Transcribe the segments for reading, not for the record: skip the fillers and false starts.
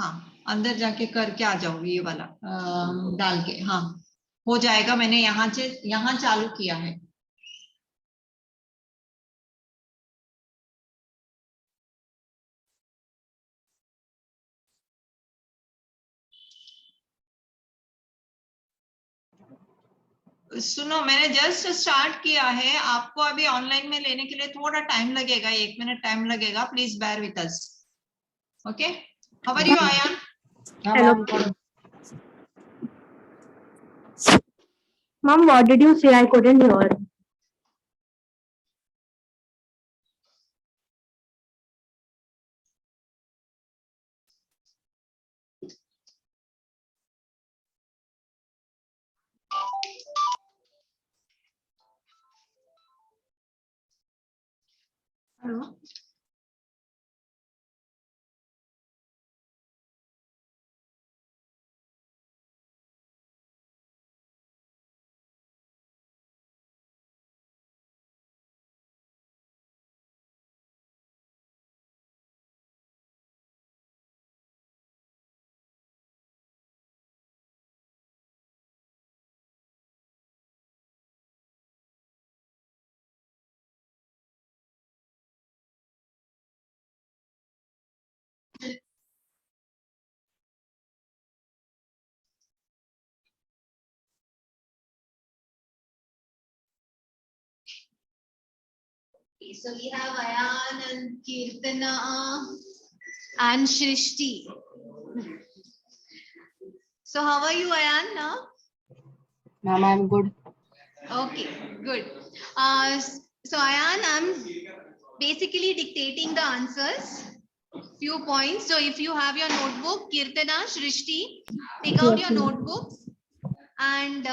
हाँ अंदर जाके करके आ जाओ ये वाला डाल के। हाँ हो जाएगा, मैंने यहाँ चालू किया है। सुनो मैंने जस्ट स्टार्ट किया है, आपको अभी ऑनलाइन में लेने के लिए थोड़ा टाइम लगेगा, 1 मिनट टाइम लगेगा, please bear with us. Okay, how are you Aayan? Hello. Ma'am, what did you say? I couldn't hear. Hello, so we have Ayan and Kirtana and Shrishti. So how are you, Ayan, now? Ma'am, I'm good. Okay, good. So Ayan, I'm basically dictating the answers, few points. So if you have your notebook, Kirtana, Shrishti, take out your notebooks. And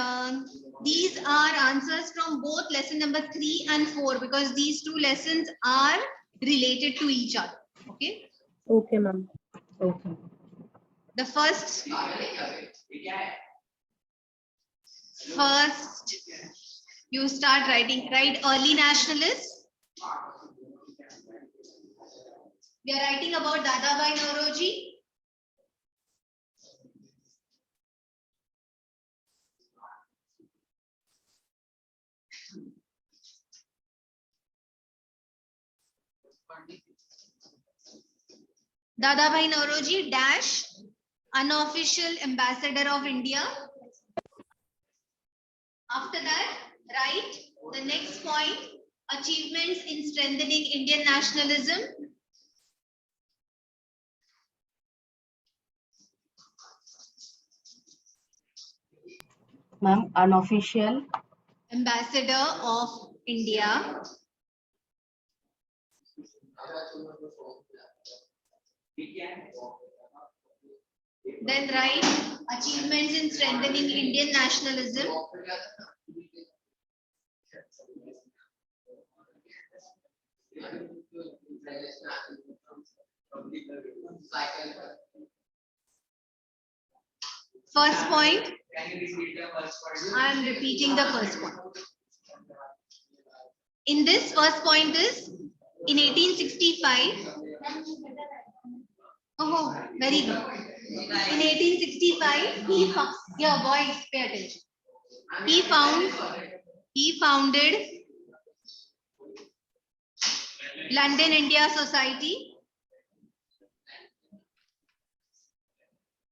these are answers from both lesson number 3 and 4 because these two lessons are related to each other. Okay. Okay, ma'am. Okay. The first, you start writing, right? Early nationalists. We are writing about Dadabhai Naoroji. Dadabhai Naoroji dash unofficial ambassador of India. After that, write the next point, achievements in strengthening Indian nationalism. Ma'am, unofficial Ambassador of India. Then write achievements in strengthening Indian nationalism. First point. I am repeating the first point. In this first point is in 1865. Oh, very good. In 1865, your boys pay attention. He founded London India Society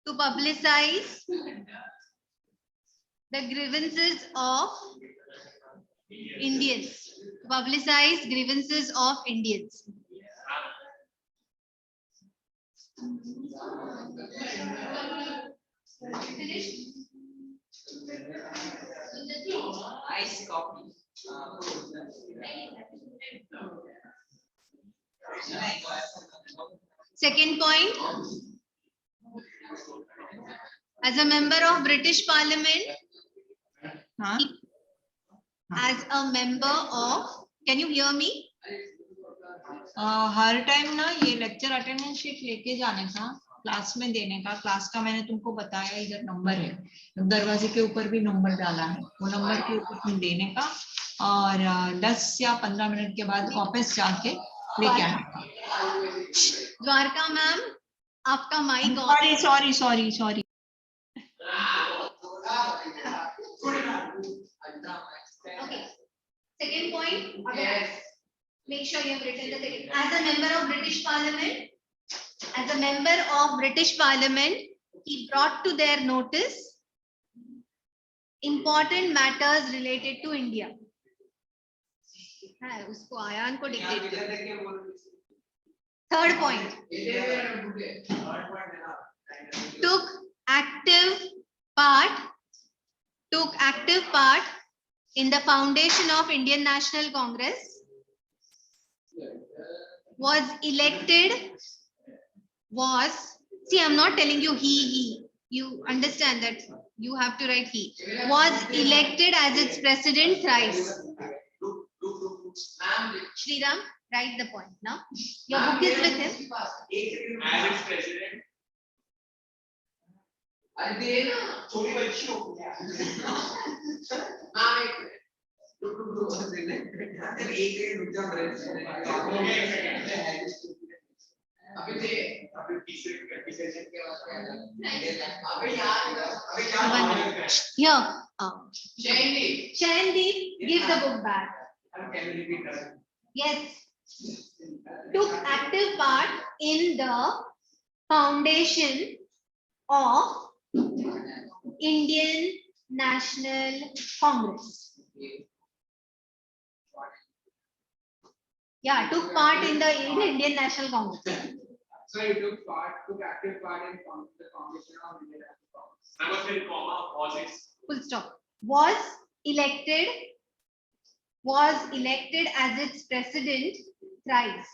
to publicize the grievances of Indians. Publicize grievances of Indians. Finished? nice copy. Second point, as a member of British Parliament, as a member of, can you hear me? Her time ना ये lecture attendance sheet लेके जाने का, class में देने का। Class का मैंने तुमको बताया, इधर नंबर है, दरवाजे के ऊपर भी नंबर डाला है, वो नंबर के ऊपर तुम देने का और 10 या 15 मिनट के बाद वापस जाके लेके आने का। Dwarka ma'am, आपका mic on sorry. Okay. Second point. Yes. Make sure you have written the second. As a member of British Parliament, he brought to their notice important matters related to India. हाँ, उसको आयान को dictate करो. Third point. Took active part in the foundation of Indian National Congress. See, I'm not telling you he. You understand that you have to write he. Was elected as its president thrice. Shriram, write the point now. Your book is with him. As its president. Here. Shayandeep, give the book back. Yes. Took active part in the foundation of Indian National Congress. Yeah, took part in the Indian National Congress. So he took active part in the foundation of Indian National Congress. I was in comma, was it? Full stop. Was elected as its president thrice.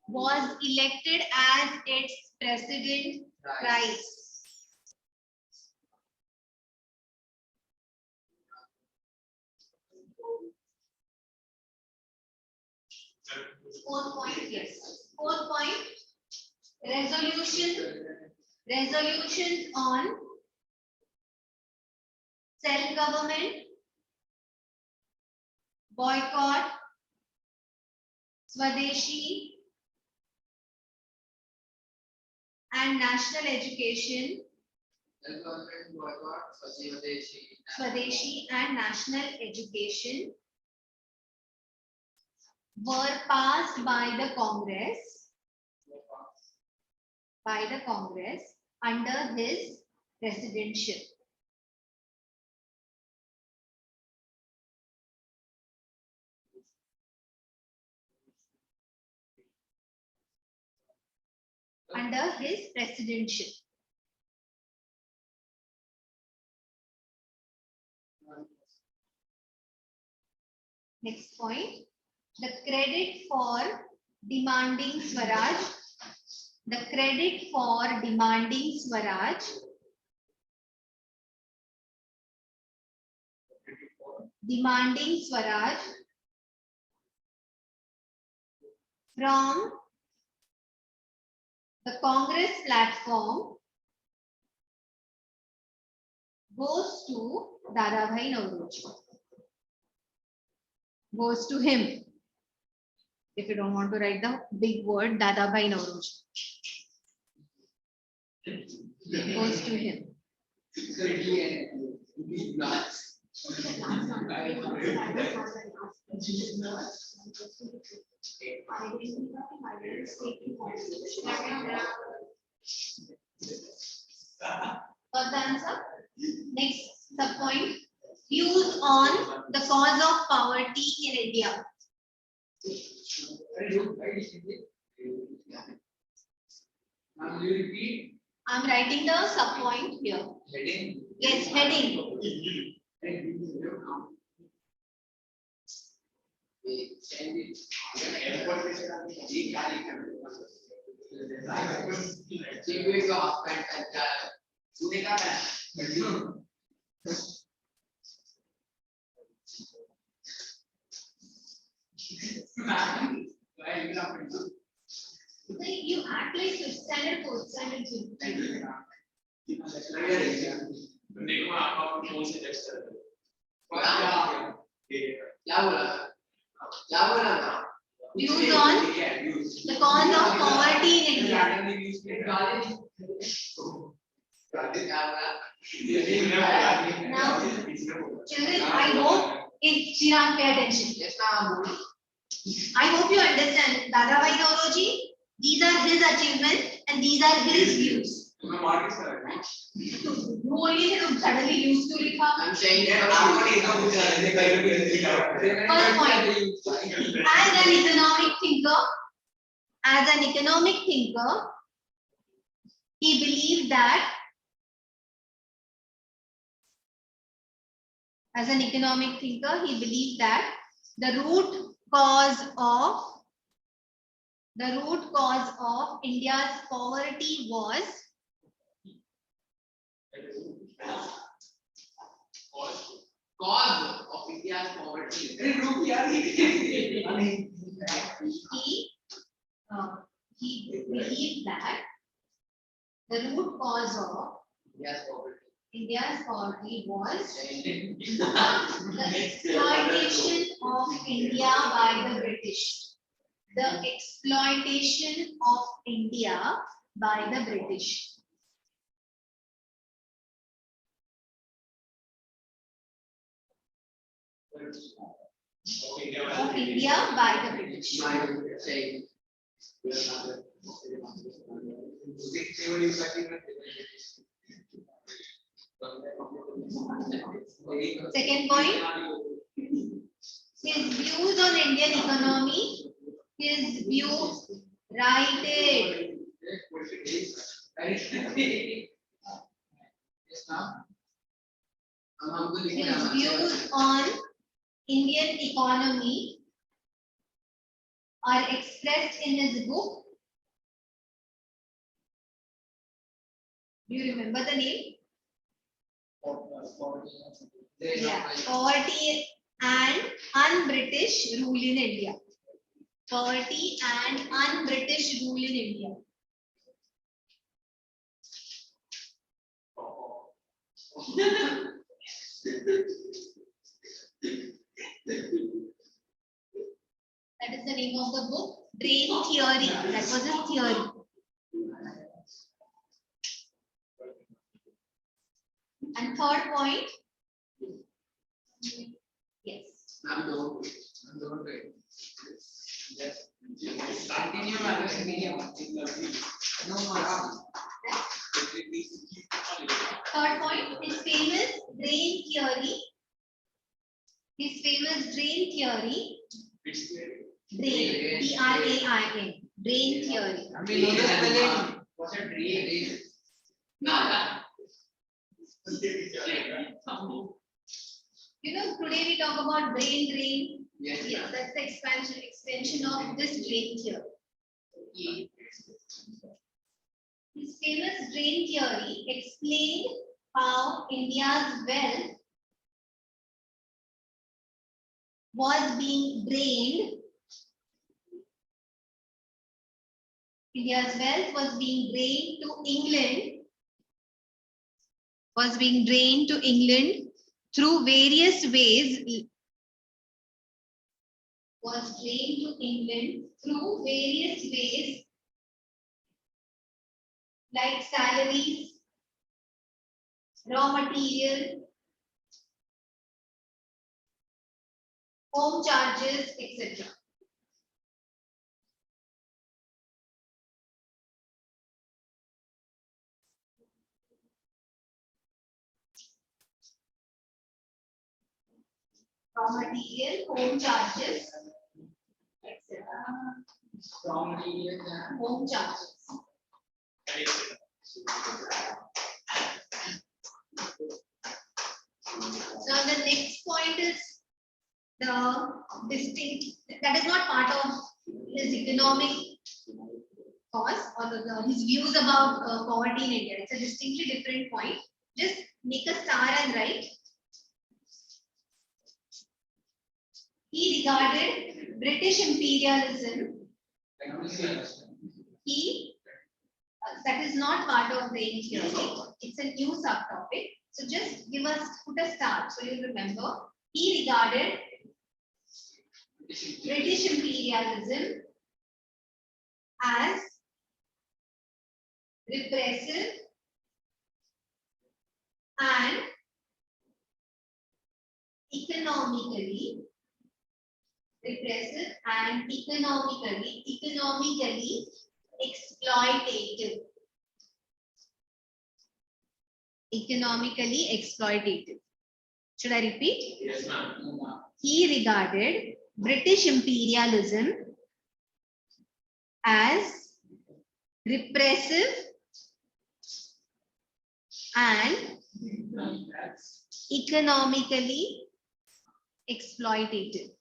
Was elected as its president thrice. Fourth point, yes. Fourth point, resolutions on self-government, boycott, Swadeshi, and national education. Swadeshi and national education were passed by the Congress under his presidentship. Under his presidentship. Next point, the credit for demanding Swaraj. From the Congress platform goes to Dadabhai Naoroji. Goes to him. If you don't want to write the big word, Dadabhai Naoroji. Goes to him. Got the answer? Next subpoint. Views on the cause of poverty in India. I'm writing the subpoint here. Heading? Yes, heading. You act like standard fourth standard two. Views on the cause of poverty in India. Now, children, I hope if Sriram pay attention. Yes, ma'am. I hope you understand. Dadabhai Naoroji, these are his achievements and these are his views. You only said suddenly used to likha. I'm saying that First point. As an economic thinker, he believed that the root cause of India's poverty was cause of India's poverty. he believed that the root cause of India's poverty. India's poverty was the exploitation of India by the British. The exploitation of India by the British. Of India by the British. Second point, his views on Indian economy, his views, write it. His views on Indian economy are expressed in his book. Do you remember the name? Yeah, Poverty and Un-British Rule in India. Poverty and Un-British Rule in India. That is the name of the book. Drain Theory. That was his theory. And third point. Yes. Continue, no more. Third point, his famous drain theory. Drain, D-R-A-I-N. Drain theory. What's a drain? You know, today we talk about drain. Yes. Yes, that's the extension of this drain theory. His famous drain theory explained how India's wealth was being drained. India's wealth was being drained to England. Through various ways. Like salaries, raw material, home charges, etc. Raw material, home charges, etc. Home charges. Now the next point is the distinct, that is not part of his economic cause or his views about poverty in India. It's a distinctly different point. Just make a star and write. He regarded British imperialism. That is not part of drain theory. It's a new subtopic. So just put a star so you remember. He regarded British imperialism as repressive, and economically repressive and economically exploitative. Economically exploitative. Should I repeat? Yes, ma'am. He regarded British imperialism as repressive and economically exploitative.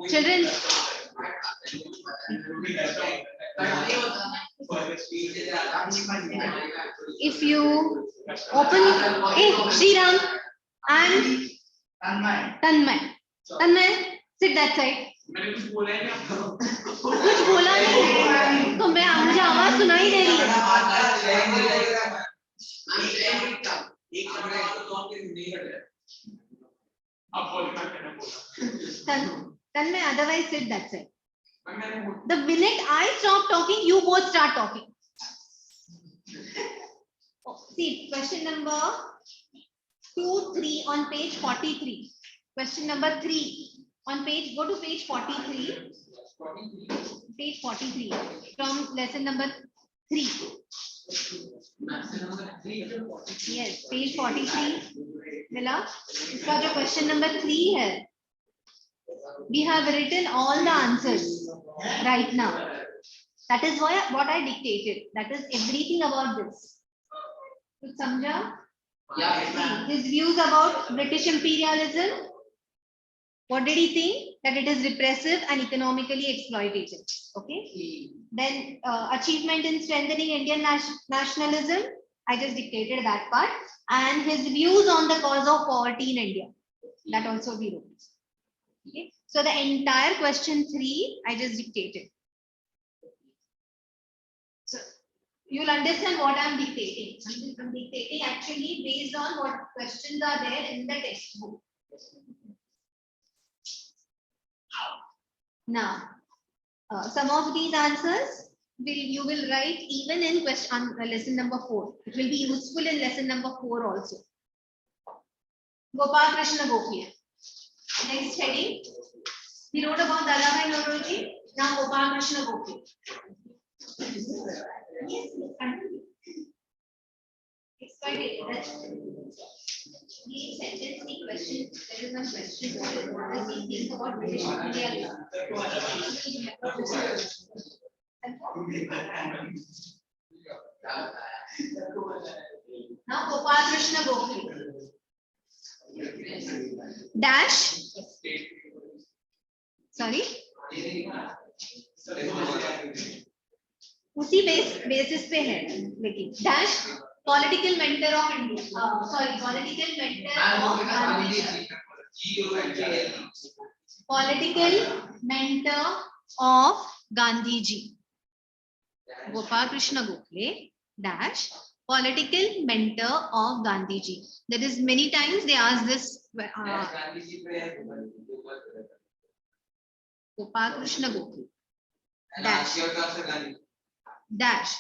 Children, if you open, hey Shriram and Tanmay, sit that side. कुछ बोला नहीं तो मैं मुझे आवाज सुनाई दे रही है. Tanmay, otherwise sit that side. The minute I stop talking, you both start talking. See, question number 2, 3 on page 43. Question number 3 on page, go to page 43. Page 43 from lesson number 3. Yes, page 43. Mila, इसका जो question number 3 है. We have written all the answers right now. That is why what I dictated. That is everything about this. कुछ समझा? Yeah. His views about British imperialism. What did he think? That it is repressive and economically exploitative. Okay. Then achievement in strengthening Indian nationalism. I just dictated that part. And his views on the cause of poverty in India. That also we wrote. Okay. So the entire question 3 I just dictated. So you'll understand what I'm dictating. I'm dictating actually based on what questions are there in the textbook. Now, some of these answers you will write even in lesson number 4. It will be useful in lesson number 4 also. Gopal Krishna Gokhale. Next heading. He wrote about Dalai Noroji. Now Gopal Krishna Gokhale. Yes, He sentence the question. There is one question. What does he think about British imperialism? Now Gopal Krishna Gokhale. Dash. Sorry. उसी basis पे है लेकिन dash political mentor of India. Political mentor of Gandhiji. Political mentor of Gandhiji. Gopal Krishna Gokhale dash political mentor of Gandhiji. That is many times they ask this. Gopal Krishna Gokhale dash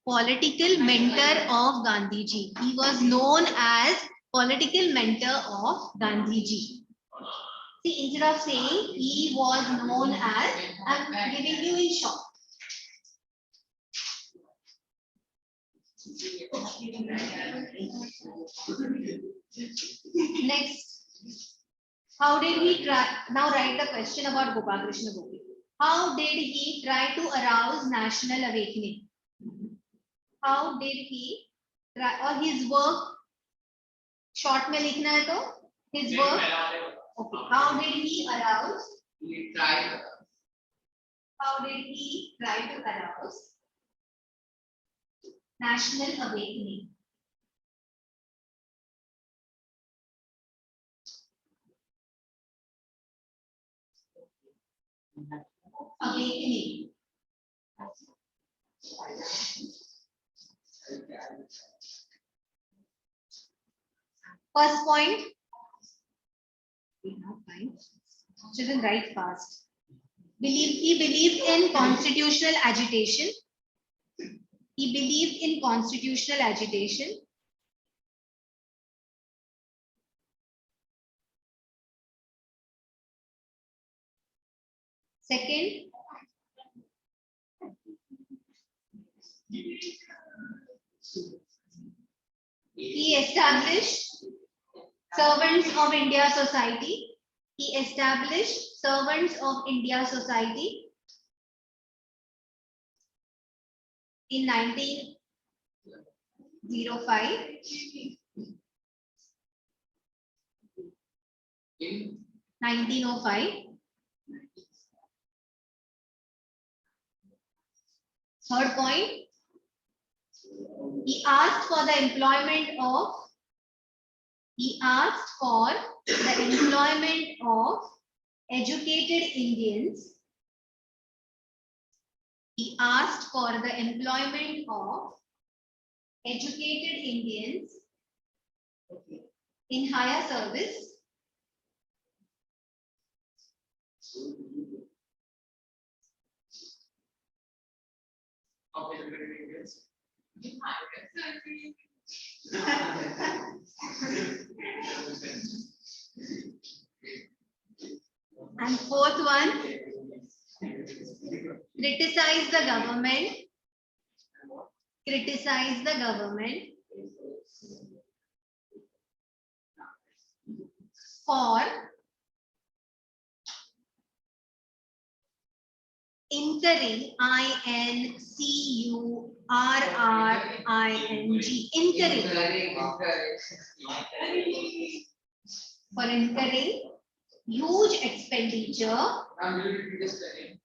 political mentor of Gandhiji. He was known as political mentor of Gandhiji. See, instead of saying he was known as, I'm giving you in short. Next. How did he try? Now write the question about Gopal Krishna Gopi. How did he try to arouse national awakening? How did he try, or his work? Short में लिखना है तो his work. Okay. How did he arouse? He tried. How did he try to arouse national awakening? Awakening. First point. We have time. Children, write fast. He believed in constitutional agitation. He believed in constitutional agitation. Second, he established Servants of India Society. He established Servants of India Society in 1905. In 1905. Third point, he asked for the employment of educated Indians. He asked for the employment of educated Indians in higher service. of educated Indians. And fourth one, criticize the government. Criticize the government for incurring, incurring, incurring, for incurring huge expenditure, INCURRING,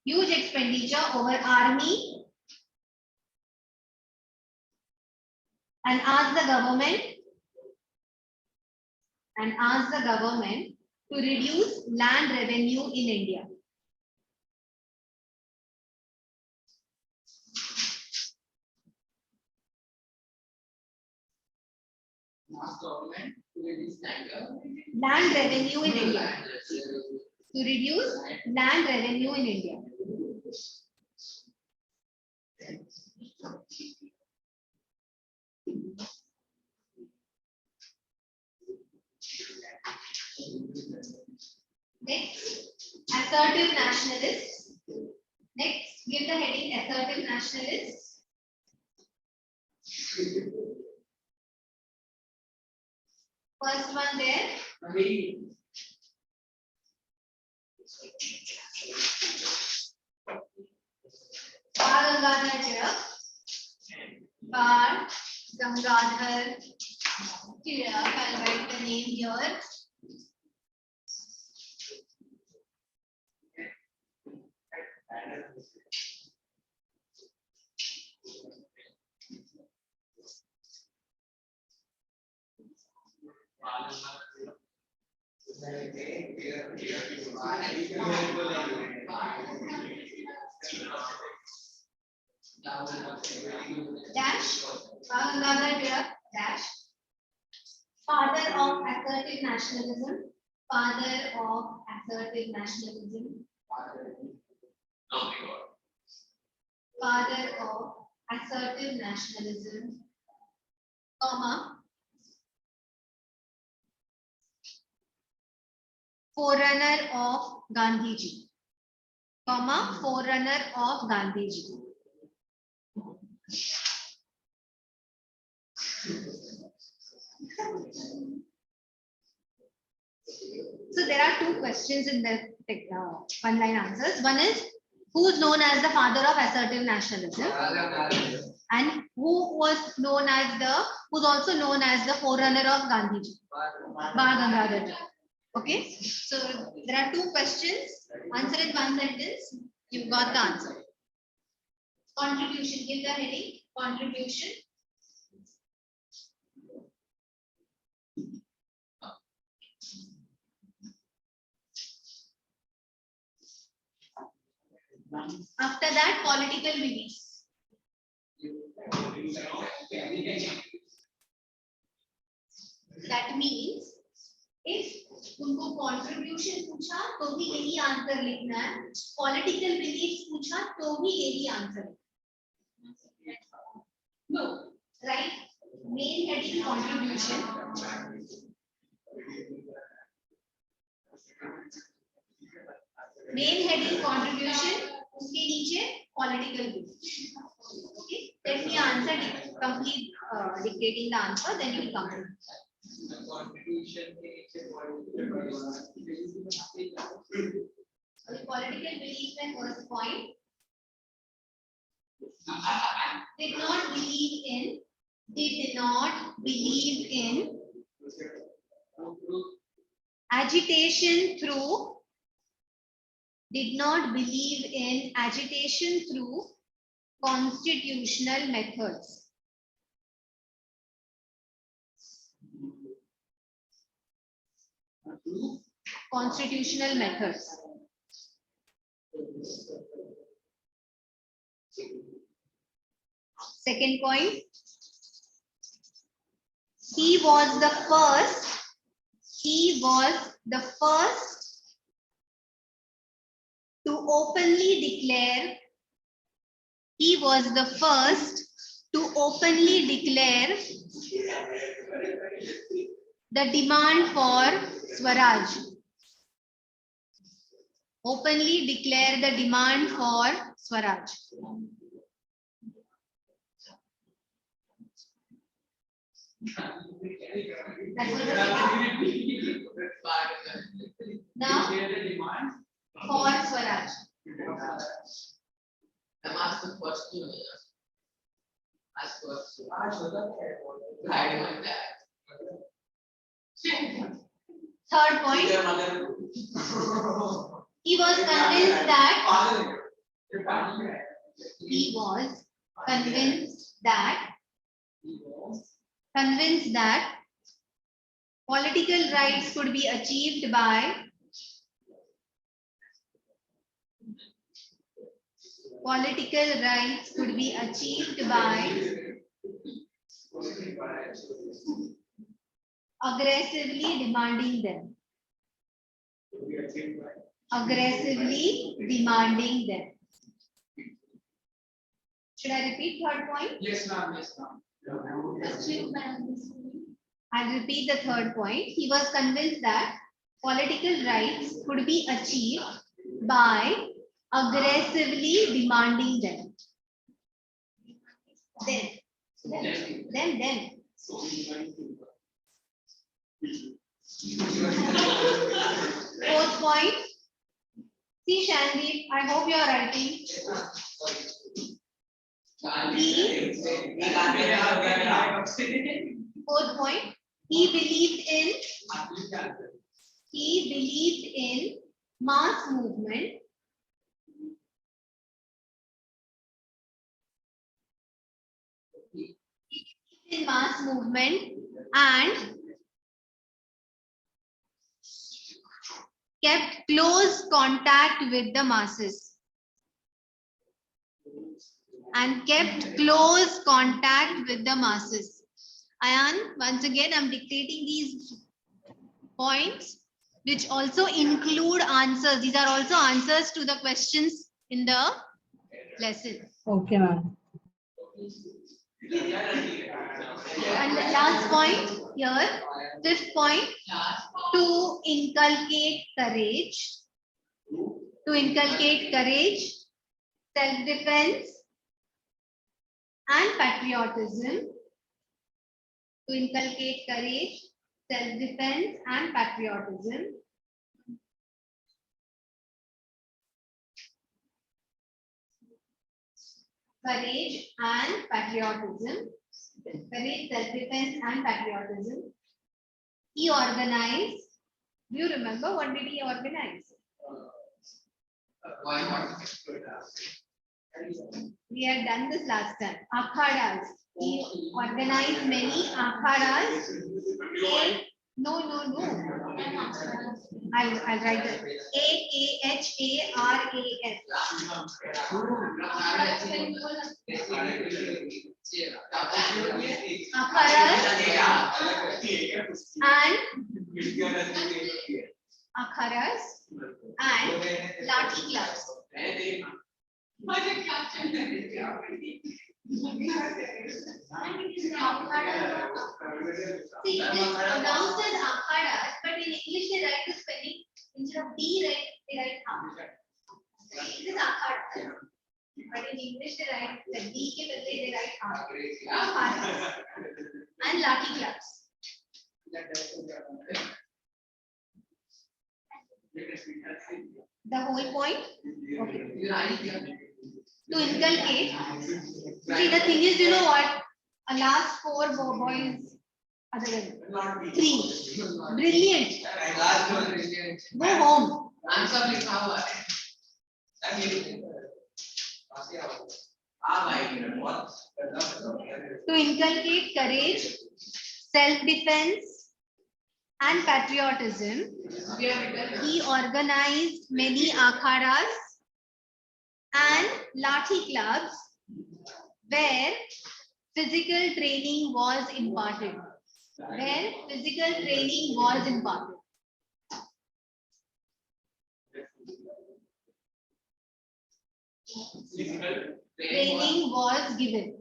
huge expenditure over army, and ask the government to reduce land revenue in India. Land revenue in India. To reduce land revenue in India. Next, assertive nationalists. Next, give the heading assertive nationalists. First one there. Gangadhar Tilak. Gangadhar Tilak. I'll write the name here. Dash. Gangadhar Tilak. Dash. Father of assertive nationalism. Father of assertive nationalism. Father of assertive nationalism, comma, forerunner of Gandhiji, comma, forerunner of Gandhiji. So there are two questions in the one line answers. One is, who's known as the father of assertive nationalism, and who's also known as the forerunner of Gandhiji, Gangadhar. Okay, so there are two questions. Answer in one sentence. You got the answer. Contribution. Give the heading. Contribution. After that, political beliefs. That means if तुमको contribution पूछा तो भी यही answer लिखना है, political beliefs पूछा तो भी यही आंसर लिखना है. No, right? Main heading contribution. Main heading contribution. उसके नीचे political beliefs. Okay, let me answer complete dictating the answer, then you will complete. The political belief and first point. Did not believe in agitation through. Did not believe in agitation through constitutional methods. Constitutional methods. Second point. He was the first to openly declare. He was the first to openly declare the demand for Swaraj. Openly declare the demand for Swaraj. That's what now for Swaraj. I'm asking question. Ask question. Third point. He was convinced that. He was convinced that political rights could be achieved by aggressively demanding them. Should I repeat third point? Yes, ma'am. Yes, ma'am. I'll repeat the third point. He was convinced that political rights could be achieved by aggressively demanding them. Then. Fourth point. See, Shandeep, I hope you are writing. Fourth point. He believed in mass movement. And kept close contact with the masses. Ayan, once again, I'm dictating these points, which also include answers. These are also answers to the questions in the lesson. Okay, ma'am. And the last point here, fifth point, to inculcate courage, self-defense, and patriotism. to inculcate courage, self-defense, and patriotism. Courage and patriotism. Courage, self-defense, and patriotism. He organized. Do you remember what did he organize? Why not? We had done this last time. Akhadas. He organized many akhadas. No. I'll write it. AKHARAS. Akharas and lathi clubs. See, it is pronounced as akhadas, but in English they write the spelling instead of D, they write half. It is akhadas, but in English they write the D ke badle they write half. Akhadas and lathi clubs. The whole point. Okay. To inculcate. See, the thing is, you know what? A last 4 boys, other than 3. Brilliant. Go home. To inculcate courage, self-defense, and patriotism, he organized many akhadas and lathi clubs where physical training was imparted. Where physical training was imparted. Training was given.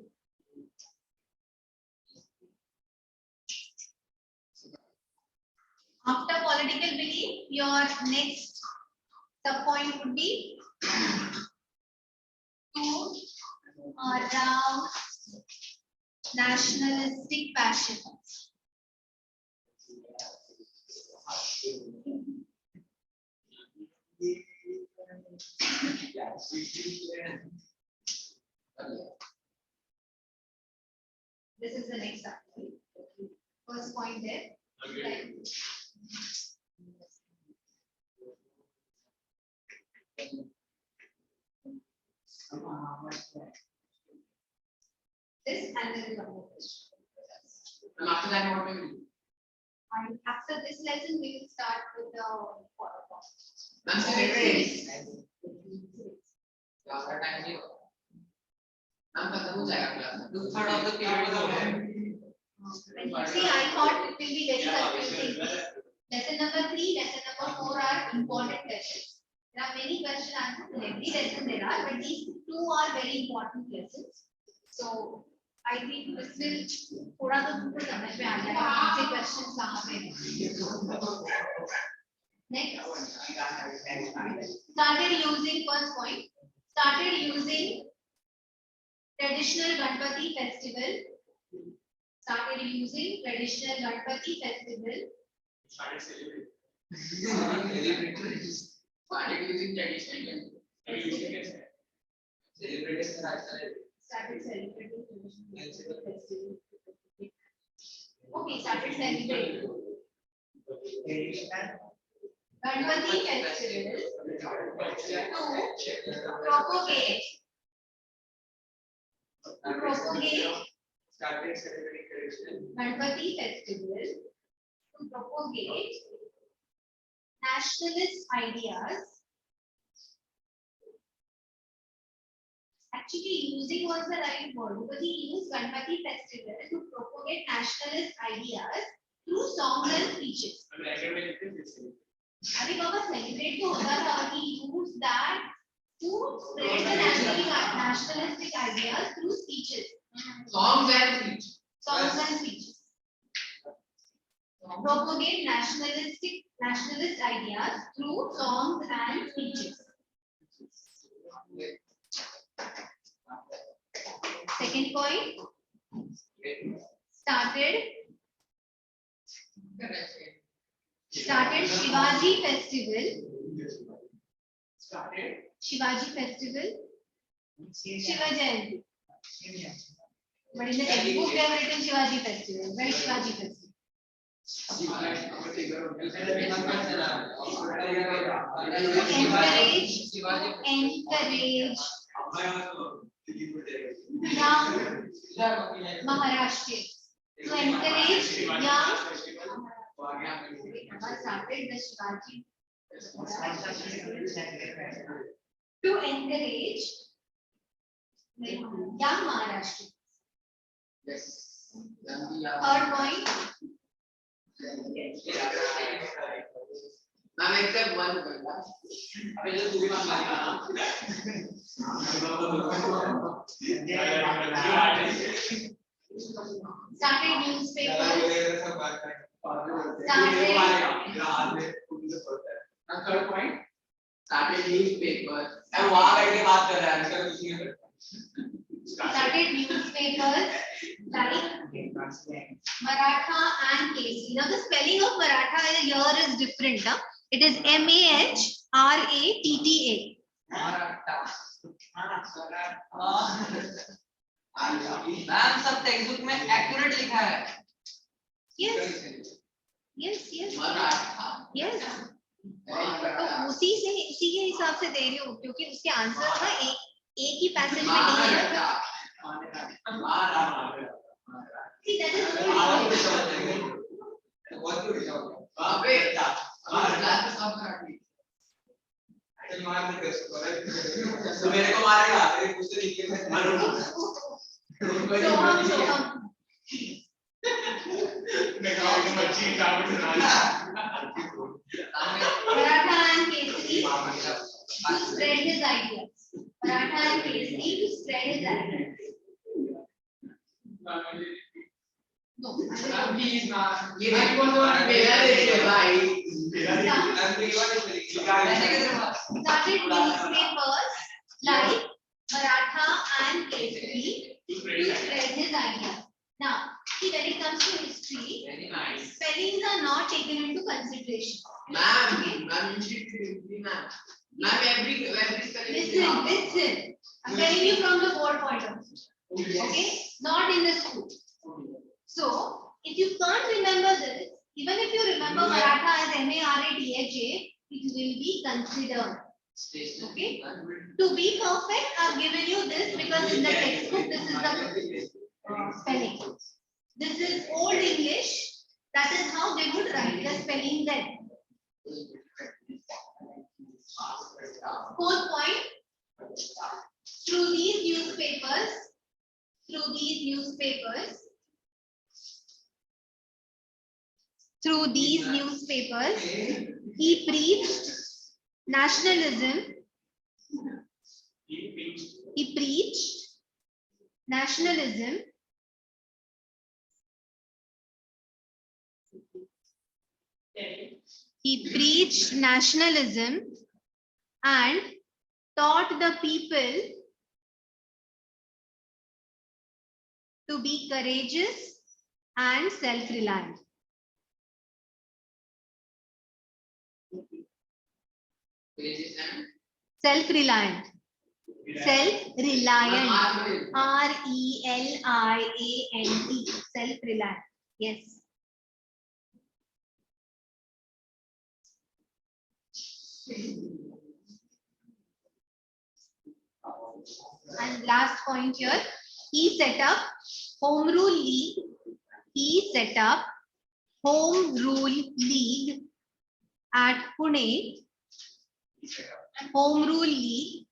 After political belief, your next subpoint would be to arouse nationalistic passion. This is the next subpoint. First point there. Right. This and then the question. And after that, what will we do? And after this lesson, we will start with the Class का time नहीं होगा। हम खत्म हो जाएगा class। 2/3 of the period is over. See, I thought it will be very confusing. Lesson number 3, lesson number 4 are important lessons. There are many question answers in every lesson there are, but these 2 are very important lessons. So I think this will थोड़ा तो तुमको समझ में आ जाएगा कौन से questions कहाँ पे हैं. Next, started using first point. Started using traditional Ganpati festival. Started using traditional Ganpati festival. Started celebrating traditional. Started celebrating traditional festival. Okay, started celebrating Ganpati festival to propagate Started celebrating traditional. Ganpati festival to propagate nationalist ideas. Actually, using was the right word because he used Ganpati festival to propagate nationalist ideas through songs and speeches. अभी बाबा celebrate तो होता था कि use that to spread the nationalistic ideas through speeches. Songs and speeches. Songs and speeches. Propagate nationalist ideas through songs and speeches. Second point. Started Started Shivaji Festival. Started. Shivaji Festival. Shiva Jayanti. But in the textbook they have written Shivaji Festival. Where is Shivaji Festival? Encourage young Maharashtra. To encourage young. Started the Shivaji. To encourage young Maharashtra. Yes. Third point. Ma'am, except one point. अबे जो तू भी मान मारेगा ना। Started newspapers. Third point. Started newspapers. अब वहाँ बैठ के बात कर रहा है, इसका कुछ नहीं करता। Started newspapers like Maratha and Kesari. Now the spelling of Maratha here is different. Huh? It is MAHRATTA. Ma'am सब टेक्स्ट में एक्यूरेट लिखा है। Yes. Yes. Yes. Yes. तो उसी के हिसाब से दे रही हूँ क्योंकि उसके आंसर ना एक ही पैसेज में नहीं है। See, that is मेरे को मारेगा, तेरे कुछ नहीं किया, मारूंगा। सोहम। Maratha and Kesari to spread his ideas. Maratha and Kesari to spread his ideas. No. He is not. ये देखो तो मेरा देखिए भाई। Started newspapers like Maratha and Kesari to spread his ideas. Now, see when it comes to history, Very nice. spellings are not taken into consideration. Ma'am, you should be ma'am. Ma'am, every spelling. Listen. I'm telling you from the board point of view. Okay? Not in the school. So, if you can't remember this, even if you remember Maratha as MARATHA, it will be considered. Okay? To be perfect, I've given you this because in the textbook, this is the spelling. This is Old English. That is how they would write the spelling then. Fourth point. Through these newspapers, he preached nationalism. He preached nationalism and taught the people to be courageous and self-reliant. Self-reliant. Self-reliant. RELIANT. Self-reliant. Yes. And last point here, he set up Home Rule League. At Pune. Home Rule League.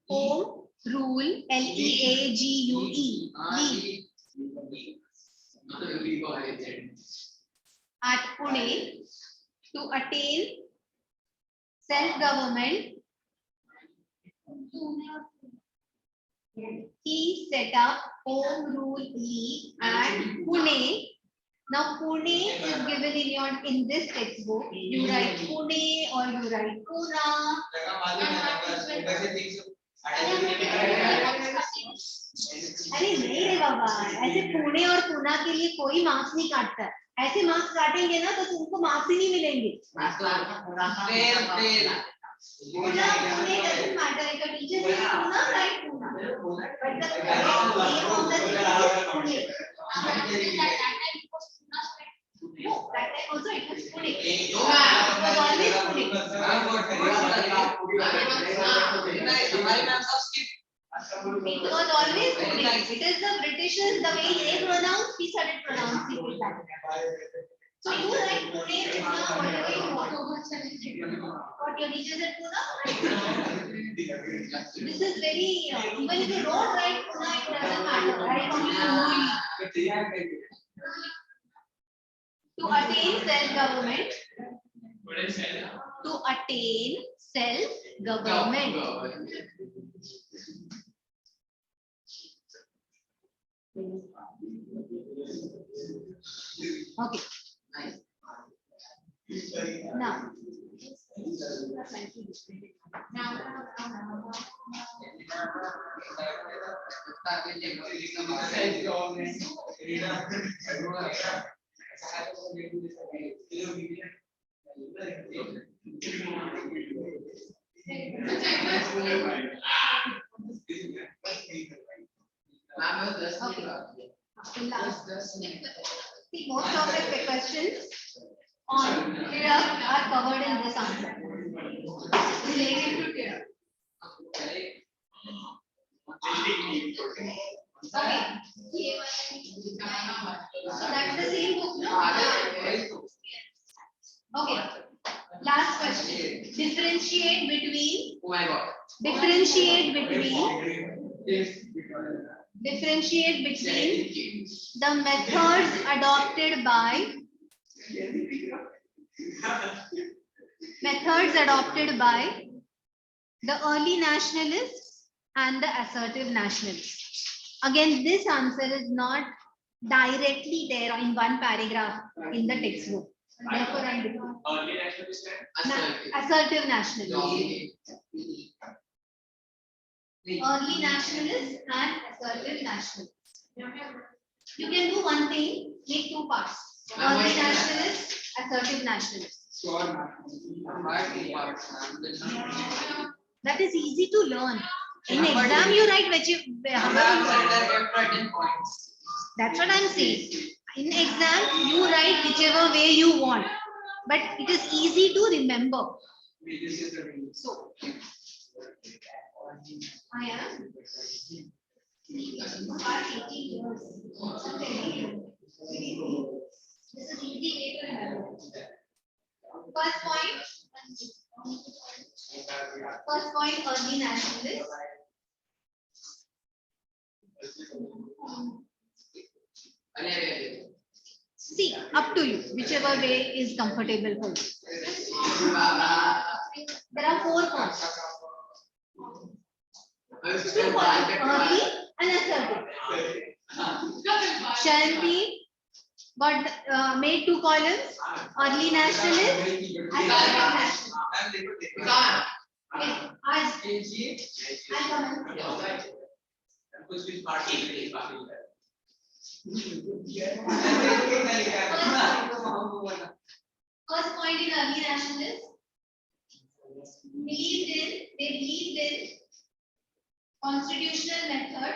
Home Rule LEAGUE. League. At Pune to attain self-government. He set up Home Rule League at Pune. Now Pune is given in this textbook. You write Pune or you write Pune. अरे नहीं रे बाबा, ऐसे पुणे और पूना के लिए कोई marks नहीं काटता है. ऐसे मार्क्स काटेंगे ना तो तुमको मार्क्स ही नहीं मिलेंगे. Doesn't matter if a teacher says Pune, write Pune. But the name of the city is Pune. No, that time also it was Pune. It was always Pune. It was always Pune. It is the Britishers, the way they pronounce, we started pronouncing it that way. So you write Pune, Pune, whatever you want. What your teacher said Pune? This is very, even if you don't write Pune, it doesn't matter. Write only Pune. To attain self-government. To attain self-government. Okay. Now. See, most of the questions on here are covered in this answer. Related to here. Okay. So that's the same book, no? Okay. Last question. Differentiate between. Oh my God. Differentiate between the methods adopted by the early nationalists and the assertive nationalists. Again, this answer is not directly there in one paragraph in the textbook. Therefore, I'm different. Early nationalist Assertive nationalists. Early nationalists and assertive nationalists. You can do one thing, make two parts. Early nationalists, assertive nationalists. That is easy to learn. In exam, you write which you. That's what I'm saying. In exam, you write whichever way you want, but it is easy to remember. So, I am. Past 18 years. This is easy way to remember. First point, early nationalists. See, up to you, whichever way is comfortable for you. There are 4 points. 2 points, early and assertive. Shall we got made 2 columns, early nationalist, assertive nationalist. First point in early nationalists, they believed in constitutional method,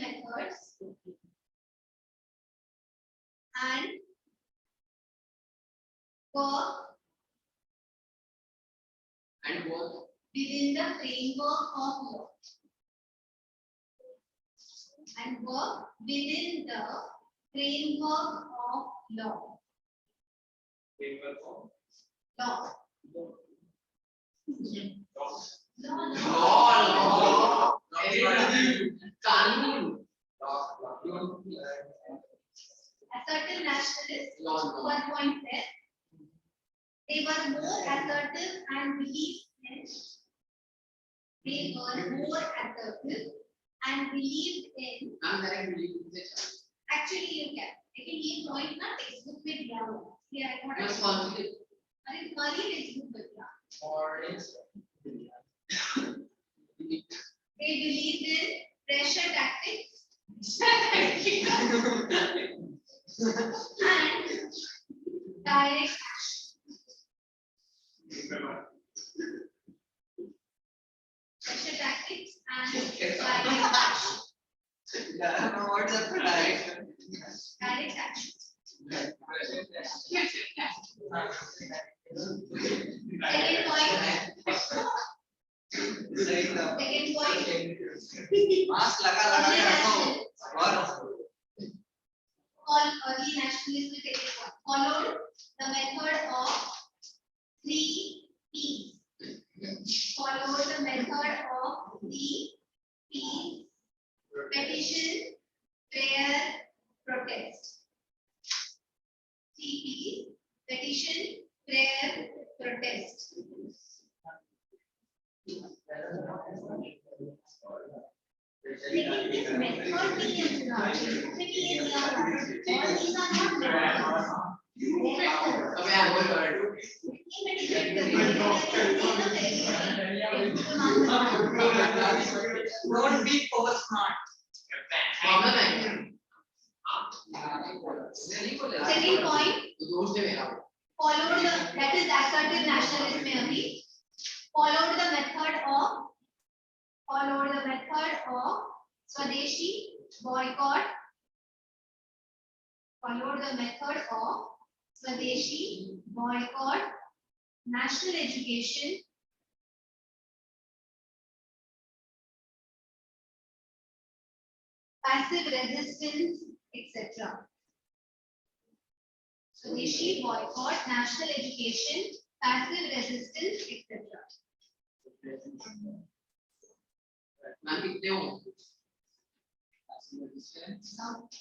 methods and work within the framework of law. And work within the framework of law. Law. Assertive nationalists, 1 point there. They were more assertive and believed in. Actually, you can. लेकिन ये point ना textbook में दिया हुआ है. Yeah, I thought. अरे तुम्हारी textbook में दिया. They believed in pressure tactics. direct pressure tactics and direct action. What's the direction? Direct action. Second point. Second point. Mask लगा लगा के रखो और All early nationalism followed the method of 3 P's. Followed the method of 3 P's. Petition, prayer, protest. 3 P's. Petition, prayer, protest. लेकिन इस method में ये सुना इसमें कि ये क्या होगा और these are not methods. अब यार बोल रहा Don't be over smart. Second point, followed the, that is assertive nationalism में अभी followed the method of Swadeshi boycott. Followed the method of Swadeshi boycott, national education, passive resistance, etc. Swadeshi boycott, national education, passive resistance, etc.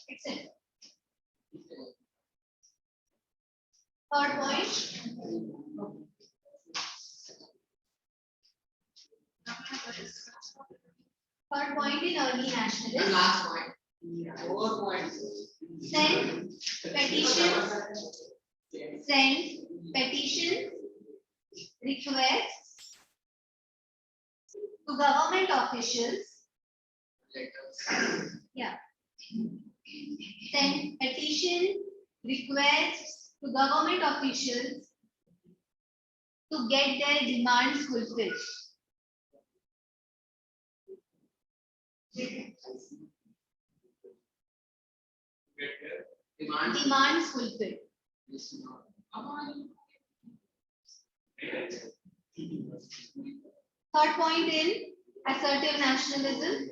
Etc. Third point. Third point in early nationalism. Last point. 4 points. Send petition requests to government officials. Yeah. Send petition requests to government officials to get their demands fulfilled. Demands fulfilled. Third point in assertive nationalism.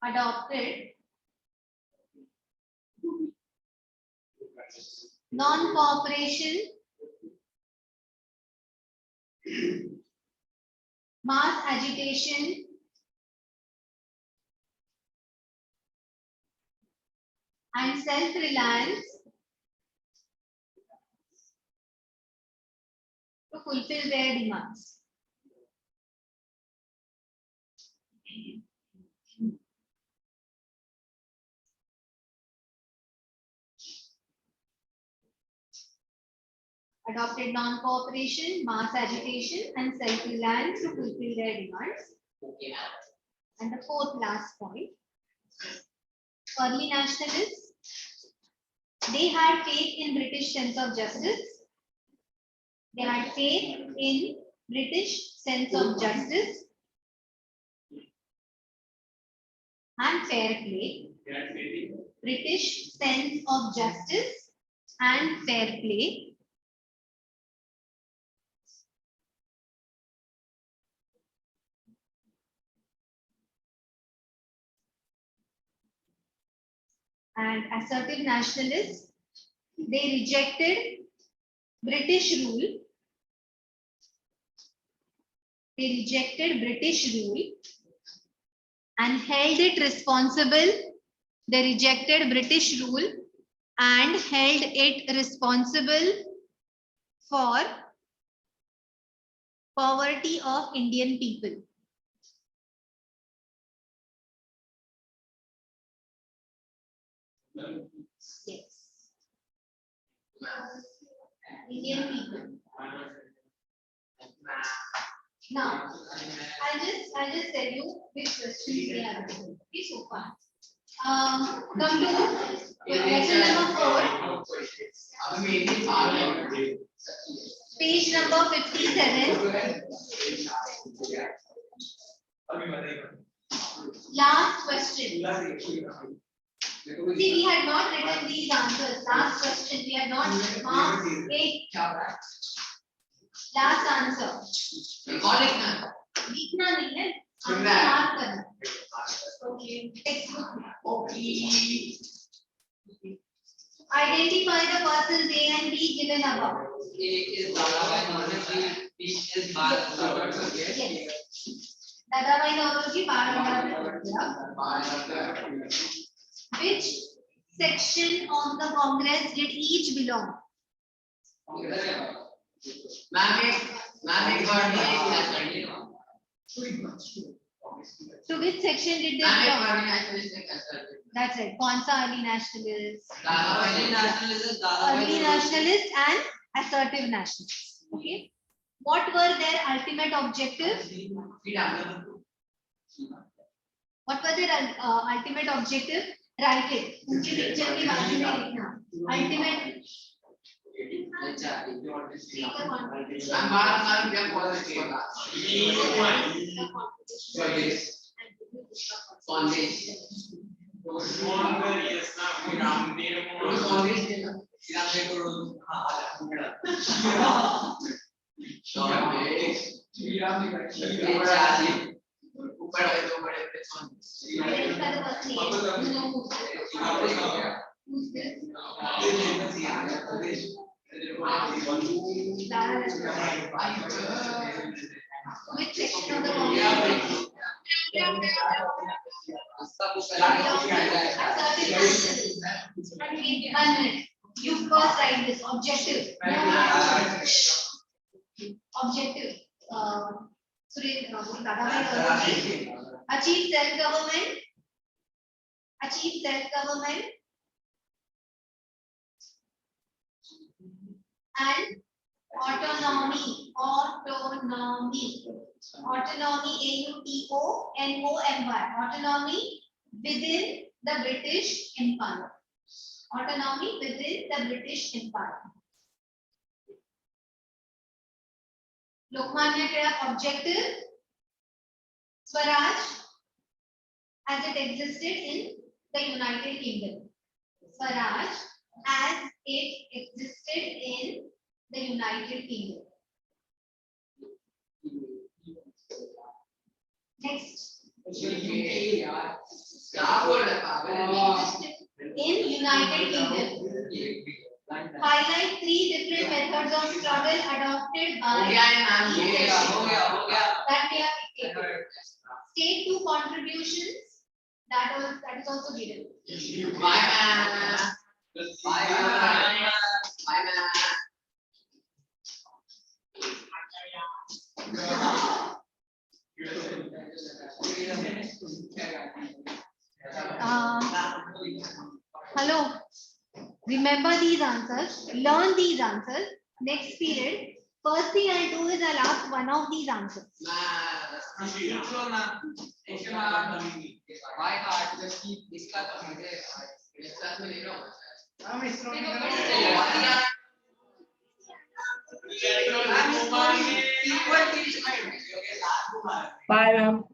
Adopted non-cooperation, mass agitation, and self-reliance to fulfill their demands. Adopted non-cooperation, mass agitation, and self-reliance to fulfill their demands. And the fourth last point, early nationalists, they had faith in British sense of justice. They had faith in British sense of justice and fair play. British sense of justice and fair play. And assertive nationalists, they rejected British rule. They rejected British rule and held it responsible. They rejected British rule and held it responsible for poverty of Indian people. Yes. Indian people. Now, I'll just tell you which questions we have done. Okay, so far. Come to lesson number 4. Page number 57. Last question. See, we had not written these answers. Last question, we had not marked it. Last answer. लिखना नहीं है, answer mark करना. Okay. Identify the persons A and B given above. A is Dadabhai Naoroji, B is Bal Gangadi. Yes. Dadabhai Naoroji, Bal Gangadi. Which section of the Congress did each belong? To which section did they belong? That's it. कौन सा early nationalist? Early nationalist and assertive nationalist. Okay. What were their ultimate objectives? What were their ultimate objective? Write it. उनकी picture की बाजू में लिखना. Ultimate. Which section of the Congress? 1 minute. You first write this objective. Objective. Achieve self-government. Achieve self-government. And autonomy. Autonomy. Autonomy. AUTONOMY. Autonomy within the British Empire. Autonomy within the British Empire. Lokmanya Tilak objective. Swaraj as it existed in the United Kingdom. Swaraj as it existed in the United Kingdom. Next. In United Kingdom. Highlight 3 different methods of struggle adopted by that we have taken. State 2 contributions. That is also given. Hello. Remember these answers. Learn these answers. Next period. First thing I'll do is I'll ask one of these answers. Bye, ma'am.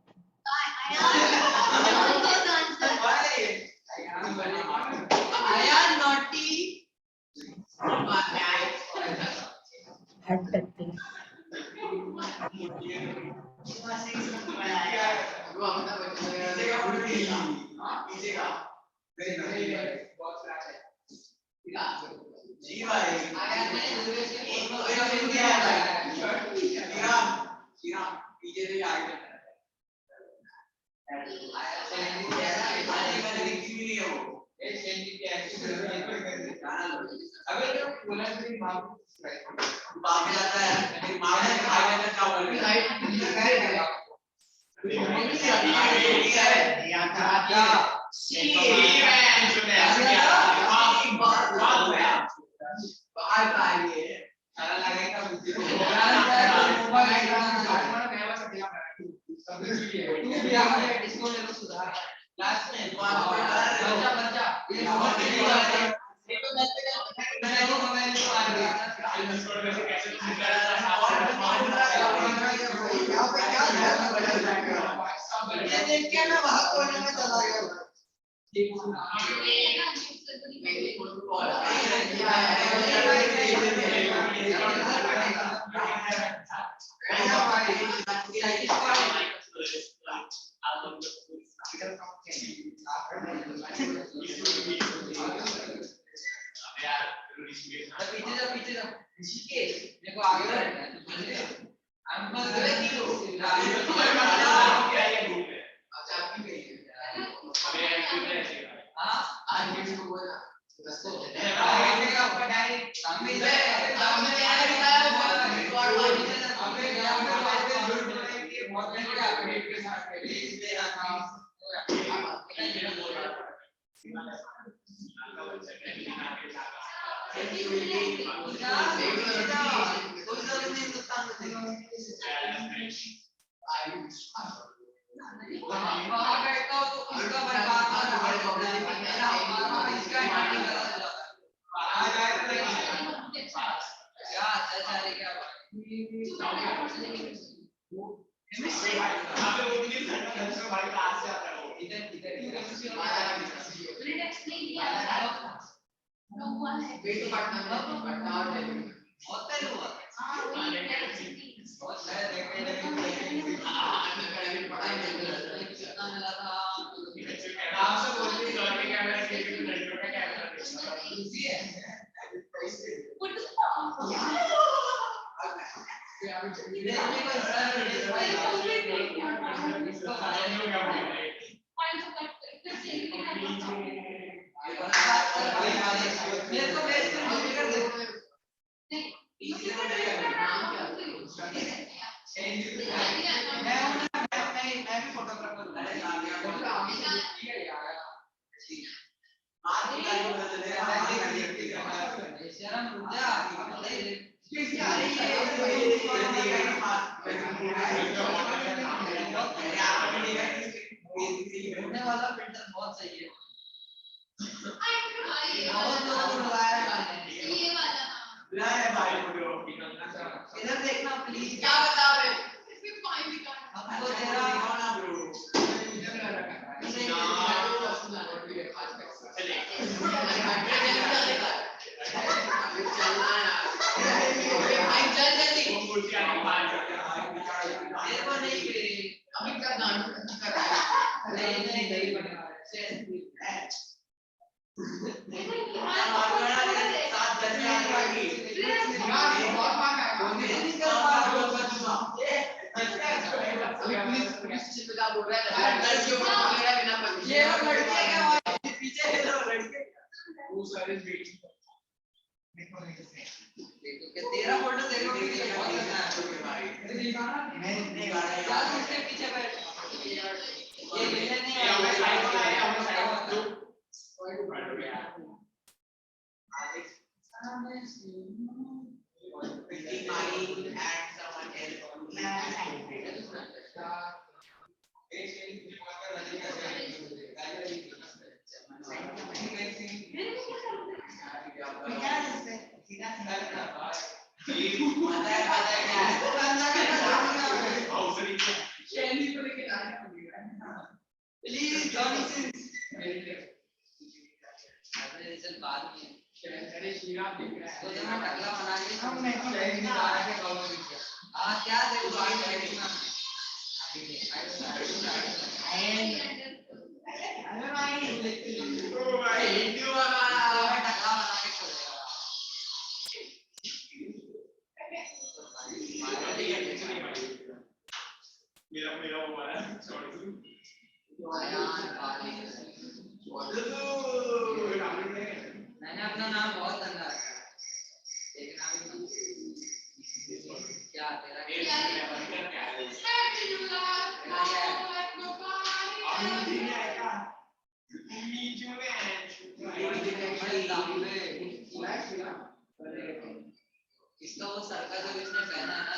इसका वो sir का जो इसने पहना है ना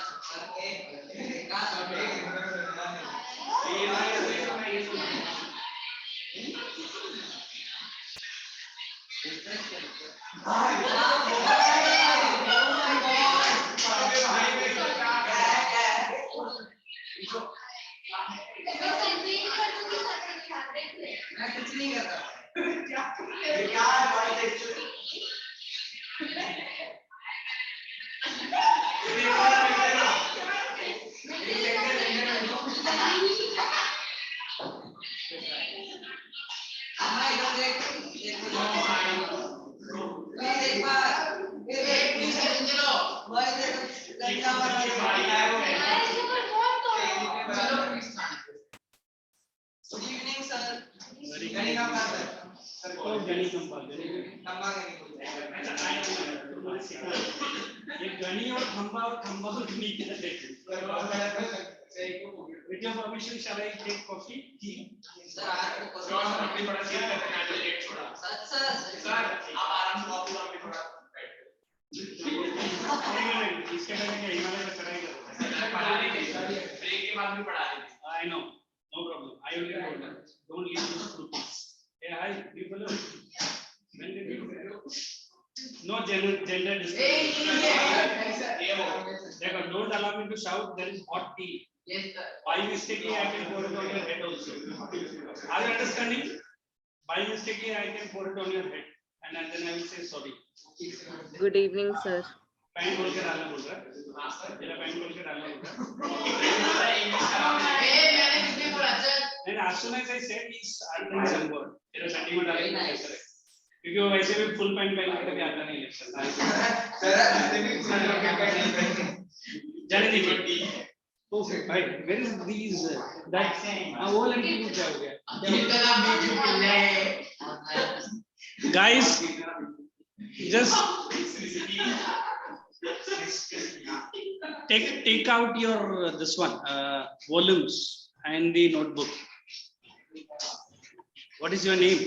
मैं कुछ नहीं करता Good evening, sir. गणी का बात है सर को गणी कंपा ये गणी और खंबा को गणी के तरह देखो with your permission shall I take coffee tea sir आपको अपनी थोड़ा शेयर करते हैं आज लेट छोड़ा सर सर आप आराम से कॉफी और थोड़ा इसके पहले क्या हिमालय में चढ़ाई करो पढ़ा लेंगे ब्रेक के बाद भी पढ़ा लेंगे I know no problem I only told them don't leave those groups hey hi people when did you no gender discrimination don't allow me to shout there is hot tea Yes, sir. by mistakenly I can pour it on your head also are you understanding by mistakenly I can pour it on your head and then I will say sorry Good evening, sir. Pant खोल के डालना बोल रहा है मेरा pant खोल के डालना बोल रहा है नहीं as soon as I said he's uttering some word तेरा सेंटीमेंट डालना है क्योंकि वो वैसे भी फुल पैंट पहन के कभी आता नहीं इलेक्शन जाने दीजिए तो भाई where is these that वो लड़की को क्या हो गया guys just take out your this one volumes and the notebook. What is your name?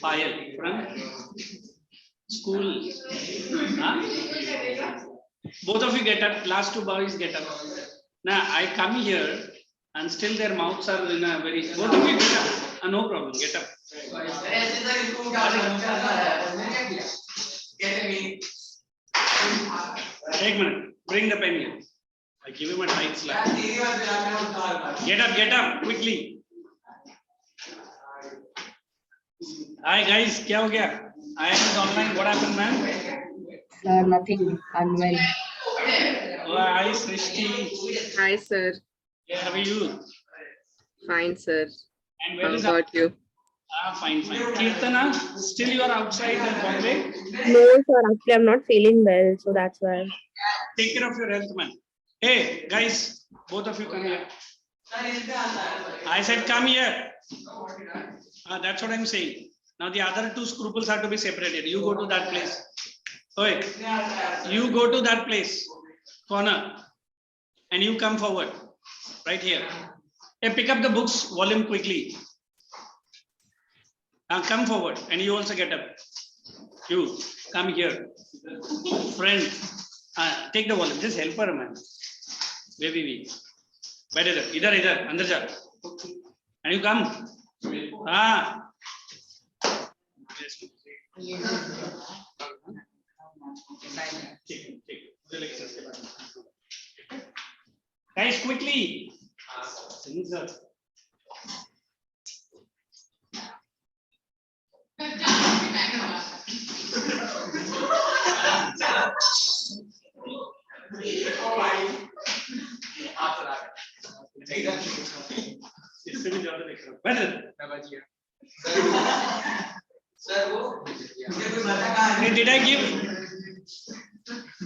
Payal from school. Huh? Both of you get up. Last two boys get up. Now I come here and still their mouths are in a very. Both of you get up. No problem. Get up. Take a minute. Bring the pen here. I give him a tight slap. Get up quickly. Hi guys, क्या हो गया? I am online. What happened, man? Sir, nothing. Unwell. Hi, Srishti. Hi, sir. How are you? Fine, sir. And where How is about you? Fine. Kirtana, still you are outside Bombay. No, sir. Actually, I'm not feeling well, so that's why. Take care of your health, man. Hey, guys, both of you come here. I said come here. That's what I'm saying. Now the other two scruples have to be separated. You go to that place. Oi, you go to that place, corner, and you come forward, right here. Hey, pick up the books, volume quickly. Come forward, and you also get up. You come here, friend. Take the volume. Just help her, man. Baby, better. Idhar, andar ja. And you come. Guys, quickly. इससे भी ज्यादा देख रहा हूँ। Better.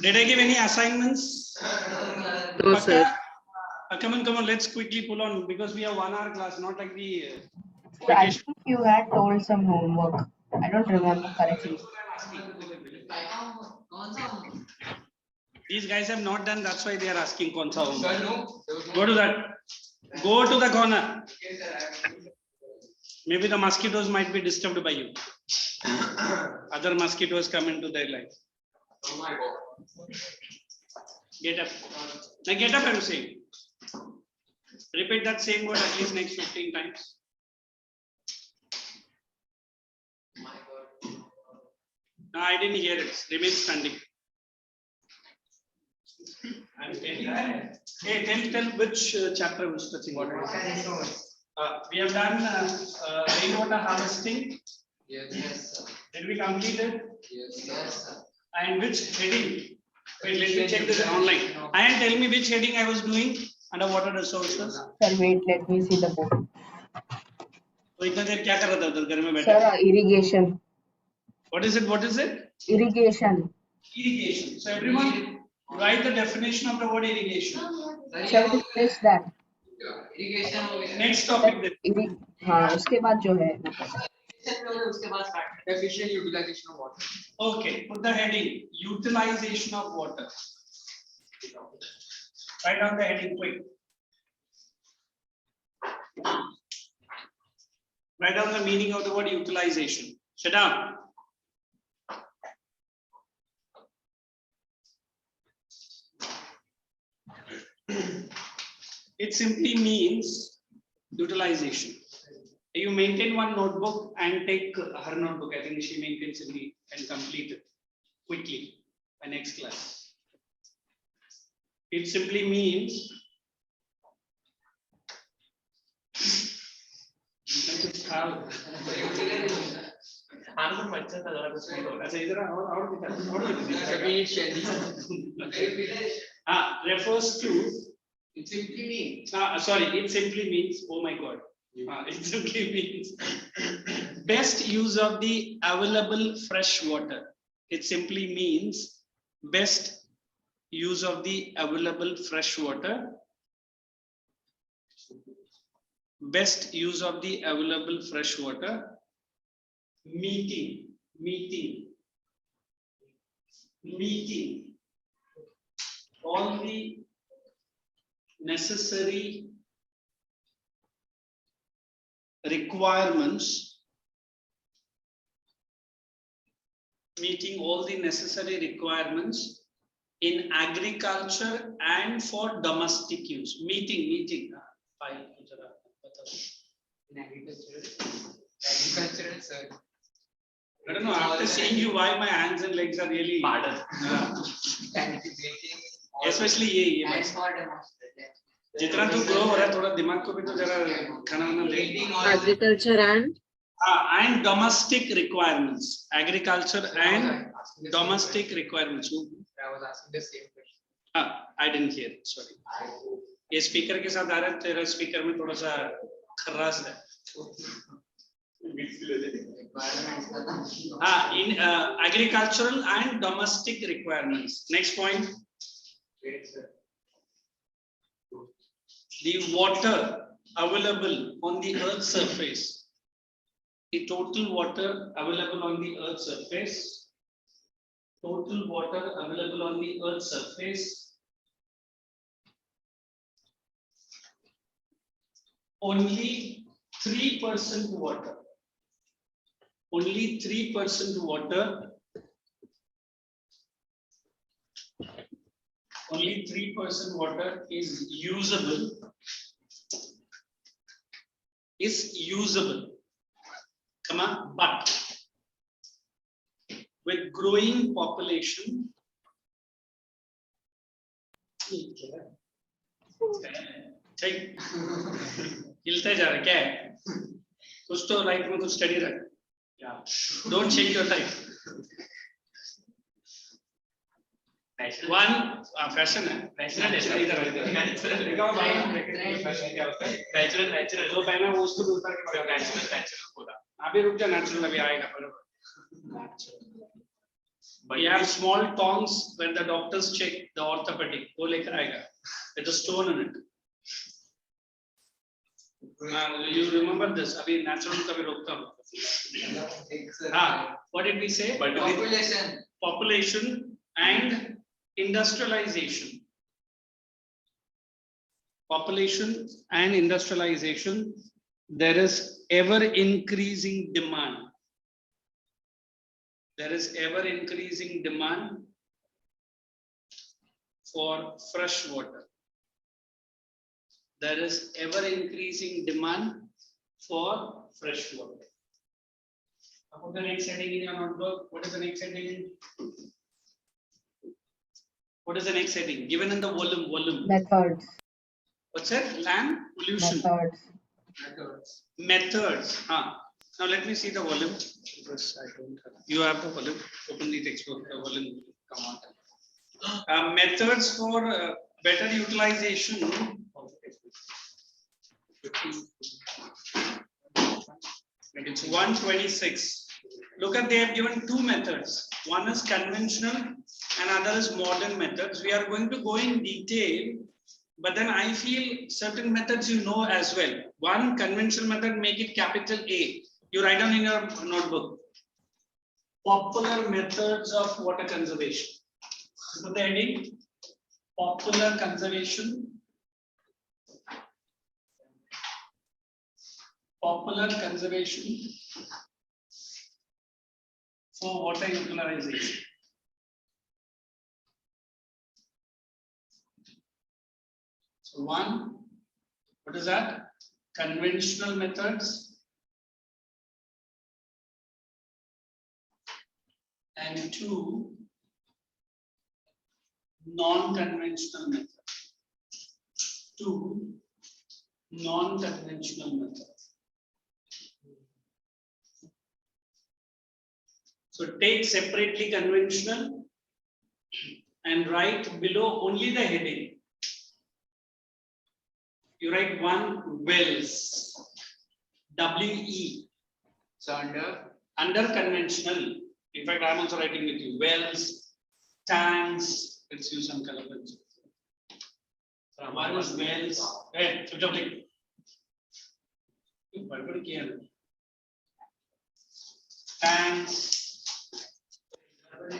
Did I give any assignments? No, sir. Come on, let's quickly pull on because we have 1 hour class, not like the So I think you had told some homework. I don't remember correctly. These guys have not done, that's why they are asking konsa homework. Go to that. Go to the corner. Maybe the mosquitoes might be disturbed by you. Other mosquitoes come into their life. Oh my God. Get up. Now get up, I'm saying. Repeat that same word at least next 15 times. My God. No, I didn't hear it. Remain standing. I'm getting that. Hey, tell which chapter was touching. We have done rainwater harvesting. Yes, sir. Did we complete it? Yes, sir. And which heading? Wait, let me check this online. And tell me which heading I was doing under water resources. Sir, wait, let me see the book. तो इतना देर क्या कर रहा था उधर घर में बैठा? Sir, irrigation. What is it? What is it? Irrigation. Irrigation. So everyone write the definition of the word irrigation. Sir, we finished that. Irrigation हो गया. Next topic. then. हाँ, उसके बाद जो है. उसके बाद efficient utilization of water. Okay, put the heading utilization of water. Write down the heading quick. Write down the meaning of the word utilization. Sit down. It simply means utilization. You maintain one notebook and take her notebook. I think she maintains it and complete it quickly by next class. It simply means refers to. It simply means. Sorry, it simply means. Oh my God. It simply means best use of the available fresh water. It simply means best use of the available fresh water. Best use of the available fresh water. Meeting all the necessary requirements, meeting all the necessary requirements in agriculture and for domestic use. Meeting. In agriculture, sir. I don't know, after seeing you, why my hands and legs are really harder. Especially ये And for demonstrated. जितना तू grow हो रहा है थोड़ा दिमाग को भी तो जरा खाना वाना दे. Agriculture And domestic requirements. Agriculture and domestic requirements. I was asking the same question. I didn't hear it, sorry. ये स्पीकर के साथ आ रहा है, तेरा स्पीकर में थोड़ा सा खर्रास है. In agricultural and domestic requirements. Next point. The water available on the Earth's surface. The total water available on the Earth's surface. Total water available on the Earth's surface. Only 3% water. Only 3% water. Only 3% water is usable. Come on, but with growing population. ठीक हिलते जा रहे क्या है कुछ तो life में कुछ स्टडी रख don't shake your life one fashion है नेचुरल जो पहना वो उसको भी उतार के नेचुरल पूरा अभी रुक जा नेचुरल अभी आएगा But you have small tongs when the doctors check the orthopedic वो लेकर आएगा with a stone in it. You remember this? अभी natural का भी रोकता हूँ. What did we say? Population and industrialization. Population and industrialization. There is ever increasing demand. There is ever increasing demand for fresh water. There is ever increasing demand for fresh water. Put the next heading in your notebook. What is the next heading? What is the next heading? Given in the volume. Methods. What's it? Land pollution. Methods. Now let me see the volume. Because I don't have. You have the volume. Open the textbook. The volume come on. Methods for better utilization. It's 126. Look at, they have given two methods. One is conventional and other is modern methods. We are going to go in detail, but then I feel certain methods you know as well. One conventional method, make it capital A. You write down in your notebook. Popular methods of water conservation. Put the heading. Popular conservation. Popular conservation for water utilization. So one, what is that? Conventional methods. And two, non-conventional methods. Two, non-conventional methods. So take separately conventional and write below only the heading. You write one, wells, WE. So under conventional. In fact, I am also writing with you. Wells, tanks. Let's use some color pencil. One is wells. Hey, subject. Tanks.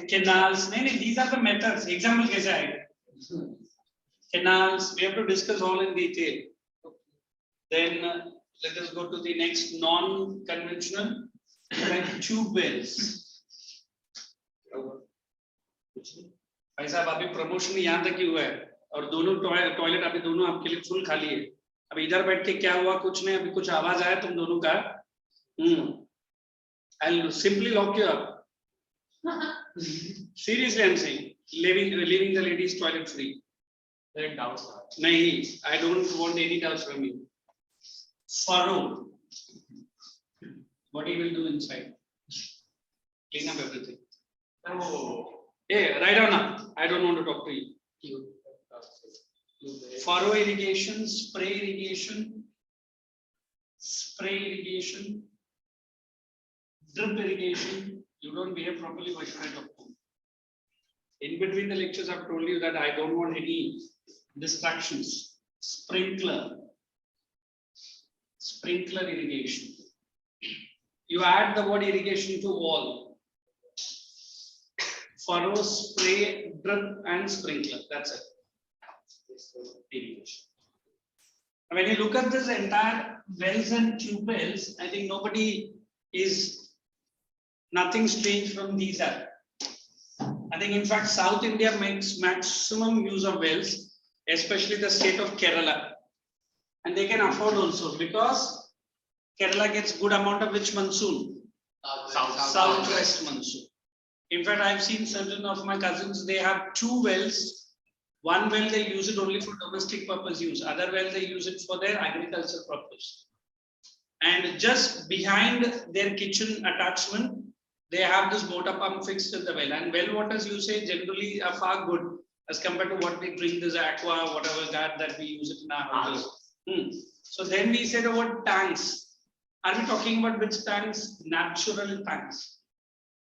Canals. No, these are the methods. Example kaisa hai? Canals. We have to discuss all in detail. Then let us go to the next non-conventional, like tube wells. भाई साहब अभी promotion यहाँ तक ही हुआ है और दोनों toilet अभी दोनों आपके लिए फुल खाली है. अब इधर बैठ के क्या हुआ कुछ नहीं, अभी कुछ आवाज आया तुम दोनों का. I'll simply lock you up. Seriously, I'm saying, leaving the ladies' toilet free. there are doubts. Nahi, I don't want any doubts from you. Furrow. What he will do inside? Clean up everything. Oh. Hey, write down now. I don't want to talk to you. Furrow irrigation, spray irrigation, drip irrigation. You don't behave properly, why should I talk to you? In between the lectures, I've told you that I don't want any distractions. Sprinkler irrigation. You add the word irrigation to all. Furrow, spray, drip, and sprinkler. That's it. Irrigation. When you look at this entire wells and tube wells, I think nothing strange from these are. I think in fact South India makes maximum use of wells, especially the state of Kerala, and they can afford also because Kerala gets good amount of which monsoon? Southwest monsoon. In fact, I've seen certain of my cousins, they have two wells. One well they use it only for domestic purpose use, other well they use it for their agriculture purpose. And just behind their kitchen attachment, they have this motor pump fixed in the well, and well water's usage generally are far good as compared to what we drink, this aqua, whatever that we use it in our houses. So then we said about tanks. Are we talking about which tanks? Natural tanks.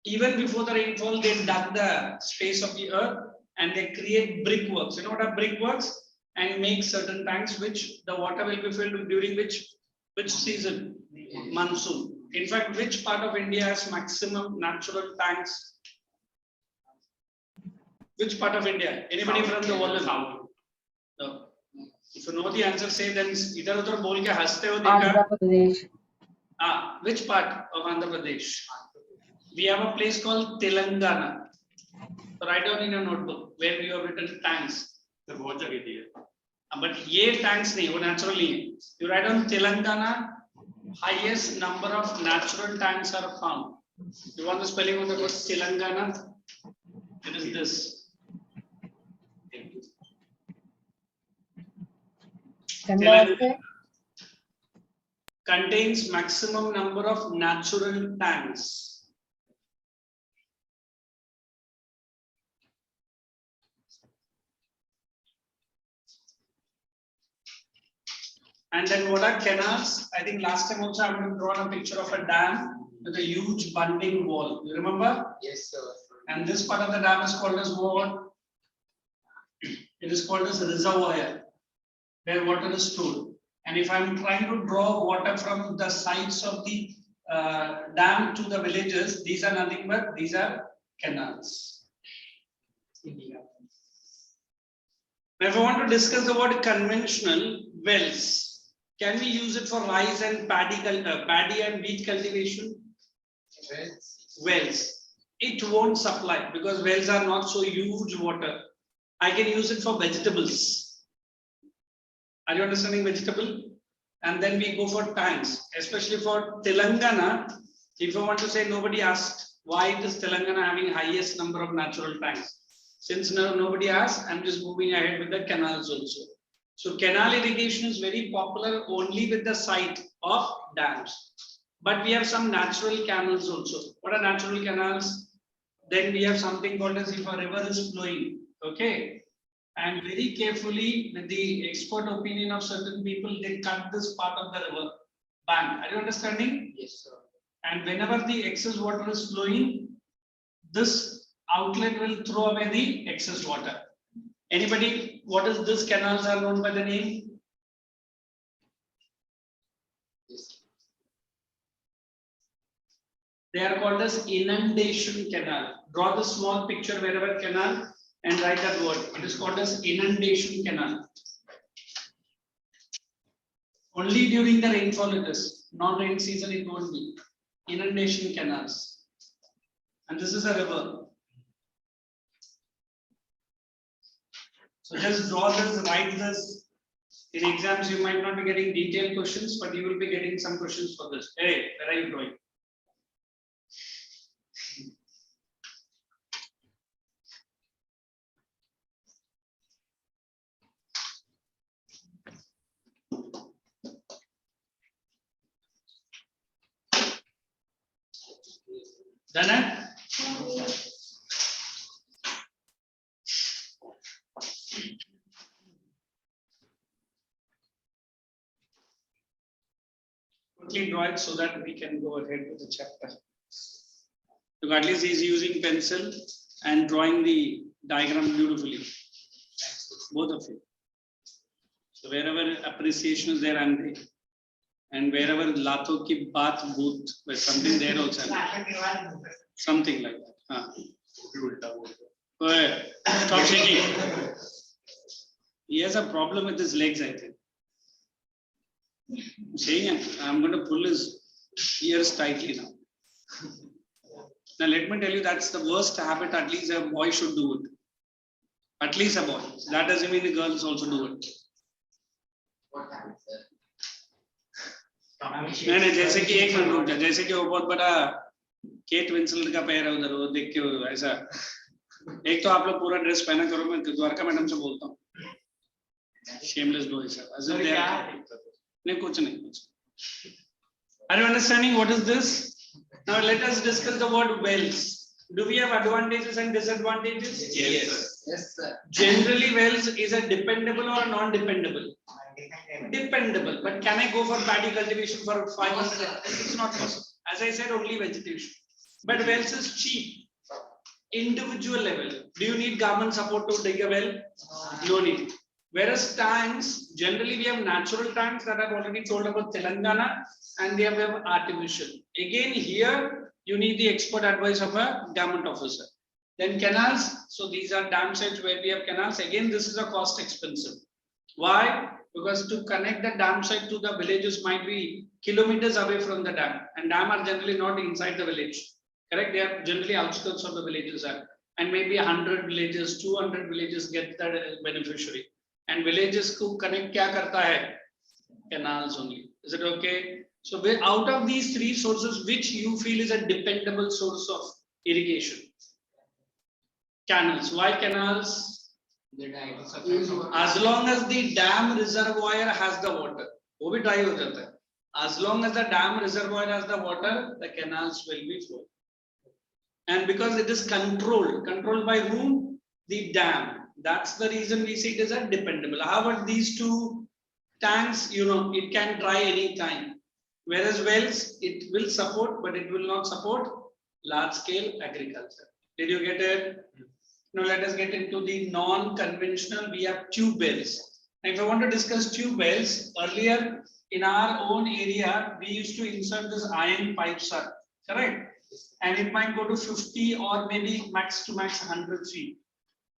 Even before the rainfall, they dug the space of the earth and they create brickworks. You know what are brickworks? And make certain tanks which the water will be filled during which season? Monsoon. In fact, which part of India has maximum natural tanks? Which part of India? Anybody from the world? No. If you know the answer, say then idhar udhar bol ke haste ho dekha. Andhra Pradesh. Which part of Andhra Pradesh? We have a place called Telangana. So write down in your notebook where you have written tanks. बहुत जगह दी है. But ये tanks नहीं, वो natural नहीं है. You write on Telangana, highest number of natural tanks are found. You want the spelling of the word Telangana? It is this. Telangana contains maximum number of natural tanks. And then what are canals? I think last time also I have drawn a picture of a dam with a huge bunding wall. You remember? Yes, sir. And this part of the dam is called as what? It is called as a reservoir, where water is stored. And if I am trying to draw water from the sides of the dam to the villages, these are nothing but these are canals. Now, if I want to discuss the word conventional wells, can we use it for rice and paddy and wheat cultivation? Wells. It won't supply because wells are not so huge water. I can use it for vegetables. Are you understanding vegetable? And then we go for tanks, especially for Telangana. If I want to say, nobody asked why is Telangana having highest number of natural tanks. Since nobody asked, I'm just moving ahead with the canals also. So canal irrigation is very popular only with the site of dams. But we have some natural canals also. What are natural canals? Then we have something called as if a river is flowing. Okay. And very carefully, with the expert opinion of certain people, they cut this part of the river bank. Are you understanding? Yes, sir. And whenever the excess water is flowing, this outlet will throw away the excess water. Anybody, what is this canals are known by the name? Yes. They are called as inundation canal. Draw the small picture wherever canal and write that word. It is called as inundation canal. Only during the rainfall it is. Non-rain season it won't be. Inundation canals. And this is a river. So just draw this, write this. In exams, you might not be getting detailed questions, but you will be getting some questions for this. Hey, where are you drawing? Done it? Quickly draw it so that we can go ahead with the chapter. So at least he's using pencil and drawing the diagram beautifully. Both of you. So wherever appreciation is there, I'm there. And wherever Lato ki baat booth, there's something there also. Something like that. Stop shaking. He has a problem with his legs, I think. I'm saying it. I'm going to pull his ears tightly now. Now let me tell you, that's the worst habit. At least a boy should do it. At least a boy. That doesn't mean the girls also do it. What happened, sir? नहीं जैसे कि एक minute रुक जा, जैसे कि वो बहुत बड़ा केट विंसलेट का पैर है उधर, वो देख के ऐसा. एक तो आप लोग पूरा ड्रेस पहना करो, मैं द्वारका मैडम से बोलता हूँ. Shameless boy sir. नहीं कुछ नहीं कुछ. Are you understanding what is this? Now let us discuss the word wells. Do we have advantages and disadvantages? Yes. Yes, sir. Generally, wells is a dependable or non-dependable? Dependable. But can I go for paddy cultivation for 5 months? It's not possible. As I said, only vegetation. But wells is cheap. Individual level. Do you need government support to dig a well? No need. Whereas tanks, generally we have natural tanks that I've already told about Telangana, and we have artificial. Again, here you need the expert advice of a government officer. Then canals. So these are dam sites where we have canals. Again, this is a cost expensive. Why? Because to connect the dam site to the villages might be kilometers away from the dam, and dam are generally not inside the village. Correct? They are generally outskirts of the villages. and maybe 100 villages, 200 villages get that beneficiary. And villages ko connect kya karta hai? Canals only. Is it okay? So out of these three sources, which you feel is a dependable source of irrigation? Canals. Why canals? As long as the dam reservoir has the water, वो भी dry हो जाता है. As long as the dam reservoir has the water, the canals will be flowing. And because it is controlled by whom? The dam. That's the reason we say it is a dependable. However, these two tanks, it can dry any time. Whereas wells, it will support, but it will not support large scale agriculture. Did you get it? Now let us get into the non-conventional. We have tube wells. Now, if I want to discuss tube wells, earlier in our own area, we used to insert this iron pipes, correct? And it might go to 50 or maybe max to max 100 feet.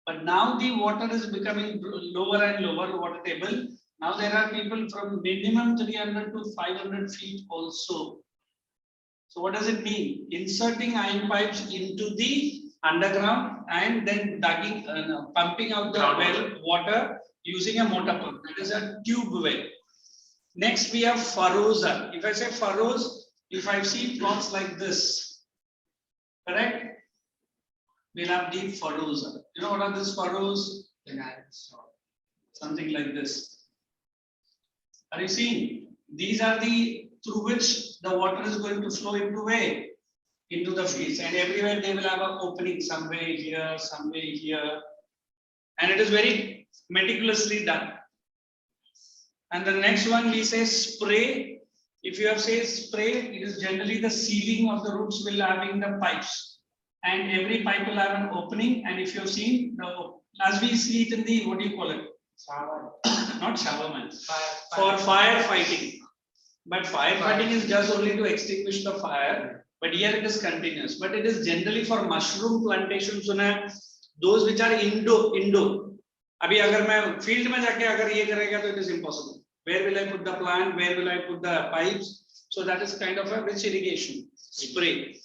But now the water is becoming lower and lower, water table. Now there are people from minimum 300 to 500 feet also. So what does it mean? Inserting iron pipes into the underground and then pumping out the well water using a motor pump. That is a tube well. Next we have furrows. If I say furrows, if I see plots like this, correct? We'll have deep furrows. You know what are these furrows? Something like this. Are you seeing? These are the through which the water is going to flow into where? Into the fields, and everywhere they will have an opening somewhere here, somewhere here, and it is very meticulously done. And the next one we say spray. If you have say spray, it is generally the sealing of the roots will having the pipes, and every pipe will have an opening. And if you have seen as we see it in the what do you call it? Shower. Not shower, man. For firefighting. But firefighting is just only to extinguish the fire. But here it is continuous. But it is generally for mushroom plantation. Those which are indoor. Abhi agar main field mein jaake agar ye karega, तो it is impossible. Where will I put the plant? Where will I put the pipes? So that is kind of a rich irrigation. Spray.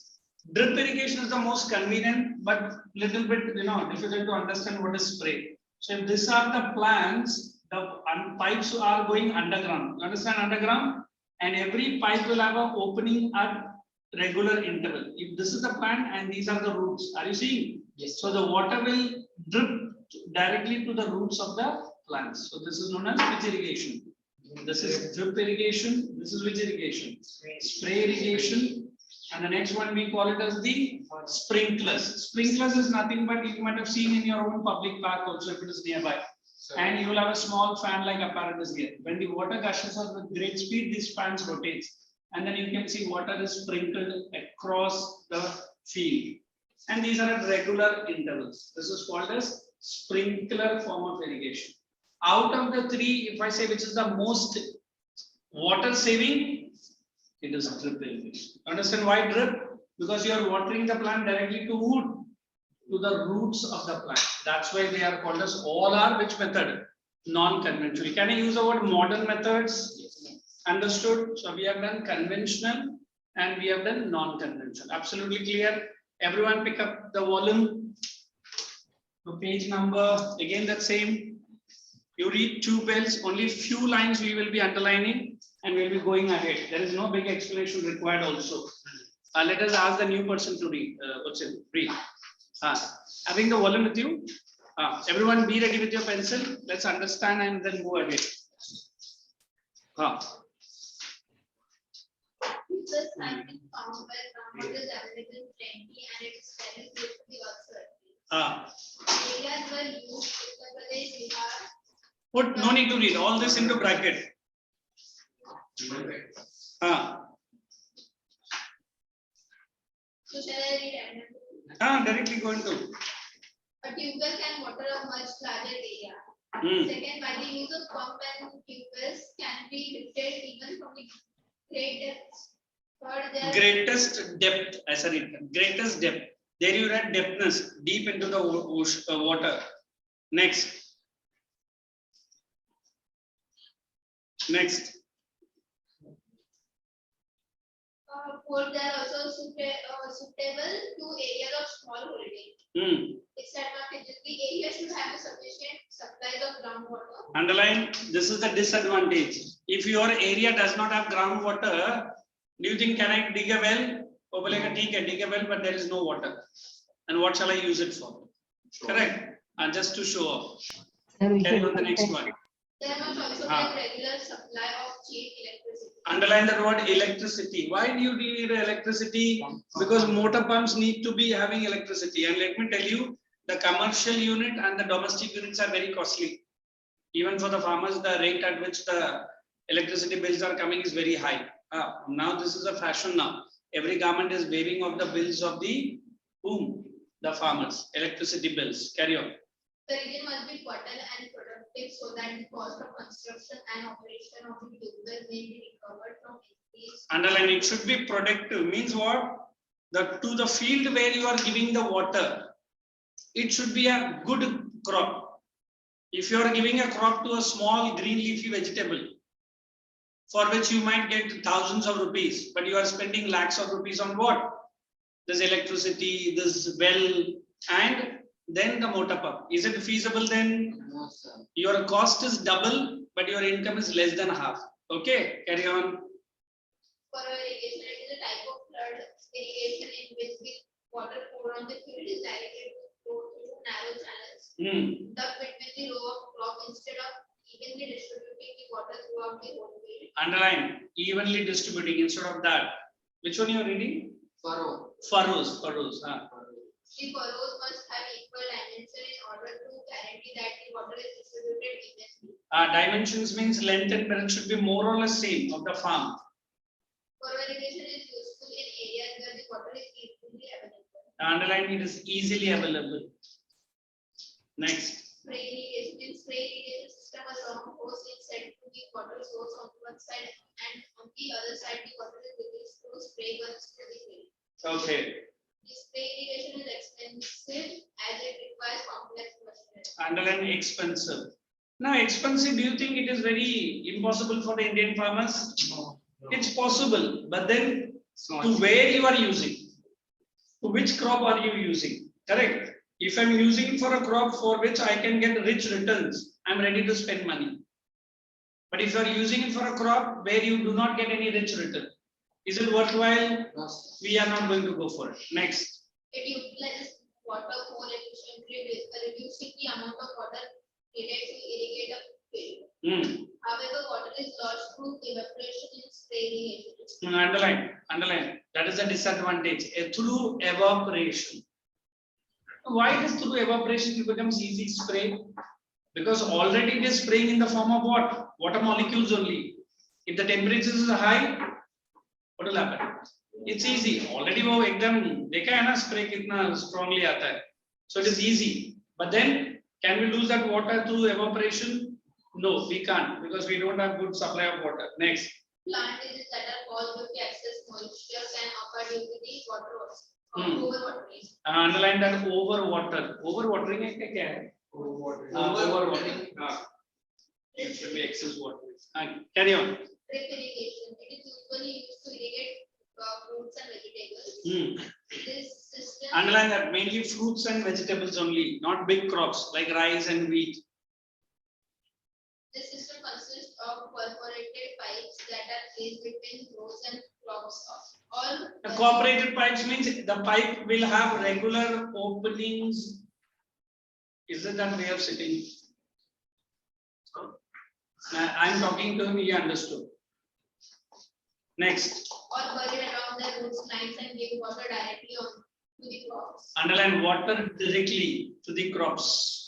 Drip irrigation is the most convenient, but little bit difficult to understand what is spray. So if these are the plants, the pipes are going underground. You understand underground? And every pipe will have an opening at regular interval. If this is the plant and these are the roots, are you seeing? Yes. So the water will drip directly to the roots of the plants. So this is known as which irrigation. This is drip irrigation. This is which irrigation? Spray irrigation. And the next one we call it as the sprinklers. Sprinklers is nothing but you might have seen in your own public park also if it is nearby. And you will have a small fan like apparatus here. When the water gushes out with great speed, this fan rotates. And then you can see water is sprinkled across the field. And these are at regular intervals. This is called as sprinkler form of irrigation. Out of the three, if I say which is the most water saving, it is drip irrigation. Understand why drip? Because you are watering the plant directly to wood, to the roots of the plant. That's why they are called as all are which method? Non-conventional. Can I use the word modern methods? Understood? So we have done conventional and we have done non-conventional. Absolutely clear. Everyone pick up the volume. The page number, again that same. You read tube wells, only few lines we will be underlining and we'll be going ahead. There is no big explanation required also. Let us ask the new person to read. Read. Having the volume with you. Everyone be ready with your pencil. Let's understand and then go ahead. This has been found by ground is available plenty and it is very good to the earth surface. Areas were used Uttar Pradesh, Bihar. Put no need to read all this into bracket. So shall I read? Directly go into. A tube well can water a much larger area. Second, by the use of pump and tube wells can be lifted even from the great depths. Greatest depth, as I read. Greatest depth. There you read depthness, deep into the water. Next. For they are also suitable to areas of small holding. Disadvantages: the area should have a sufficient supplies of groundwater. Underline, this is the disadvantage. If your area does not have groundwater, do you think can I dig a well? Oh, bolega, ठीक है, dig a well, but there is no water. And what shall I use it for? Correct. And just to show off. Carry on the next one. There must also be a regular supply of cheap electricity. Underline the word electricity. Why do you need electricity? Because motor pumps need to be having electricity. And let me tell you, the commercial unit and the domestic units are very costly. Even for the farmers, the rate at which the electricity bills are coming is very high. Now this is a fashion now. Every government is waiving off the bills of the whom? The farmers, electricity bills. Carry on. The region must be fertile and productive so that the cost of construction and operation of the tubewell may be recovered from increased. Underline, it should be productive. Means what? To the field where you are giving the water, it should be a good crop. If you are giving a crop to a small green leafy vegetable, for which you might get thousands of rupees, but you are spending lakhs of rupees on what? This electricity, this well, and then the motor pump. Is it feasible then? No, sir. Your cost is double, but your income is less than half. Okay, carry on. For irrigation, it is a type of flood irrigation in which the water poured on the field is directed to flow through narrow channels. Dug between the row of crop instead of evenly distributing the water throughout the whole field. Underline, evenly distributing instead of that. Which one you are reading? Furrow. Furrows. The furrows must have equal dimension in order to guarantee that the water is distributed evenly. Dimensions means length and breadth should be more or less same of the farm. Furrow irrigation is useful in areas where the water is easily available. Underline, it is easily available. Next. Spray irrigation. In spray irrigation system, a long hose is set to the water source on one side and on the other side the water is released through spray guns to the field. Okay. The spray irrigation is expensive as it requires complex machinery. Underline expensive. Now, expensive, do you think it is very impossible for the Indian farmers? No. It's possible, but then So to where you are using, to which crop are you using? Correct. If I'm using for a crop for which I can get rich returns, I'm ready to spend money. But if you are using it for a crop where you do not get any rich return, is it worthwhile? No, sir. We are not going to go for it. Next. It utilizes water more efficiently, reducing the amount of water needed to irrigate a field. However, water is lost through evaporation in spray irrigation. Underline. That is a disadvantage. Through evaporation. Why does through evaporation it becomes easy spray? Because already it is spraying in the form of what? Water molecules only. If the temperature is high, what will happen? It's easy. Already वो एकदम देखा है ना spray कितना strongly आता है. So it is easy. But then can we lose that water through evaporation? No, we can't because we don't have good supply of water. Next. Plant diseases that are caused due to excess moisture can occur due to the overwatering. Underline that overwater. Overwatering है क्या है? Overwatering. It should be excess water. Carry on. Drip irrigation. It is usually used to irrigate fruits and vegetables. This system. Underline that mainly fruits and vegetables only, not big crops like rice and wheat. This system consists of perforated pipes that are placed between rows and crops of all. The cooperated pipes means the pipe will have regular openings. Is it that way of sitting? I'm talking to him, he understood. Next. Or buried around the roots lines and give water directly on to the crops. Underline water directly to the crops.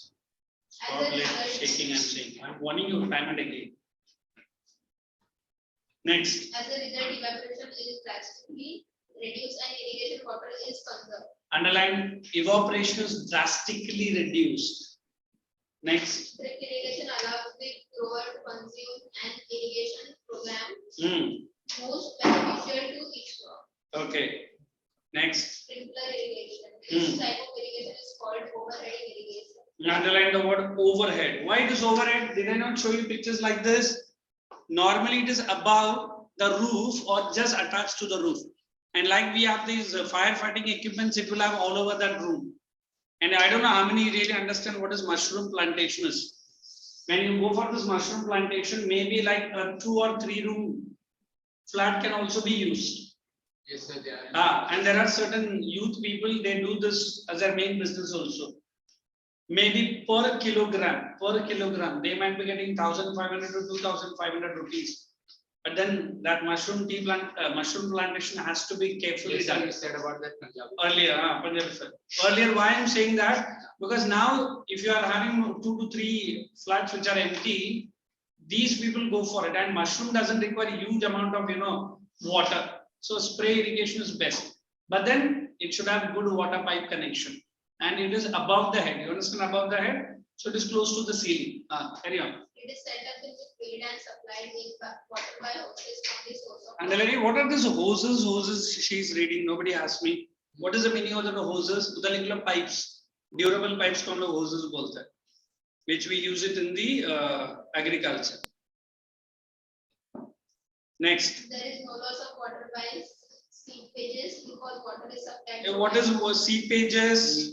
As a Stop result, shaking and saying. I'm warning you time and again. Next. as a result, evaporation is drastically reduced and irrigation water is conserved. Underline evaporation is drastically reduced. Next. Drip irrigation allows the grower to consume an irrigation program most beneficial to each crop. Okay. Next. Sprinkler irrigation. This type of irrigation is called overhead irrigation. Underline the word overhead. Why it is overhead? Did I not show you pictures like this? Normally it is above the roof or just attached to the roof. And like we have these firefighting equipments, it will have all over that room. And I don't know how many really understand what is mushroom plantation is. When you go for this mushroom plantation, maybe like a 2 or 3 room flat can also be used. Yes, sir. They are. And there are certain youth people, they do this as their main business also. Maybe per kilogram, they might be getting 1,500 to 2,500 rupees. But then that mushroom plantation has to be carefully Yes, done. sir, you said about that Punjab. Earlier, why I'm saying that? Because now, if you are having 2 to 3 flats which are empty, these people go for it. And mushroom doesn't require a huge amount of water. So spray irrigation is best. But then it should have good water pipe connection. And it is above the head. You understand, above the head? So it is close to the ceiling. Carry on. It is set up in the field and supplied with water by hoses from the source of. And the lady, what are these hoses? Hoses she's reading. Nobody asked me. What is the meaning of the hoses? The pipes, durable pipes called hoses, which we use it in the agriculture. Next. There is no loss of water by seepages because water is supplied. What is seepages?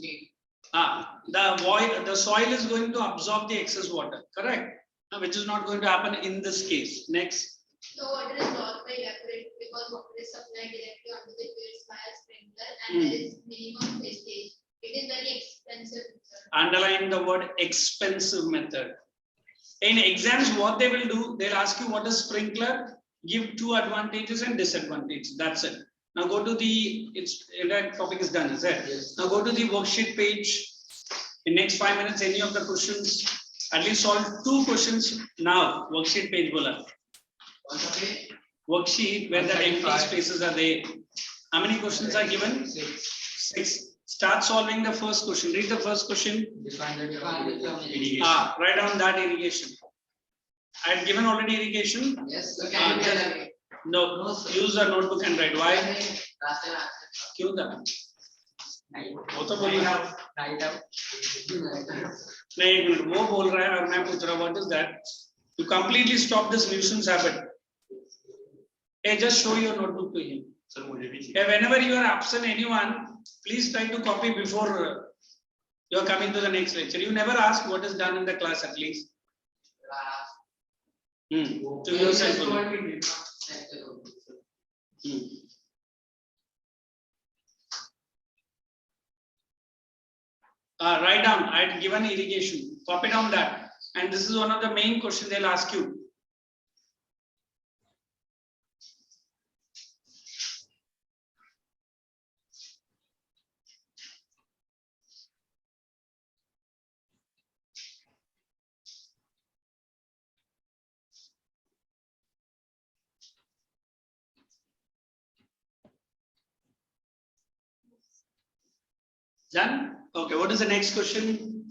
The soil is going to absorb the excess water, correct? Which is not going to happen in this case. Next. So water is lost by evaporation because water is supplied directly onto the fields by a sprinkler and there is minimum wastage. It is very expensive. Underline the word expensive method. In exams, what they will do, they'll ask you what is sprinkler, give 2 advantages and disadvantages. That's it. Now go to the, that topic is done, is it? Yes. Now go to the worksheet page. In next 5 minutes, any of the questions, at least solve 2 questions now. Worksheet page bola. Worksheet where the empty spaces are there. How many questions are given? 6. Start solving the first question. Read the first question. Define the term irrigation. Write down that irrigation. I had given already irrigation. Yes, sir. No, use a notebook and write. Why? क्यों था? वो तो बोल रहा है. नहीं एक minute वो बोल रहा है और मैं पूछ रहा हूँ what is that? You completely stop this nuisance habit. Hey, just show your notebook to him. Hey, whenever you are absent anyone, please try to copy before you are coming to the next lecture. You never ask what is done in the class at least. To yourself only. Write down. I had given irrigation. Copy down that. And this is one of the main questions they'll ask you. Done? Okay, what is the next question?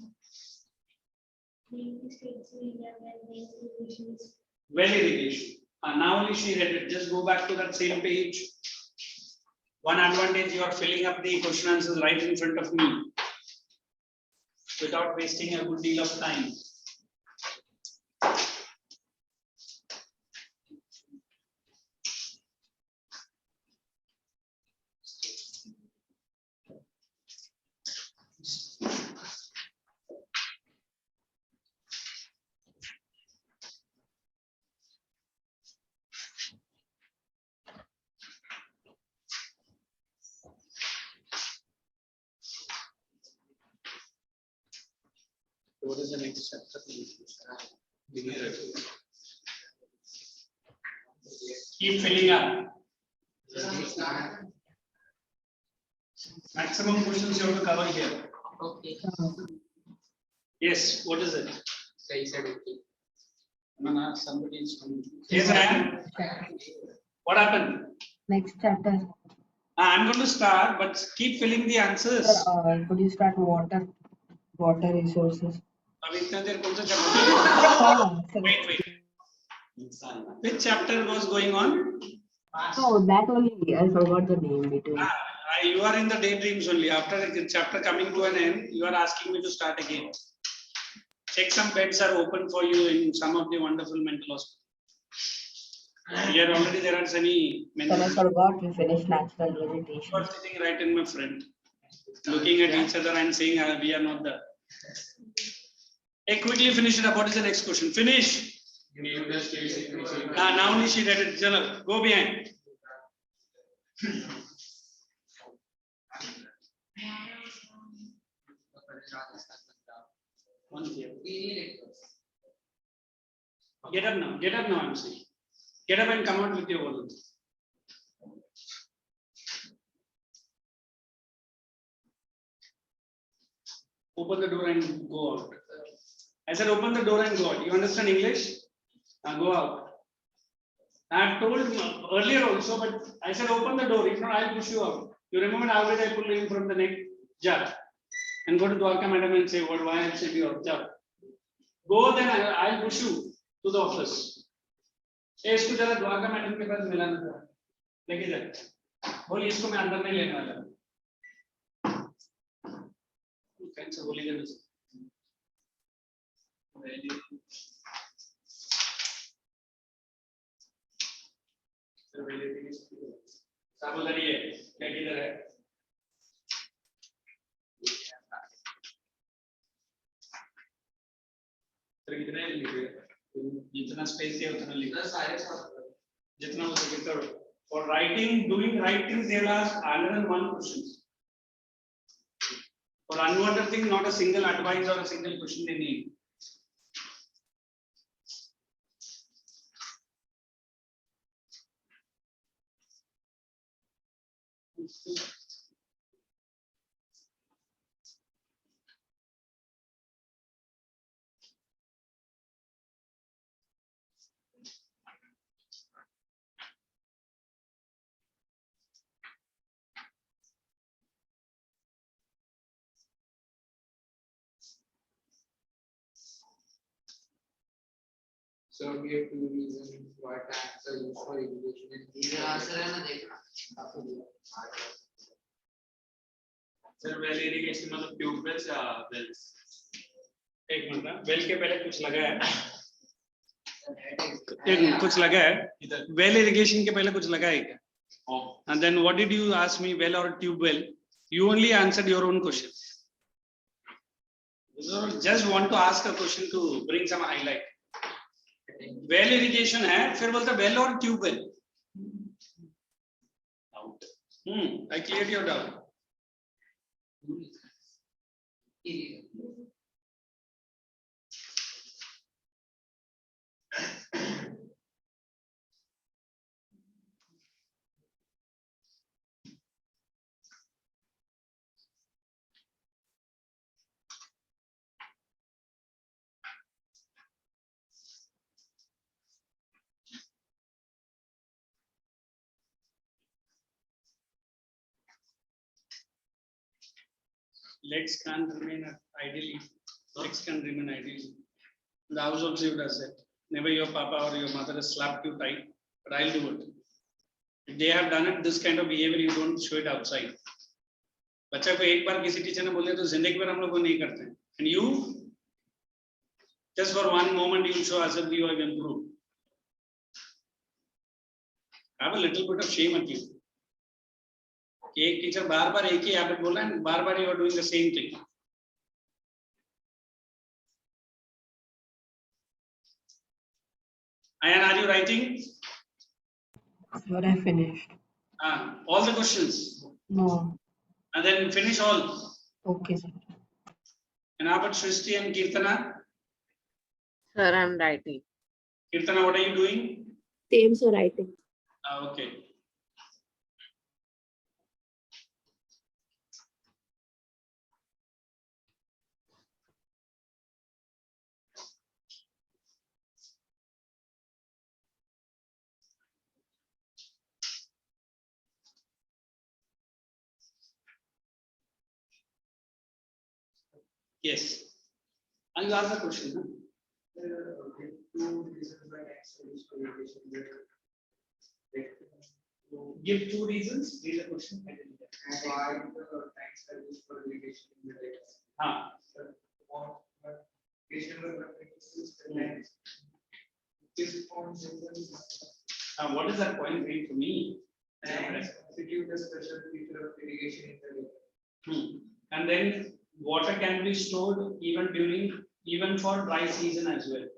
Well irrigation. Now only she read it. Just go back to that same page. One advantage, you are filling up the question answers right in front of me without wasting a good deal of time. What is the next chapter? Keep filling up. Maximum questions you have to cover here. Okay. Yes, what is it? So you said okay. No, somebody is coming. Yes, I am. What happened? Next chapter. I'm going to start, but keep filling the answers. Sir, could you start water resources? Wait. Which chapter was going on? Oh, that only. I forgot the name between. You are in the daydreams only. After the chapter coming to an end, you are asking me to start again. Check some beds are open for you in some of the wonderful mental hospitals. Here already there are many. Sir, I forgot we finished natural vegetation. Are sitting right in my front, looking at each other and saying we are not the. Hey, quickly finish it up. What is the next question? Finish. Now only she read it. Chalo, go behind. Get up now. Get up now. I'm saying. Get up and come out with your words. Open the door and go out. I said open the door and go out. You understand English? Now go out. I have told earlier also, but I said open the door. If not, I'll push you out. You remember how did I pull you in from the neck? Jump. And go to Dwarka madam and say, what, why I said you out? Jump. Go then I'll push you to the office. इसको जरा Dwarka madam के पास मिलाना था लेके जा बोल इसको मैं अंदर नहीं लेने वाला कैसे बोली जाने से साबुन है क्या किधर है तो कितने लिखे जितना स्पेस है उतना लिखो जितना हो सके करो for writing doing right things they'll ask 101 questions for unwanted thing not a single advice or a single question they need So we have two reasons why tanks are used for irrigation and sir well irrigation मतलब tube wells या Wales एक minute well के पहले कुछ लगा है एक कुछ लगा है वेल इरिगेशन के पहले कुछ लगा है क्या and then what did you ask me well or tube well you only answered your own questions so just want to ask a question to bring some highlight well irrigation है फिर बोलता well or tube well I cleared your doubt legs can't remain ideally. Legs can remain ideally. The house also does that. Never your papa or your mother has slapped you tight, but I'll do it. If they have done it, this kind of behavior, you don't show it outside. बच्चा को एक बार किसी teacher ने बोले तो जिंदगी भर हम लोग वो नहीं करते हैं. And you, just for one moment, you show as if you have improved. Have a little bit of shame at you. एक टीचर बार-बार एक ही हैबिट बोला है बार-बार you are doing the same thing. Ayan, are you writing? Sir, I finished. All the questions. No. And then finish all. Okay, sir. And how about Shrishti and Kirtana? Sir, I'm writing. Kirtana, what are you doing? Same, sir, writing. Okay. Yes. And you ask the question, no? Give two reasons. Read the question. why the tanks are used for irrigation in the lakes. Irrigation tanks. This forms What is that point? Read to me. And institute a special feature of irrigation in the river. And then water can be stored even for dry season as well.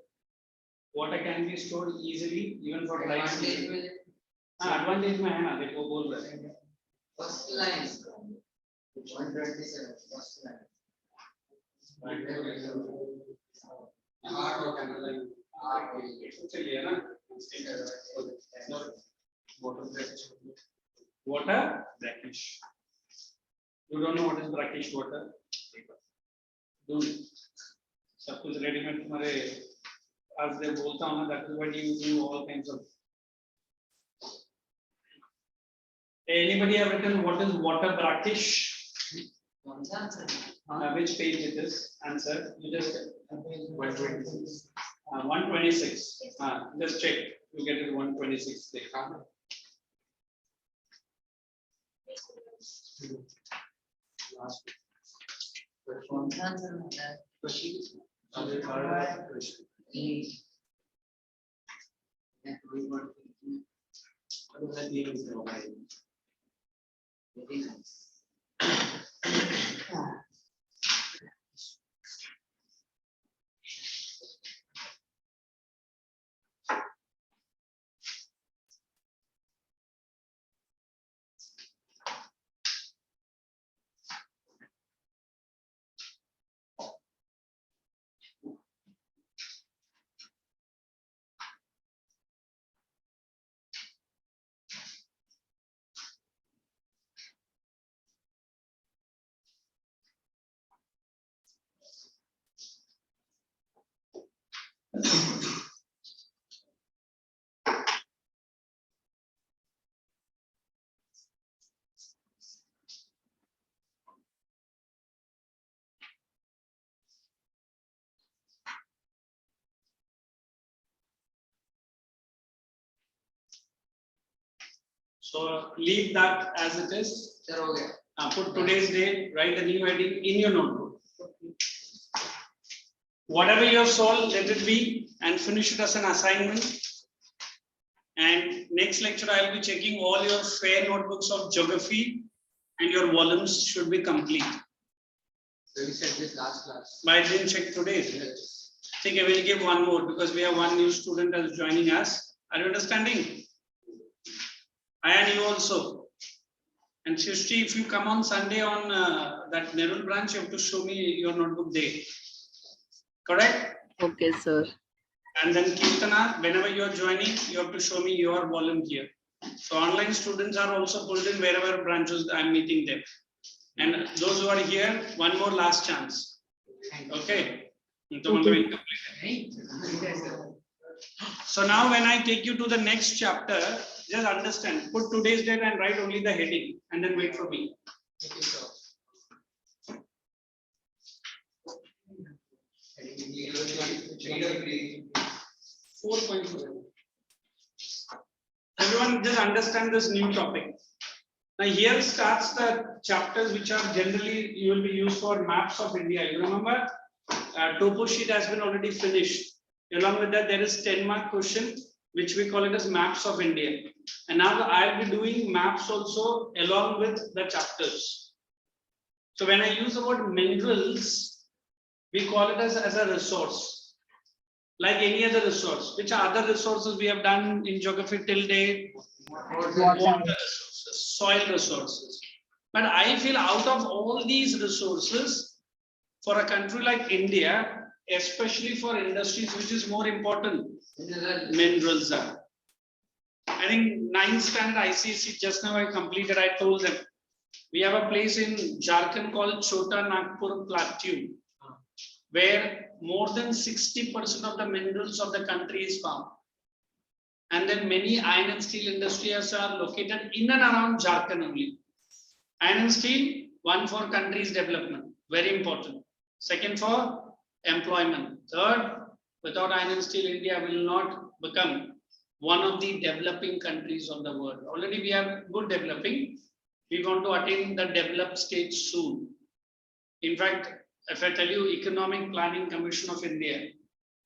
Water can be stored easily even for dry season. Advantage में है ना, देखो बोल रहे हैं. First line. 127. First line. चलिए ना. Water brackish. You don't know what is brackish water? Do सब कुछ रेडीमेड तुम्हारे आज दे बोलता हूँ ना, that is why you do all kinds of. Anybody have written what is water brackish? Which page it is? Answer. You just 126. 126. Just check. You get it 126 there. Last question. Very nice. So leave that as it is. Put today's date, write a new heading in your notebook. Whatever you have solved, let it be, and finish it as an assignment. And next lecture, I will be checking all your fair notebooks of geography, and your volumes should be complete. So we said this last class. But I didn't check today's. I think I will give one more because we have one new student that is joining us. Are you understanding? And you also. And Shrishti, if you come on Sunday on that Nerul branch, you have to show me your notebook day. Correct? Okay, sir. And then Kirtana, whenever you are joining, you have to show me your volume here. So online students are also pulled in wherever branches I am meeting them. And those who are here, one more last chance. Okay? So now when I take you to the next chapter, just understand, put today's date and write only the heading and then wait for me. Okay, so. Everyone just understand this new topic. Now here starts the chapters which are generally you will be used for maps of India. You remember topo sheet has been already finished. Along with that there is 10-mark question which we call it as maps of India. And now I will be doing maps also along with the chapters. So when I use the word minerals, we call it as a resource, like any other resource. Which are other resources we have done in geography till date? Water resources, soil resources. But I feel out of all these resources, for a country like India, especially for industries, which is more important? Minerals are. I think 9th standard ICSE, just now I completed, I told them, we have a place in Jharkhand called Chota Nagpur Plateau, where more than 60% of the minerals of the country is found. And then many iron and steel industries are located in and around Jharkhand only. Iron and steel, one for country's development, very important. Second for employment. Third, without iron and steel, India will not become one of the developing countries of the world. Already we are good developing. We want to attain the developed stage soon. In fact, if I tell you Economic Planning Commission of India,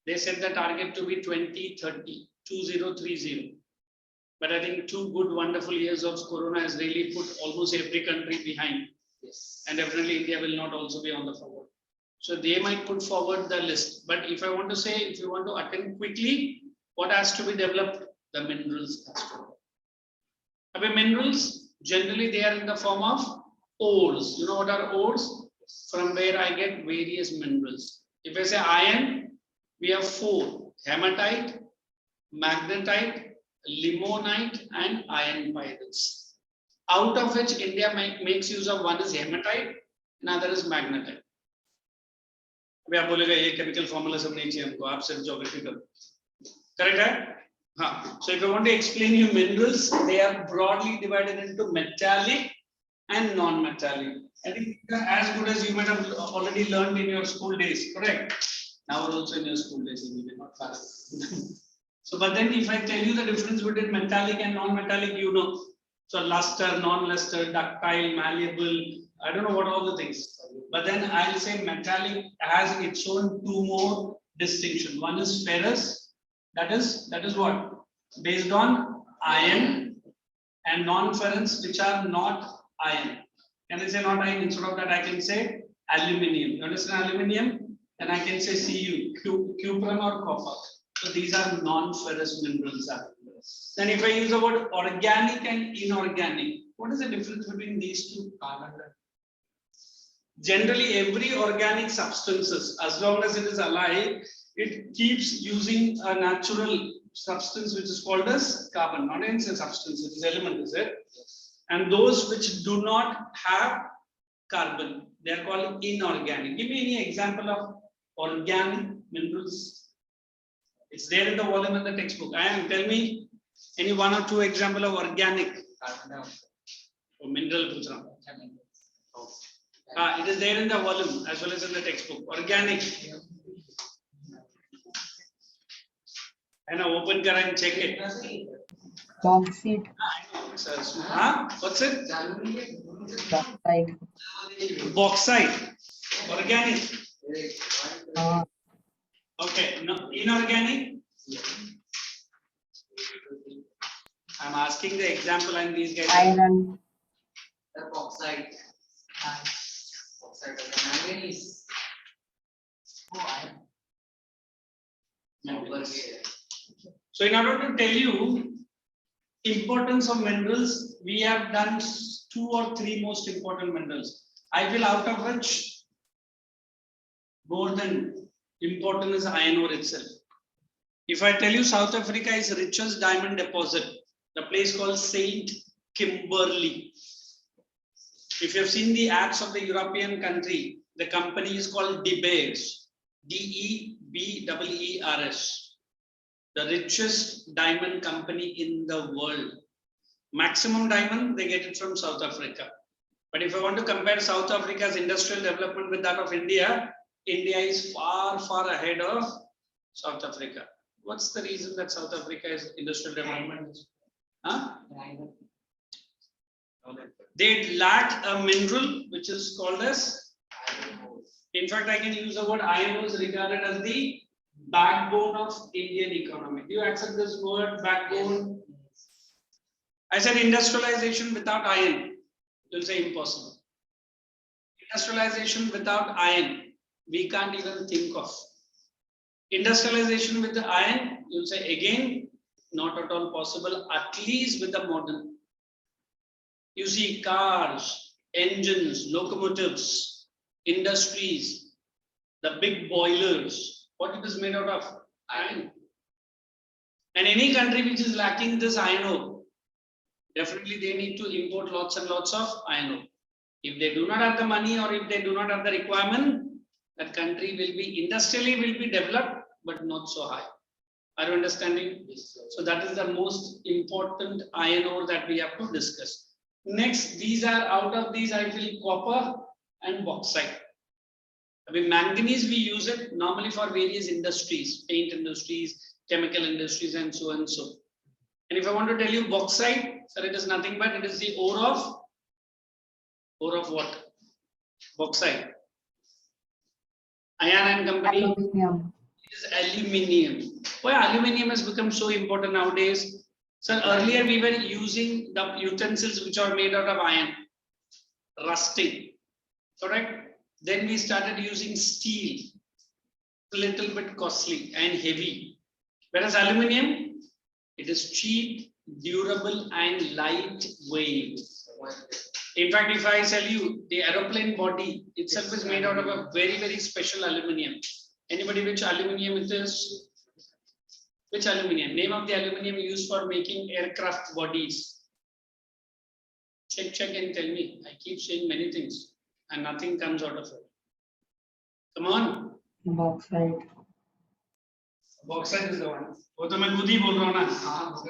they set the target to be 2030, 2030. But I think 2 good, wonderful years of Corona has really put almost every country behind. Yes. And definitely India will not also be on the forward. So they might put forward the list. But if I want to say, if you want to attend quickly, what has to be developed? The minerals has to be. Minerals, generally they are in the form of ores. You know what are ores? From where I get various minerals. If I say iron, we have 4: hematite, magnetite, limonite, and iron pyrites. Out of which India makes use of, one is hematite, another is magnetite. अभी आप बोलेगा ये chemical formula सब नहीं चाहिए हमको, आप सिर्फ geography करो. Correct है? हाँ. So if I want to explain you minerals, they are broadly divided into metallic and non-metallic. I think these are as good as you might have already learned in your school days. Correct? Now also in your school days, you will not pass. So, but then if I tell you the difference between metallic and non-metallic, you know. So luster, non-luster, ductile, malleable, I don't know what all the things. But then I'll say metallic has its own 2 more distinction. One is ferrous, that is what? Based on iron, and non-ferrous, which are not iron. Can I say not iron? Instead of that, I can say aluminium. You understand aluminium? Then I can say Cu, cuprum or copper. So these are non-ferrous minerals. Then if I use the word organic and inorganic, what is the difference between these two? Generally, every organic substances, as long as it is alive, it keeps using a natural substance which is called as carbon. Not a substance, it is element, is it? And those which do not have carbon, they are called inorganic. Give me any example of organic minerals. It's there in the volume in the textbook. Tell me any 1 or 2 example of organic or mineral. It is there in the volume as well as in the textbook. Organic. And open kara and check it. Bauxite. What's it? Bauxite. Bauxite. Organic. Okay. No, inorganic. I'm asking the example and these guys. Iron. The bauxite. Bauxite and manganese. So in order to tell you importance of minerals, we have done 2 or 3 most important minerals. I feel out of which more than important is iron ore itself. If I tell you South Africa is richest diamond deposit, the place called Saint Kimberley. If you have seen the acts of the European country, the company is called De Beers, DEBEERS. The richest diamond company in the world. Maximum diamond, they get it from South Africa. But if I want to compare South Africa's industrial development with that of India, India is far, far ahead of South Africa. What's the reason that South Africa is industrial development? They lack a mineral which is called as iron ore. In fact, I can use the word iron ore is regarded as the backbone of Indian economy. Do you accept this word, backbone? I said industrialization without iron, you'll say impossible. Industrialization without iron, we can't even think of. Industrialization with the iron, you'll say again, not at all possible, at least with the modern. You see cars, engines, locomotives, industries, the big boilers, what it is made out of? Iron. And any country which is lacking this iron ore, definitely they need to import lots and lots of iron ore. If they do not have the money or if they do not have the requirement, that country will be industrially will be developed, but not so high. Are you understanding? So that is the most important iron ore that we have to discuss. Next, these are out of these, I feel copper and bauxite. I mean, manganese, we use it normally for various industries, paint industries, chemical industries, and so and so. And if I want to tell you bauxite, sir, it is nothing but it is the ore of what? Bauxite. Iron and company. Aluminium. It is aluminium. Why aluminium has become so important nowadays? So earlier we were using the utensils which are made out of iron, rusting, correct? Then we started using steel, a little bit costly and heavy. Whereas aluminium, it is cheap, durable and lightweight. In fact, if I tell you the aeroplane body itself is made out of a very, very special aluminium. Anybody which aluminium it is? Which aluminium? Name of the aluminium used for making aircraft bodies. Check and tell me. I keep saying many things and nothing comes out of it. Come on. Bauxite. Bauxite is the one. वो तो मैं खुद ही बोल रहा हूँ ना.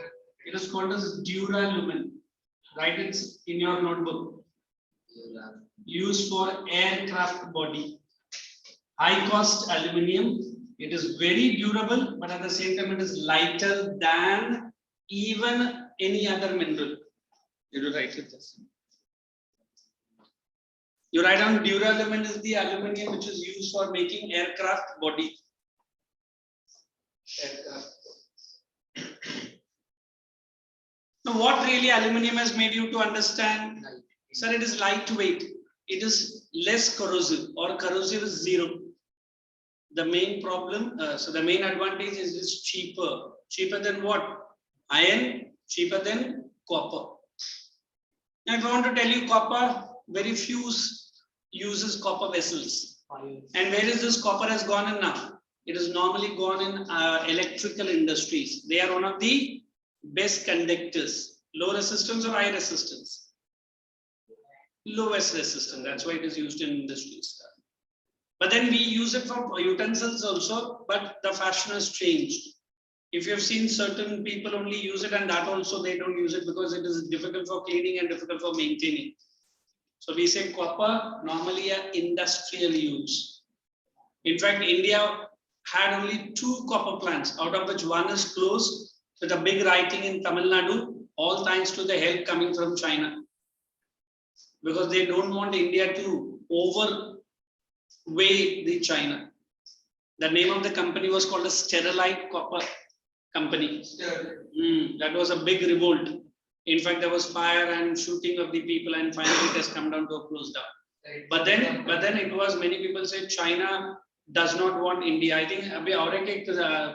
It is called as duralumin. Write it in your notebook. Used for aircraft body. High cost aluminium. It is very durable, but at the same time, it is lighter than even any other mineral. You will write it this. You write down duralumin is the aluminium which is used for making aircraft body. Now, what really aluminium has made you to understand? Sir, it is lightweight. It is less corrosive, or corrosive is 0. The main problem, so the main advantage is it's cheaper. Cheaper than what? Iron, cheaper than copper. Now, if I want to tell you copper, very few uses copper vessels. And where is this copper has gone in now? It is normally gone in electrical industries. They are one of the best conductors. Low resistance or high resistance? Lowest resistance. That's why it is used in industries. But then we use it for utensils also, but the fashion has changed. If you have seen certain people only use it, and that also they don't use it because it is difficult for cleaning and difficult for maintaining. So we say copper, normally an industrial use. In fact, India had only 2 copper plants, out of which one is closed with a big writing in Tamil Nadu, all thanks to the help coming from China. Because they don't want India to overweigh the China. The name of the company was called a Sterilite Copper Company. That was a big revolt. In fact, there was fire and shooting of the people, and finally it has come down to a close down. But then it was, many people say China does not want India. I think abhi aur ek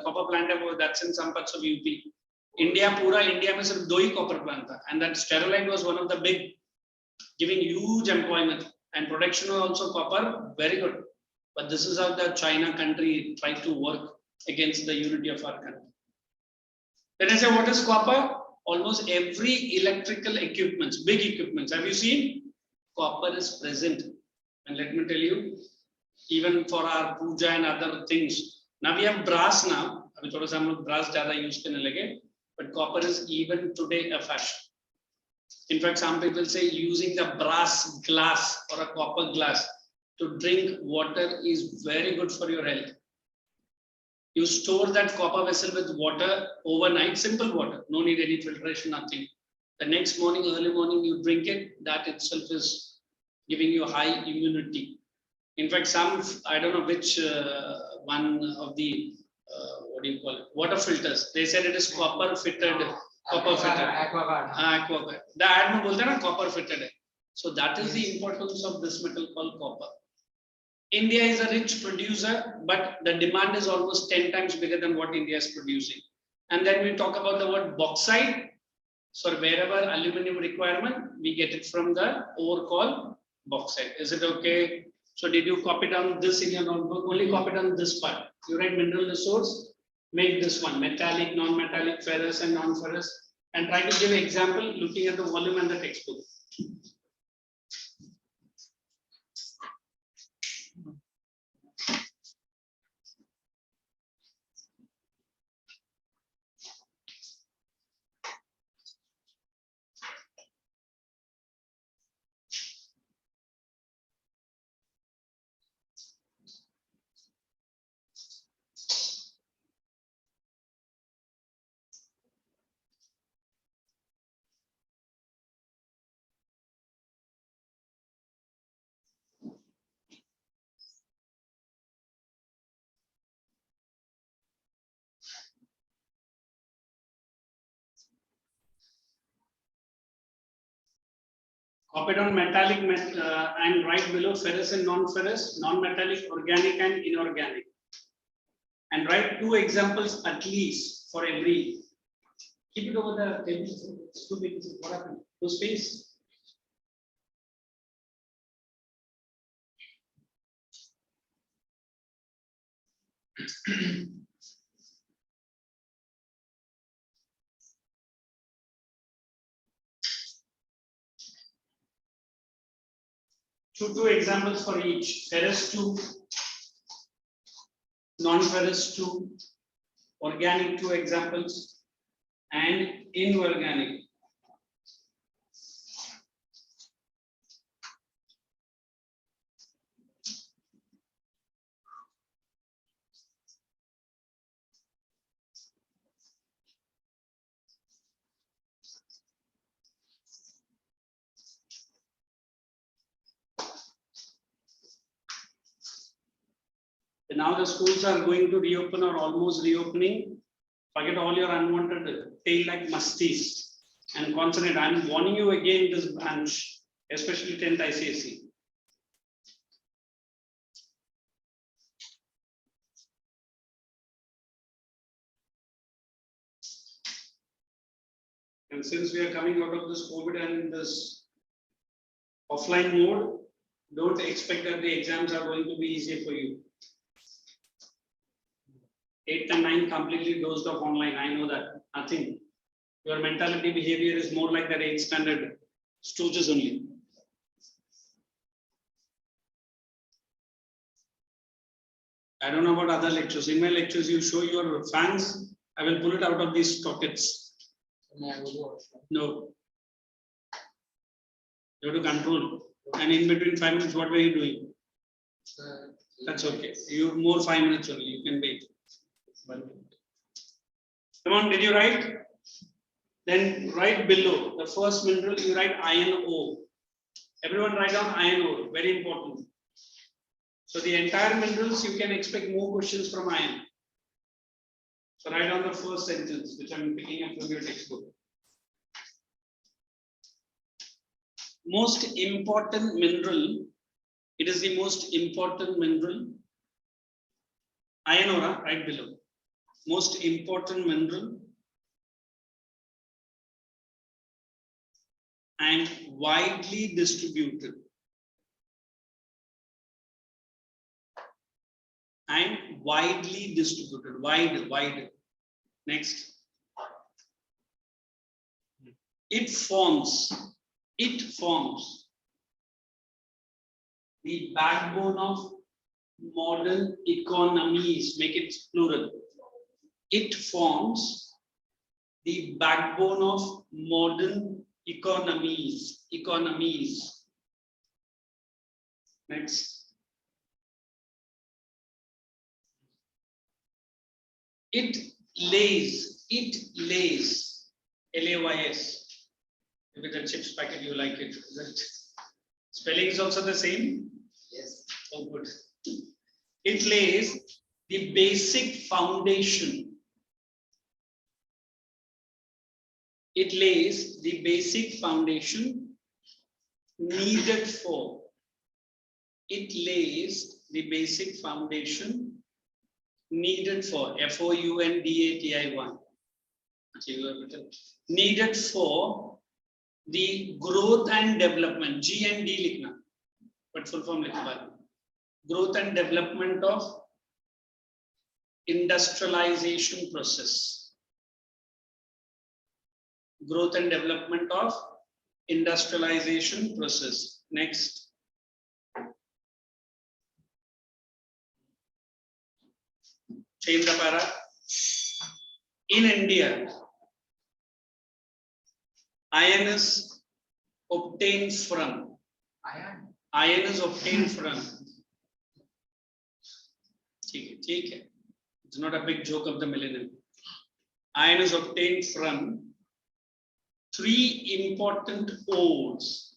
copper plant hai, that's in some parts of UP. India mein sirf 2 hi copper plant tha, and that Sterilite was one of the big, giving huge employment, and production was also copper, very good. But this is how the China country tried to work against the unity of our country. Then I say, what is copper? Almost every electrical equipments, big equipments. Have you seen? Copper is present. And let me tell you, even for our puja and other things. Now we have brass now. Abhi thoda sa hum log brass zyada use karne lage. But copper is even today a fashion. In fact, some people say using the brass glass or a copper glass to drink water is very good for your health. You store that copper vessel with water overnight, simple water, no need any filtration, nothing. The next morning, early morning, you drink it, that itself is giving you high immunity. In fact, some, I don't know which one of the, what do you call it, water filters, they said it is copper fitted. Aquaguard. The ad mein bolte na copper fitted hai. So that is the importance of this metal called copper. India is a rich producer, but the demand is almost 10 times bigger than what India is producing. And then we talk about the word bauxite. So wherever aluminum requirement, we get it from the ore called bauxite. Is it okay? So did you copy down this in your notebook? Only copy down this part. You write mineral resource, make this one metallic, non-metallic, ferrous and non-ferrous, and try to give an example looking at the volume and the textbook. Copy down metallic and write below ferrous and non-ferrous, non-metallic, organic and inorganic. And write 2 examples at least for every. Keep it over the table. It's too big. What happened? No space. Two examples for each. Ferrous 2, non-ferrous 2, organic 2 examples, and inorganic. Now the schools are going to reopen or almost reopening. Forget all your unwanted tail like musties and concentrate. I'm warning you again this branch, especially 10th ICSE. And since we are coming out of this COVID and this offline mode, don't expect that the exams are going to be easier for you. 8th and 9th completely dozed off online. I know that. Nothing. Your mentality behavior is more like that 8th standard stooges only. I don't know about other lectures. In my lectures, you show your fans. I will pull it out of these pockets. No. You have to control. And in between 5 minutes, what were you doing? That's okay. You have more 5 minutes only. You can wait. Come on, did you write? Then write below the first mineral, you write iron ore. Everyone write down iron ore, very important. So the entire minerals, you can expect more questions from iron. So write down the first sentence, which I'm picking up from your textbook. Most important mineral, it is the most important mineral. Iron ore, right below. Most important mineral and widely distributed. And widely distributed. Wide. Next. It forms the backbone of modern economies. Make it plural. It forms the backbone of modern economies. Next. It lays, L-A-Y-S. Maybe the chips packet, you like it. Right? Spelling is also the same? Yes. Oh, good. It lays the basic foundation. It lays the basic foundation needed for. It lays the basic foundation needed for. F-O-U-N-D-A-T-I-1. Needed for the growth and development. G and D likhna. But full form likhna. Growth and development of industrialization process. Growth and development of industrialization process. Next. Change the para. In India, iron is obtained from. Iron is obtained from. It's not a big joke of the millennium. Iron is obtained from 3 important ores.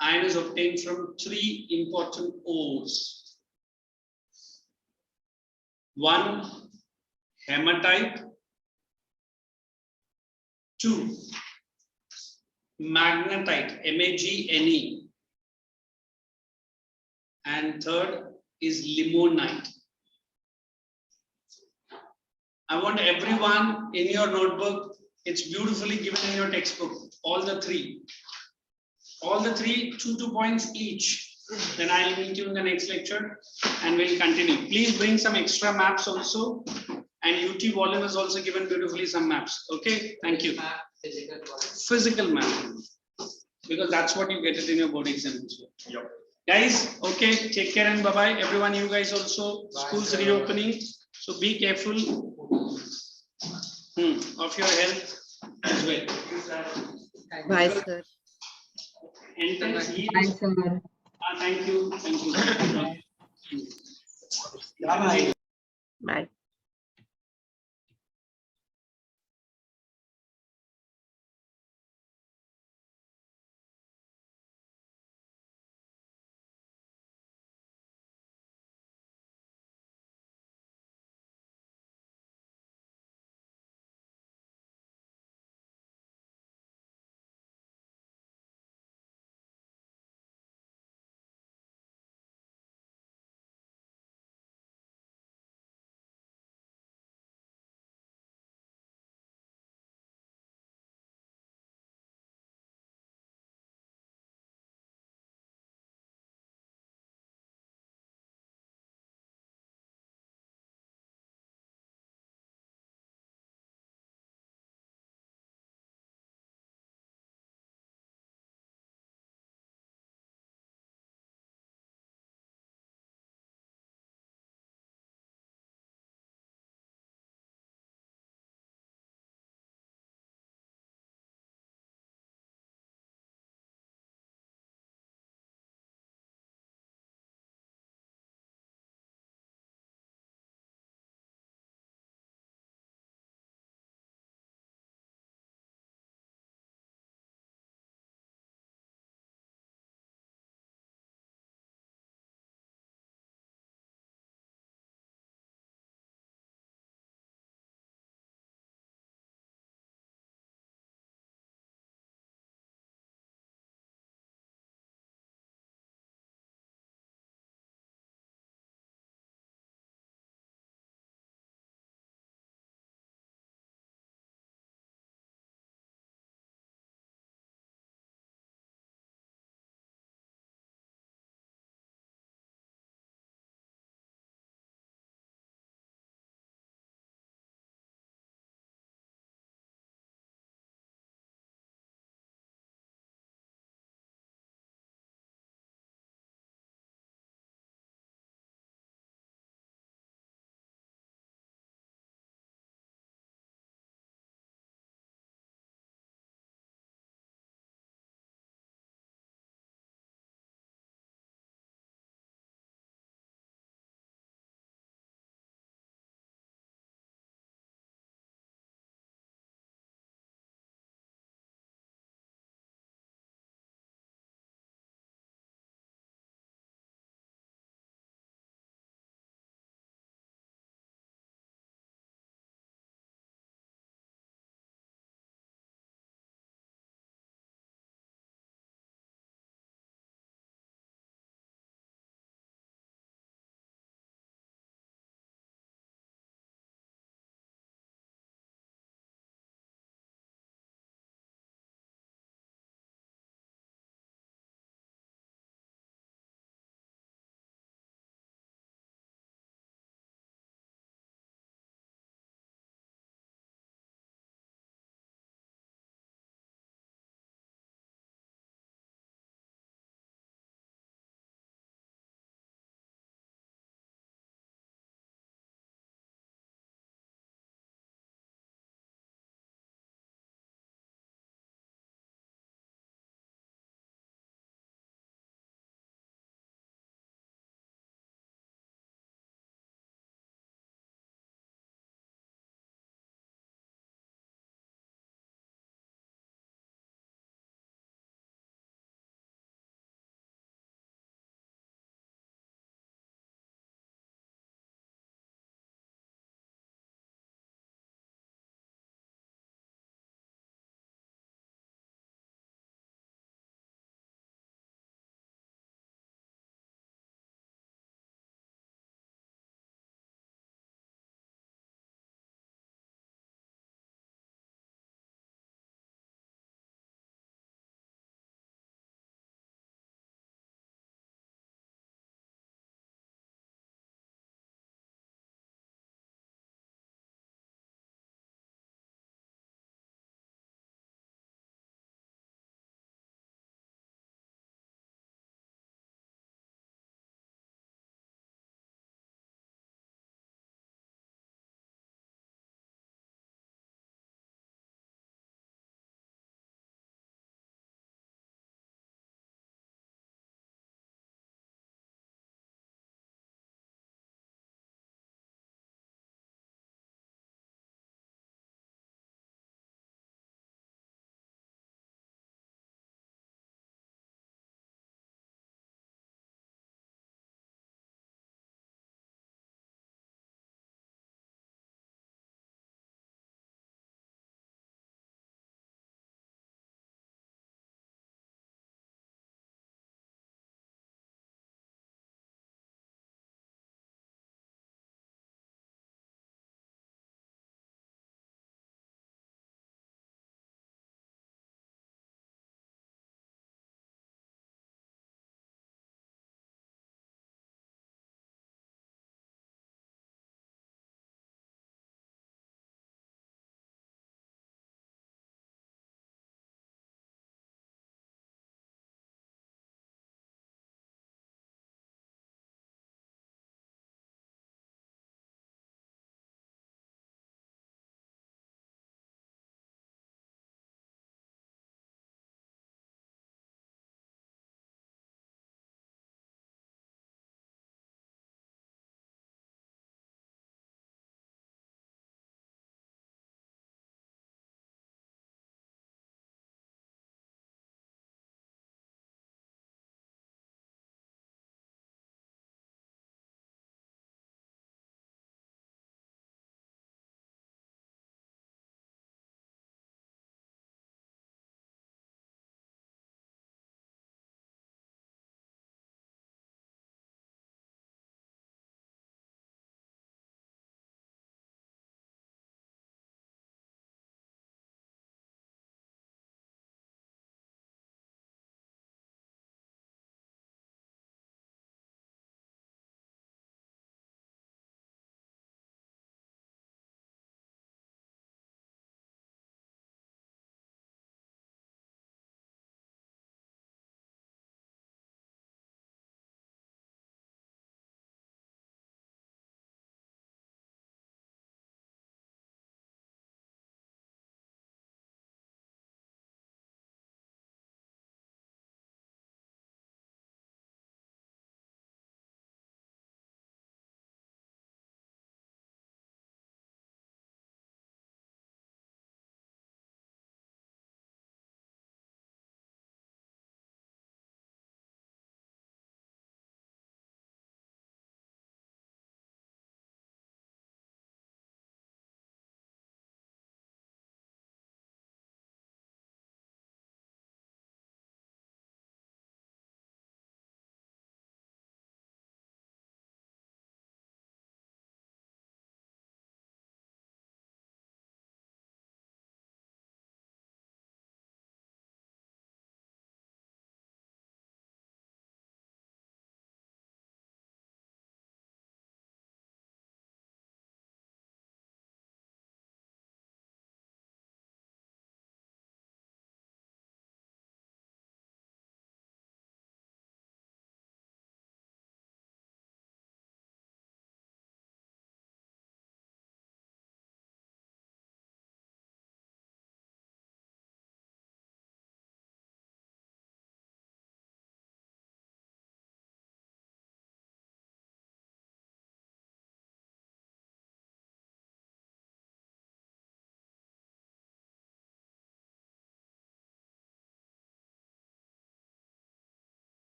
Iron is obtained from 3 important ores. 1, hematite. 2, magnetite, Magne. And third is limonite. I want everyone in your notebook, it's beautifully given in your textbook, all the three. All the three, 2 points each. Then I'll meet you in the next lecture and we'll continue. Please bring some extra maps also. And UT volume has also given beautifully some maps. Okay, thank you. Physical map. Because that's what you get it in your board exam. Yep. Guys, okay, take care and bye-bye. Everyone, you guys also, school's reopening. So be careful of your health as well. Bye, sir. Intense heat. Thanks, sir. Thank you. Thank you. Bye.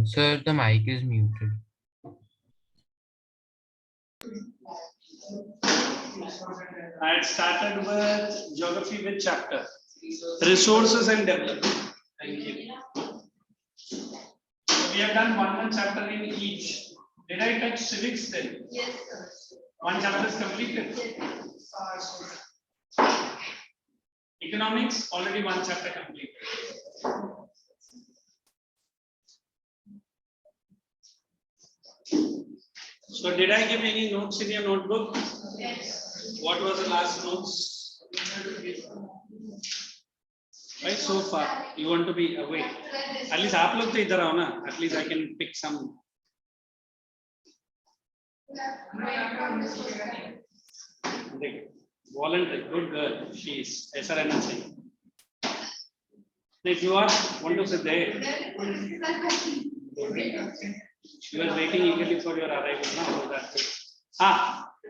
Sir, the mic is muted. I had started with geography with chapter resources and development. Thank you. So we have done one chapter in each. Did I touch civics then? Yes, sir. One chapter is completed. Economics, already one chapter completed. So did I give any notes in your notebook? Yes. What was the last notes? Right, so far you want to be awake. At least आप लोग तो इधर आओ ना. At least I can pick some. Voluntary, good girl. She is. ऐसा रहना चाहिए. If you are want to sit there, she was waiting eagerly for your arrival. No, so that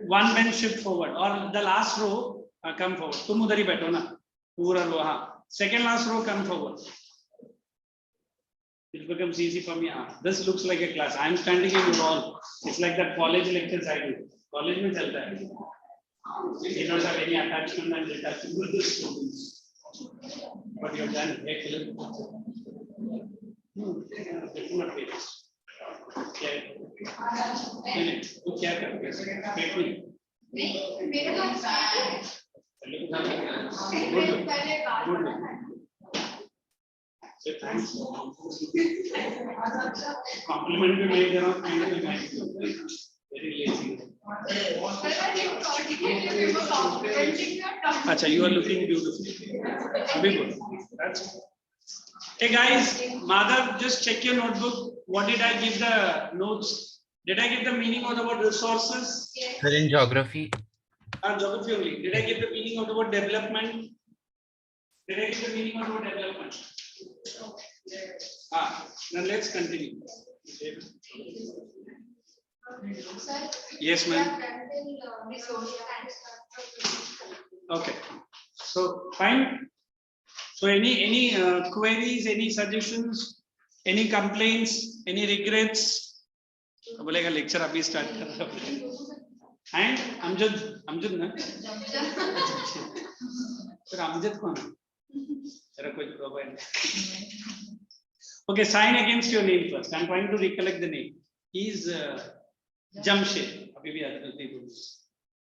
one bench shift forward or the last row come forward. तुम उधर ही बैठो ना. पूरा row हाँ. Second last row come forward. It becomes easy for me. This looks like a class. I am standing in you all. It's like that college lectures I do. College में चलता है. You don't have any attachment and detachment with the students. But you have done excellent. Different ways. तू क्या कर रही है? पेट में? नहीं, मेरे पास Good. Say thanks. Compliment भी मैं दे रहा हूँ, thank you guys. Very lazy. अच्छा, you are looking beautiful. Very good. That's good. Hey guys, Madhav, just check your notebook. What did I give the notes? Did I give the meaning of the word resources? Sir, in geography. Geography only. Did I give the meaning of the word development? Did I give the meaning of the word development? Then let's continue. Yes, ma'am. Okay. So fine. So any queries, any suggestions, any complaints, any regrets? बोलेगा lecture अभी start कर रहा है. And Amjad ना? फिर Amjad कौन है? तेरा कोई problem नहीं. Okay, sign against your name first. I'm trying to recollect the name. He's Jamshed. अभी भी याद नहीं बोलूँ.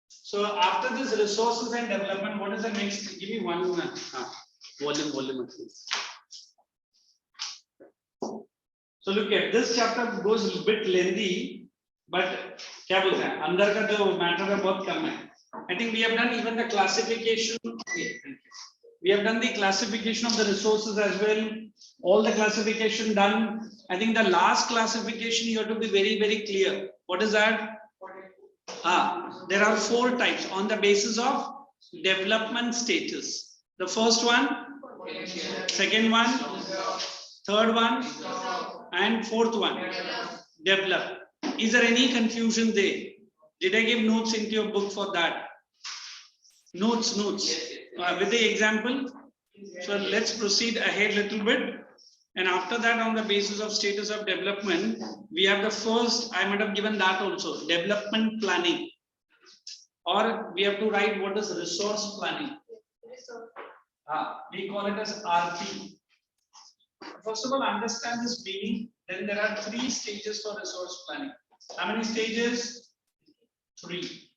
So after this resources and development, what is the next? Give me one volume at least. So look at this chapter goes a bit lengthy, but क्या बोलते हैं? अंदर का जो matter है बहुत कम है. I think we have done even the classification. We have done the classification of the resources as well. All the classification done. I think the last classification you have to be very, very clear. What is that? There are 4 types on the basis of development status. The first one, second one, third one, and fourth one. Develop. Is there any confusion there? Did I give notes into your book for that? Notes. With the example. So let's proceed ahead a little bit. And after that, on the basis of status of development, we have the first, I might have given that also, development planning. Or we have to write what is resource planning. We call it as RP. First of all, understand this meaning. Then there are 3 stages for resource planning. How many stages? 3.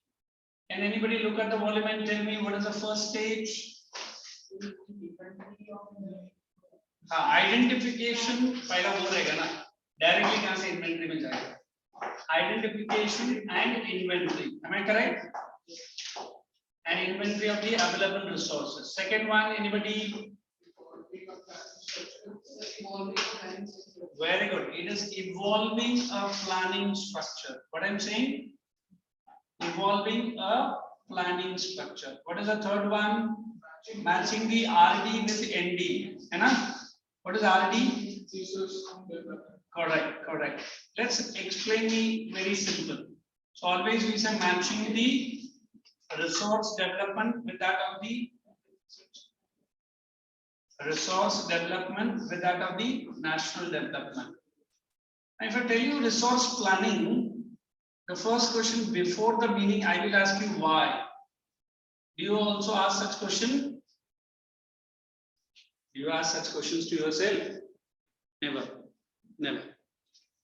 Can anybody look at the volume and tell me what is the first stage? Identification पहला वो रहेगा ना, directly कहाँ से inventory में जाएगा. Identification and inventory. Am I correct? And inventory of the available resources. Second one, anybody? Very good. It is evolving a planning structure. What I'm saying? Evolving a planning structure. What is the third one? Matching the RD with ND. What is RD? Correct. Let's explain me very simple. So always we say matching the resource development with that of the national development. If I tell you resource planning, the first question before the meaning, I will ask you why. Do you also ask such question? Do you ask such questions to yourself? Never, never.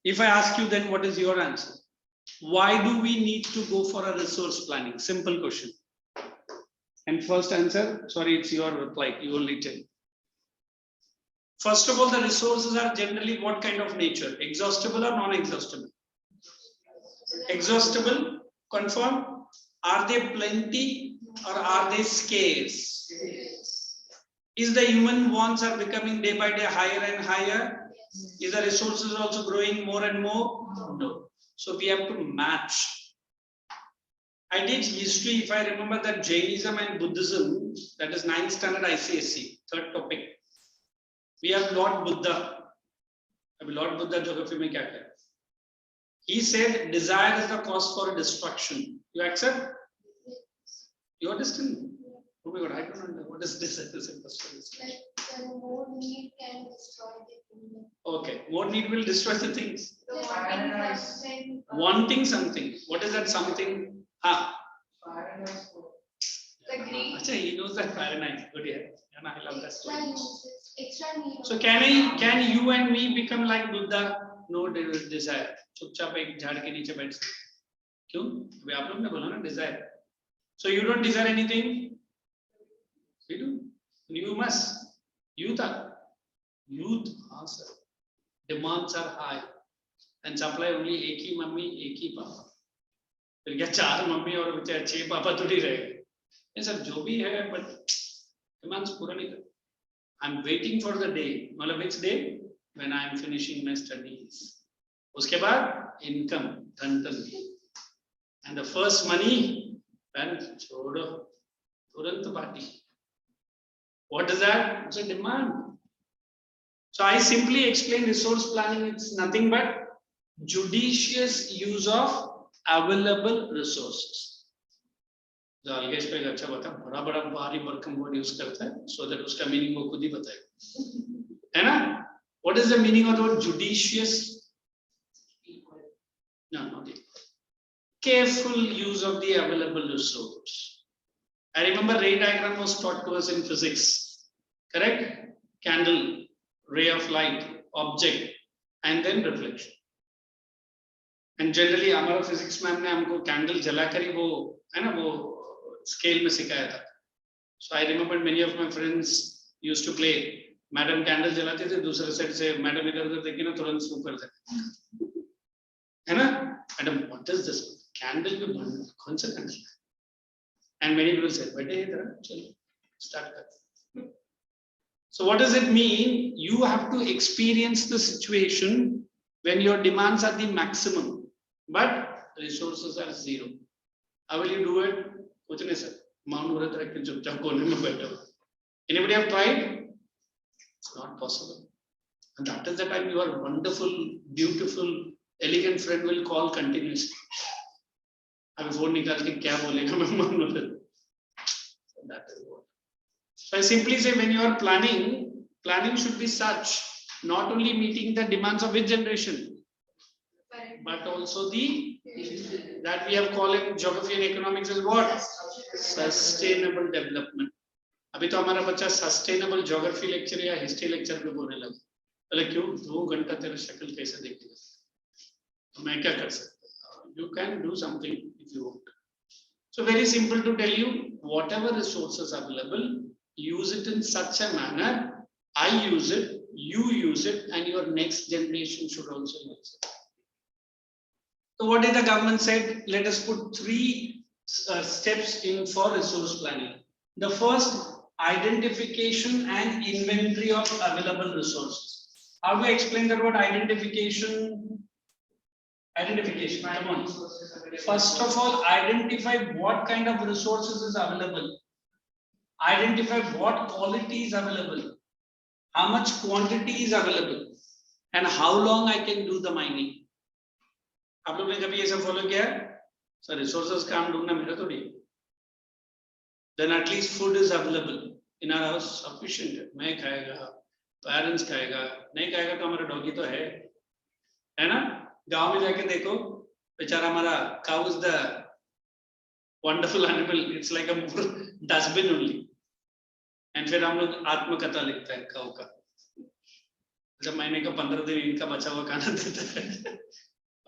If I ask you, then what is your answer? Why do we need to go for a resource planning? Simple question. And first answer, sorry, it's your reply. You only tell. First of all, the resources are generally what kind of nature? Exhaustible or non-exhaustible? Exhaustible, confirm. Are they plenty or are they scarce? Is the human wants are becoming day by day higher and higher? Is the resources also growing more and more? No. So we have to match. I did history, if I remember, that Jainism and Buddhism, that is 9th standard ICSE, third topic. We have Lord Buddha. Lord Buddha geography mein kya kare? He said desire is the cause for destruction. You accept? You understand? Oh my God, I don't know what is this. Like more need can destroy the kingdom. Okay, more need will destroy the things. The Wanting something. What is that something? Ah. The greed. Achha, he knows that fire and ice. Good, yeah. And I love that story. Extra need. So can you and me become like Buddha? No desire. चुपचाप एक झाड़ के नीचे बैठ सकते. क्यों? अभी आप लोग ने बोला ना desire. So you don't desire anything? We do. You must. Youth are. Youth, sir. Demands are high. And supply only एक ही मम्मी, एक ही पापा. फिर क्या 4 मम्मी और 6 पापा थोड़ी रहेगा. ये सब जो भी है, but demands पूरा नहीं करते. I'm waiting for the day. मतलब which day? When I am finishing my studies. उसके बाद income, धन. And the first money, then छोड़ो, तुरंत party. What is that? It's a demand. So I simply explain resource planning. It's nothing but judicious use of available resources. जो अलगेश पे अच्छा बता, बड़ा भारी भरकम वर्ड यूज करता है, so that उसका meaning वो खुद ही बताएगा, है ना? What is the meaning of the word judicious? No, not equal. Careful use of the available resource. I remember ray diagram was taught to us in physics, correct? Candle, ray of light, object, and then reflection. And generally हमारा physics ma'am ने हमको candle जलाकर ही वो है ना वो scale में सिखाया था. So I remember many of my friends used to play. Madam candle जलाते थे, दूसरे साइड से मैडम इधर-उधर देखे ना तुरंत स्मोक कर देते, है ना? Madam, what is this? Candle में बंद, कौन सा candle? And many people said, बैठे इधर, चलो start कर. So what does it mean? You have to experience the situation when your demands are the maximum, but resources are zero. How will you do it? कुछ नहीं sir, Mount Murat रख के चुपचाप कोने में बैठो. Anybody have tried? It's not possible. And that is the time your wonderful, beautiful, elegant friend will call continuously. अभी phone निकाल के क्या बोलेगा मैं Mount Murat. That is what. So I simply say when you are planning should be such, not only meeting the demands of which generation, but also that we have called in geography and economics as what? Sustainable development. अभी तो हमारा बच्चा sustainable geography lecture या history lecture पे बोलने लगा. बोले क्यों? 2 घंटा तेरा शक्ल कैसे देखेगा? तो मैं क्या कर सकता हूँ? You can do something if you want. So very simple to tell you, whatever resources are available, use it in such a manner. I use it, you use it, and your next generation should also use it. So what did the government said? Let us put 3 steps in for resource planning. The first, identification and inventory of available resources. How do I explain that word identification? Identification, come on. First of all, identify what kind of resources is available. Identify what quality is available. How much quantity is available. And how long I can do the mining. आप लोग ने कभी ये सब follow किया है? Sir resources का हम ढूंढना मेरा तो नहीं. Then at least food is available in our house sufficient. मैं खाएगा, parents खाएगा, नहीं खाएगा तो हमारा डॉगी तो है. है ना? गांव में जाके देखो, बेचारा हमारा cow is the wonderful animal. It's like a dustbin only. And फिर हम लोग आत्मकथा लिखता है cow का, जब महीने का 15 दिन इनका बचा हुआ खाना देता है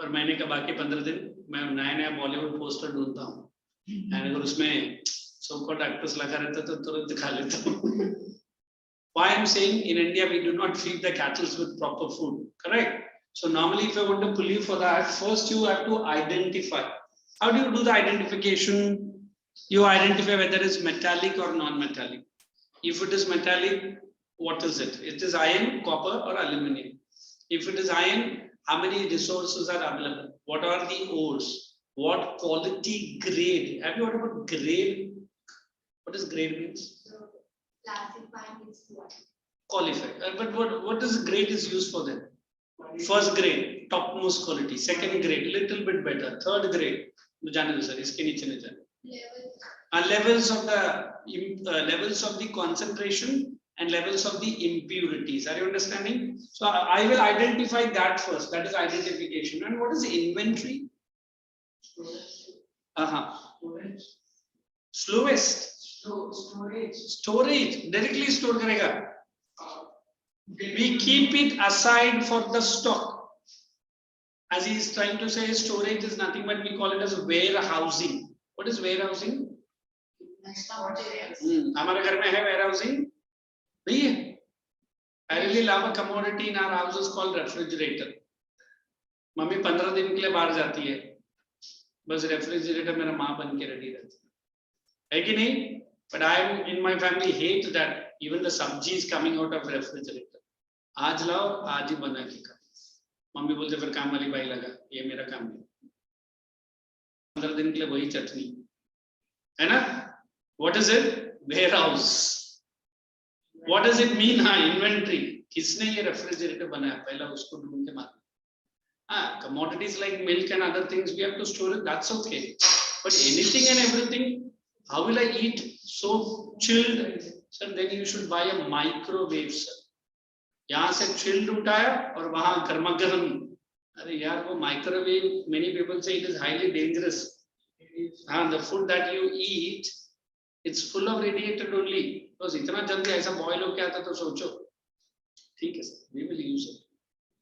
और महीने का बाकी 15 दिन मैं नया बॉलीवुड पोस्टर ढूंढता हूँ, अगर उसमें सो कॉल्ड एक्टर्स लगा रहता तो तुरंत खा लेता हूँ. Why I'm saying in India we do not feed the cattle with proper food, correct? So normally if I want to pull you for that, first you have to identify. How do you do the identification? You identify whether it's metallic or non-metallic. If it is metallic, what is it? It is iron, copper or aluminum. If it is iron, how many resources are available? What are the ores? What quality grade? Have you heard about grade? What does grade means? Classifying is what? Qualified. But what is grade is used for them? First grade, topmost quality. Second grade, little bit better. Third grade, levels of the concentration and levels of the impurities. Are you understanding? So I will identify that first. That is identification. And what is the inventory? Slowest. Storage. Directly store karega. We keep it aside for the stock. As he is trying to say, storage is nothing but we call it as warehousing. What is warehousing? हमारे घर में है warehousing? नहीं है. I really love a commodity in our houses called refrigerator. Mummy 15 दिन के लिए बाहर जाती है, बस रेफ्रिजरेटर मेरा माँ बन के रेडी रहती है कि नहीं? But I in my family hate that even the sabji is coming out of refrigerator. आज लाओ आज ही बना के खाओ. मम्मी बोलते फिर काम वाली बाई लगा, ये मेरा काम नहीं. 15 दिन के लिए वही चटनी है ना? What is it? Warehouse. What does it mean? हाँ, inventory. किसने ये रेफ्रिजरेटर बनाया? पहला उसको ढूंढ के मारना. हाँ, commodities like milk and other things we have to store it. That's okay. But anything and everything, how will I eat? So chilled. Sir, then you should buy a microwave, sir. यहाँ से chilled उठाया और वहाँ गर्मा गर्म. अरे यार वो microwave, many people say it is highly dangerous. हाँ, the food that you eat, it's full of radiated only. Because इतना जल्दी ऐसा boil होके आता तो सोचो. ठीक है sir, we will use it.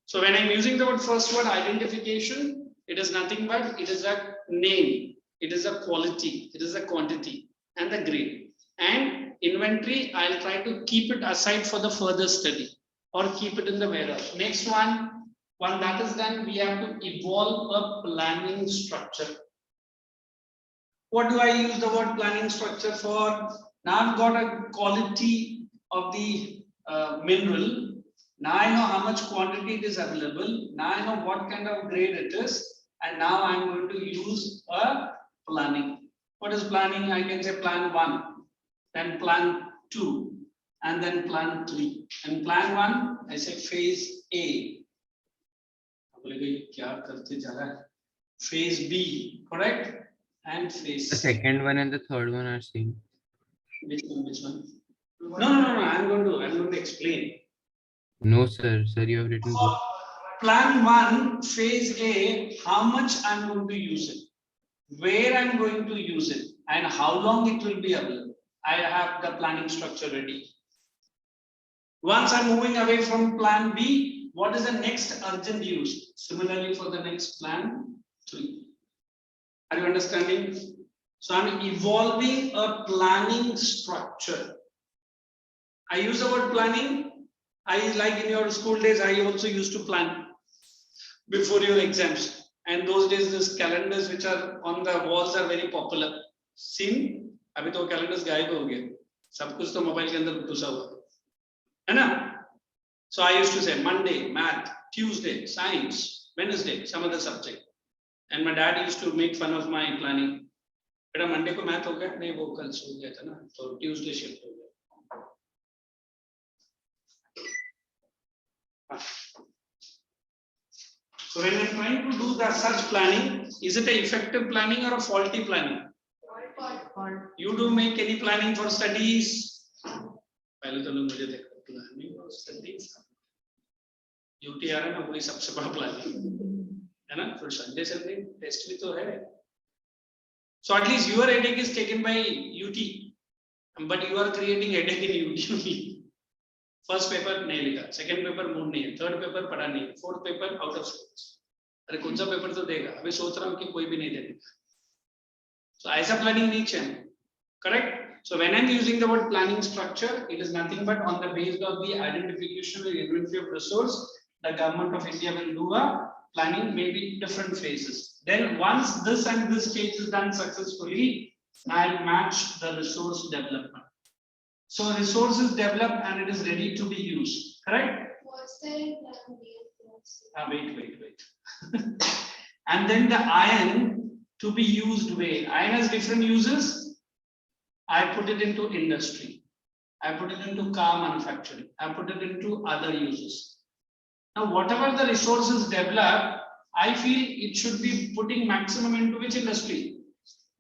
So when I'm using the word first word identification, it is nothing but it is a name, it is a quality, it is a quantity and the grade. And inventory, I'll try to keep it aside for the further study or keep it in the warehouse. Next one that is done, we have to evolve a planning structure. What do I use the word planning structure for? Now I've got a quality of the mineral. Now I know how much quantity it is available. Now I know what kind of grade it is. And now I'm going to use a planning. What is planning? I can say plan 1, then plan 2, and then plan 3. And plan 1, I say phase A. Phase B, correct? And phase The second one and the third one are same. Which one? No. I'm going to explain. No, sir. Sir, you have written both. Plan 1, phase A, how much I'm going to use it, where I'm going to use it, and how long it will be available. I have the planning structure ready. Once I'm moving away from plan B, what is the next urgent use? Similarly for the next plan 3. Are you understanding? So I'm evolving a planning structure. I use the word planning. I like in your school days, I also used to plan before your exams. And those days, these calendars which are on the walls are very popular. Seen? अभी तो calendars गायब हो गए. सब कुछ तो mobile के अंदर घुसा हुआ है ना? So I used to say Monday, math, Tuesday, science, Wednesday, some other subject. And my dad used to make fun of my planning. बेटा Monday को math हो गया? नहीं वो कल सो गया था ना, तो Tuesday shift हो गया. So when I'm trying to do the such planning, is it an effective planning or a faulty planning? You do make any planning for studies? Planning or studies. UT आ रहा है ना, वही सबसे बड़ा planning है ना, फिर संडे संडे टेस्ट भी तो है. So at least your headache is taken by UT, but you are creating headache in UT only. First paper नहीं लिखा, second paper मूड नहीं है, third paper पढ़ा नहीं है, fourth paper out of scope. अरे कौन सा पेपर तो देगा, अभी सोच रहा हूँ कि कोई भी नहीं देगा. So ऐसा प्लानिंग नहीं चाहिए, correct? So when I'm using the word planning structure, it is nothing but on the basis of the identification and inventory of resource, the government of India will do a planning, maybe different phases. Then once this and this stage is done successfully, I'll match the resource development. So resource is developed and it is ready to be used, correct? What's the plan B? Wait. And then the iron to be used where? Iron has different uses. I put it into industry. I put it into car manufacturing. I put it into other uses. Now, whatever the resources developed, I feel it should be putting maximum into which industry?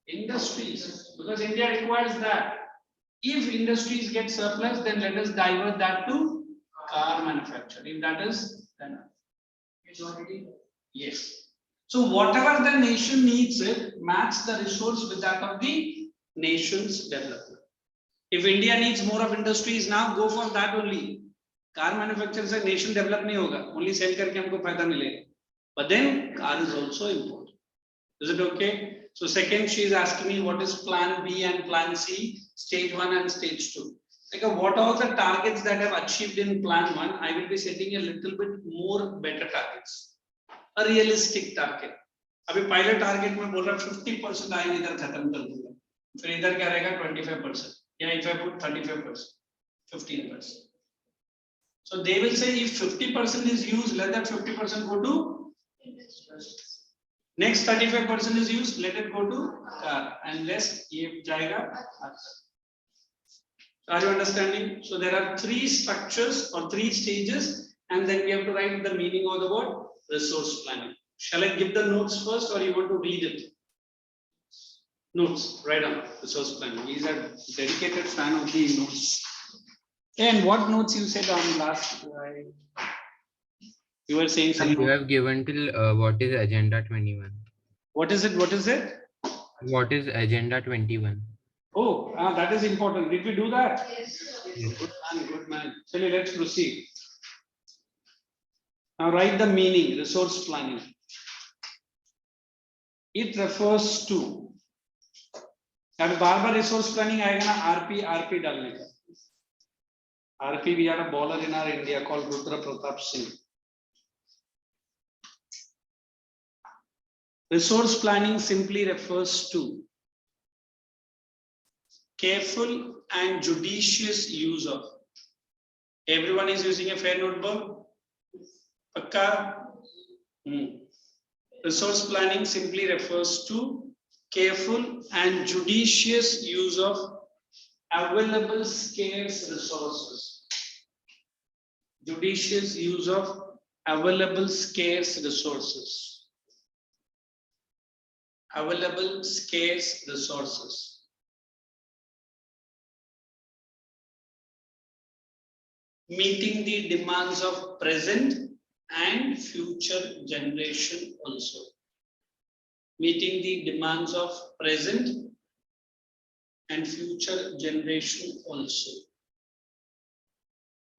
Industries, because India requires that. If industries get surplus, then let us divert that to car manufacture. If that is, then yes. So whatever the nation needs it, match the resource with that of the nation's development. If India needs more of industries now, go for that only. Car manufacturer से nation develop नहीं होगा, only sell करके हमको फायदा मिलेगा. But then car is also important. Is it okay? So second, she is asking me what is plan B and plan C, stage 1 and stage 2. Like what are the targets that I have achieved in plan 1? I will be setting a little bit more better targets, a realistic target. अभी pilot target में बोल रहा 50% ion इधर खत्म कर दूंगा, फिर इधर क्या रहेगा 25%, या if I put 35%, 15%. So they will say if 50% is used, let that 50% go to next 35% is used, let it go to car, and less ये जाएगा. Are you understanding? So there are 3 structures or 3 stages, and then we have to write the meaning of the word resource planning. Shall I give the notes first, or you want to read it? Notes, right on, resource planning. He is a dedicated fan of the notes. And what notes you said on last? You were saying something. You have given till what is agenda 21. What is it? What is it? What is agenda 21? Oh, that is important. Did we do that? Yes. Yes. Good man. So let's proceed. Now write the meaning, resource planning. It refers to. अब बार-बार resource planning आएगा ना, RP डालने का. RP, we had a bowler in our India called Rudra Pratap Singh. Resource planning simply refers to careful and judicious use of. Everyone is using a fair notebook? Pakka? Resource planning simply refers to careful and judicious use of available scarce resources. Judicious use of available scarce resources. Available scarce resources. Meeting the demands of present and future generation also. Meeting the demands of present and future generation also.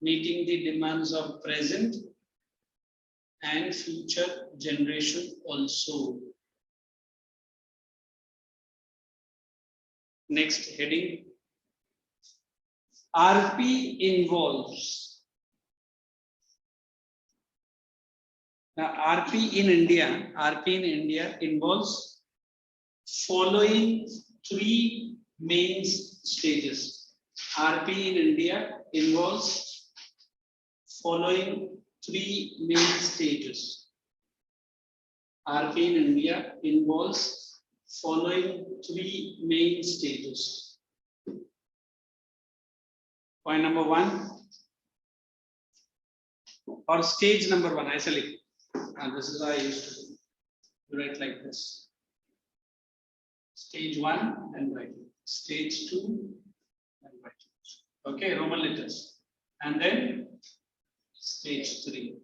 Meeting the demands of present and future generation also. Next heading. RP involves. Now RP in India involves following 3 main stages. RP in India involves following 3 main stages. RP in India involves following 3 main stages. Point number 1 or stage number 1, I select. And this is how I used to do. Write like this. Stage 1 and write. Stage 2 and write. Okay, Roman letters. And then stage 3.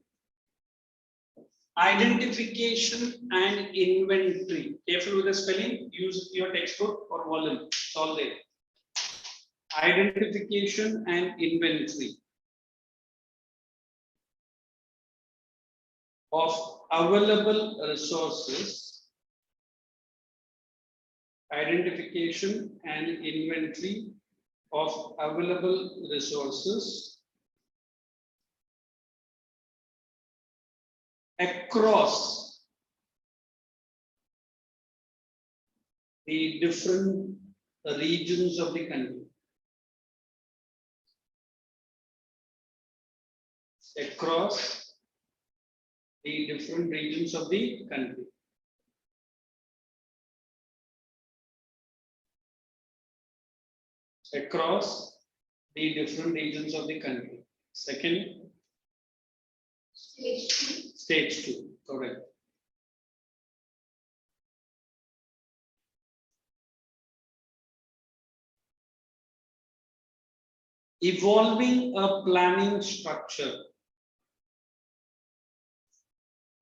Identification and inventory. Careful with the spelling. Use your textbook or volume. It's all there. Identification and inventory of available resources. Identification and inventory of available resources across the different regions of the country. Across the different regions of the country. Across the different regions of the country. Second, stage 2, correct. Evolving a planning structure.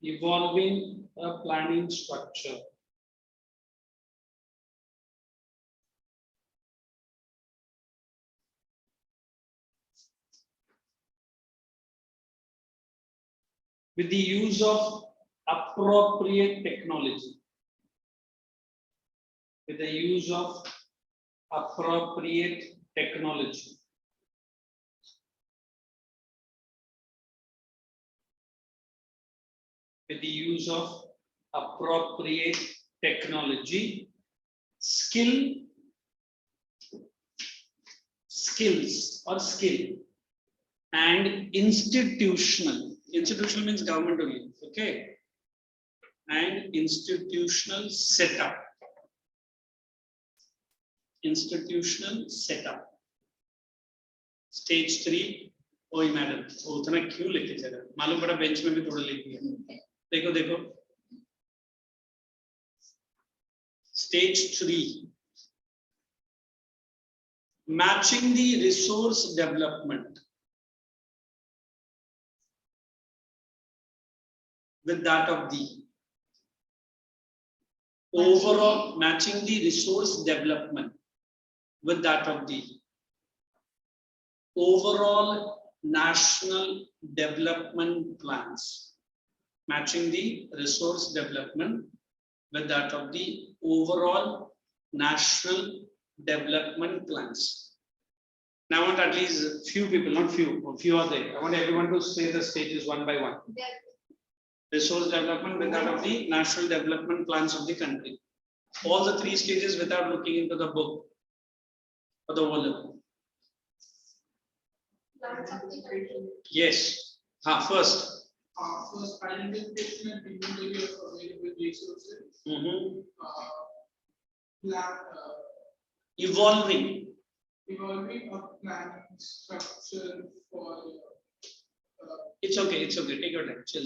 Evolving a planning structure. With the use of appropriate technology. With the use of appropriate technology. With the use of appropriate technology, skills or skill, and institutional means government only, okay, and institutional setup. Stage 3. ओए madam वो उतना क्यों लेके चल रहा है? मालूम पड़ा बेंच में भी थोड़ा लिख दिया. देखो Stage 3. Matching the resource development with that of the overall, matching the resource development with that of the overall national development plans. Matching the resource development with that of the overall national development plans. Now I want at least few people, not few, a few are there. I want everyone to say the stages one by one. Resource development with that of the national development plans of the country. All the 3 stages without looking into the book or the volume. Yes. First. First, identification and inventory of available resources. Evolving A planning structure for. It's okay. Take your time. Chill.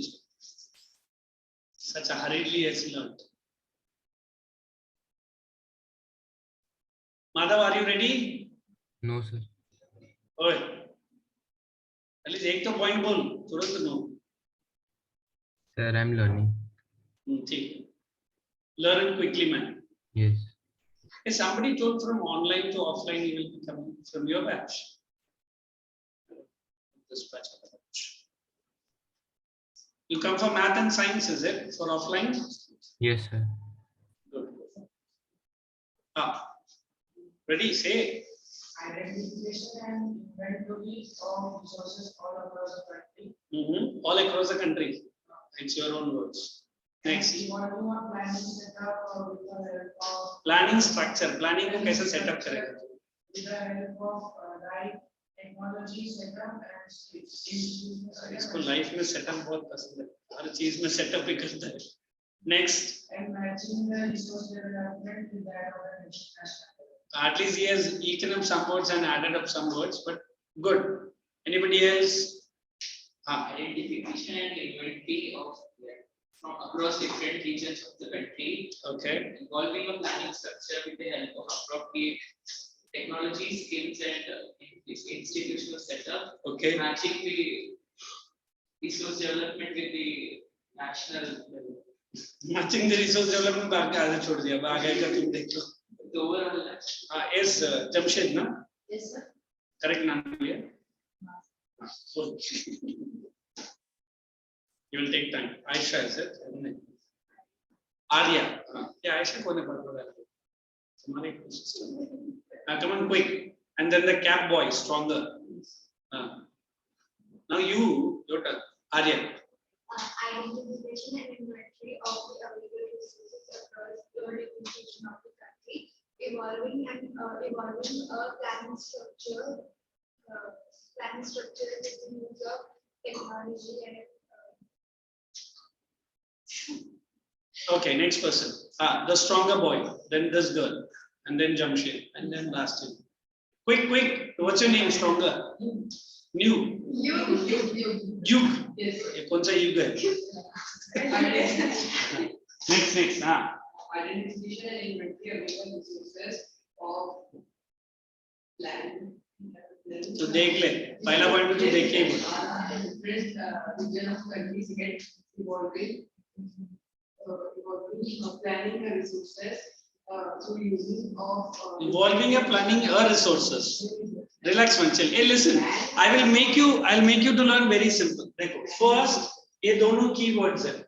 Such a hurriedly has learned. Madhav, are you ready? No, sir. Oi. At least एक तो point बोल, तुरंत no. Sir, I'm learning. ठीक. Learn quickly, man. Yes. If somebody told from online to offline, you will become from your batch. This batch. You come for math and science, is it? For offline? Yes, sir. Good. Ready? Say. Identification and inventory of resources all across the country. All across the country. It's your own words. Next. Evolving a planning setup with the help of. Planning structure. Planning को कैसे setup करेगा? With the help of right technology setup and skills. इसको life में setup बहुत पसंद है. हर चीज में setup ही करता है. Next. And matching the resource development with that of the national. At least he has eaten up some words and added up some words, but good. Anybody else? Identification and inventory of from across different regions of the country. Okay. Involving a planning structure with the help of appropriate technology, skills, and institutional setup. Okay. Matching the resource development with the national level. Matching the resource development आगे आगे छोड़ दिया, अब आगे का तुम देख लो. The overall हाँ, एस जमशेद ना, Yes, sir. करेक्ट नाम लिया. You will take time. Aisha is it? Arya. Yeah, Aisha कौन है पढ़ रहा है? तुम्हारे system. Come on quick. And then the cap boy stronger. Now you, your turn. Arya. Identification and inventory of the available resources across the organization of the country, evolving a planning structure with the use of technology and Okay, next person. The stronger boy. Then this girl. And then Jamshid. And then last one. Quick, quick. What's your name? Stronger. New. Yug. Yes. ये कौन सा युग है? Next. Identification and inventory of available resources of land. तो देख ले. पहला point तो देख के ही बोल. Different region of countries get evolving planning the resources through using of Involving a planning a resources. Relax man, chill. Hey, listen. I'll make you to learn very simple. देखो, first ये दोनों keywords हैं.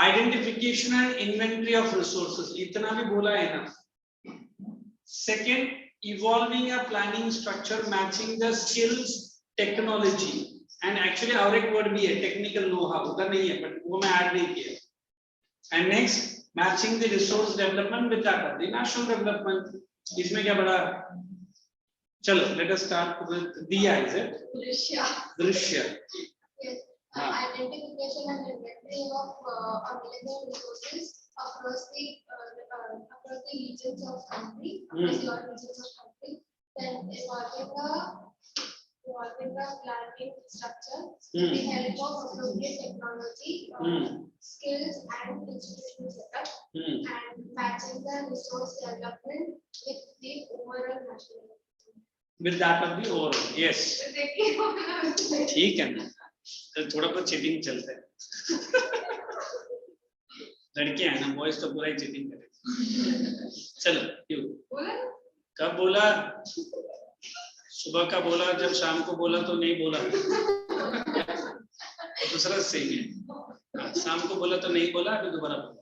Identification and inventory of resources. इतना भी बोला है ना. Second, evolving a planning structure matching the skills, technology. And actually और एक word भी है, technical know-how. उधर नहीं है, but वो मैं add नहीं किया. And next, matching the resource development with that of the national development. इसमें क्या बड़ा? चलो, let us start with Diya, is it? Drishya. yes, identification and inventory of available resources across the regions of country, across the regions of country, then evolving the planning structure with the help of appropriate technology, skills and institutional setup, and matching the resource development with the overall national. With that of the overall, yes. ठीक है ना, तो थोड़ा बहुत cheating चलता है. लड़कियां हैं ना, बॉयज तो पूरा ही चीटिंग करें. चलो, क्यों? कब बोला? सुबह का बोला, जब शाम को बोला तो नहीं बोला. दूसरा सही है. शाम को बोला तो नहीं बोला, अभी दोबारा बोला.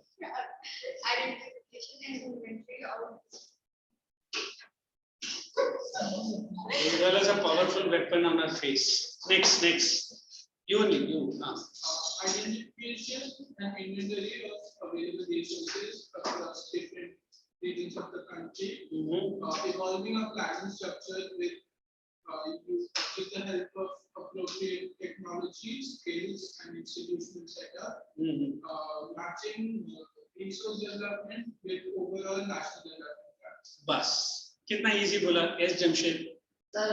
Identification and inventory of As well as a powerful weapon on our face. Next. You. Identification and inventory of available resources across different regions of the country, evolving a planning structure with the help of appropriate technology, skills, and institutional setup, matching resource development with overall national development. बस कितना easy बोला. S Jamshed. Sir,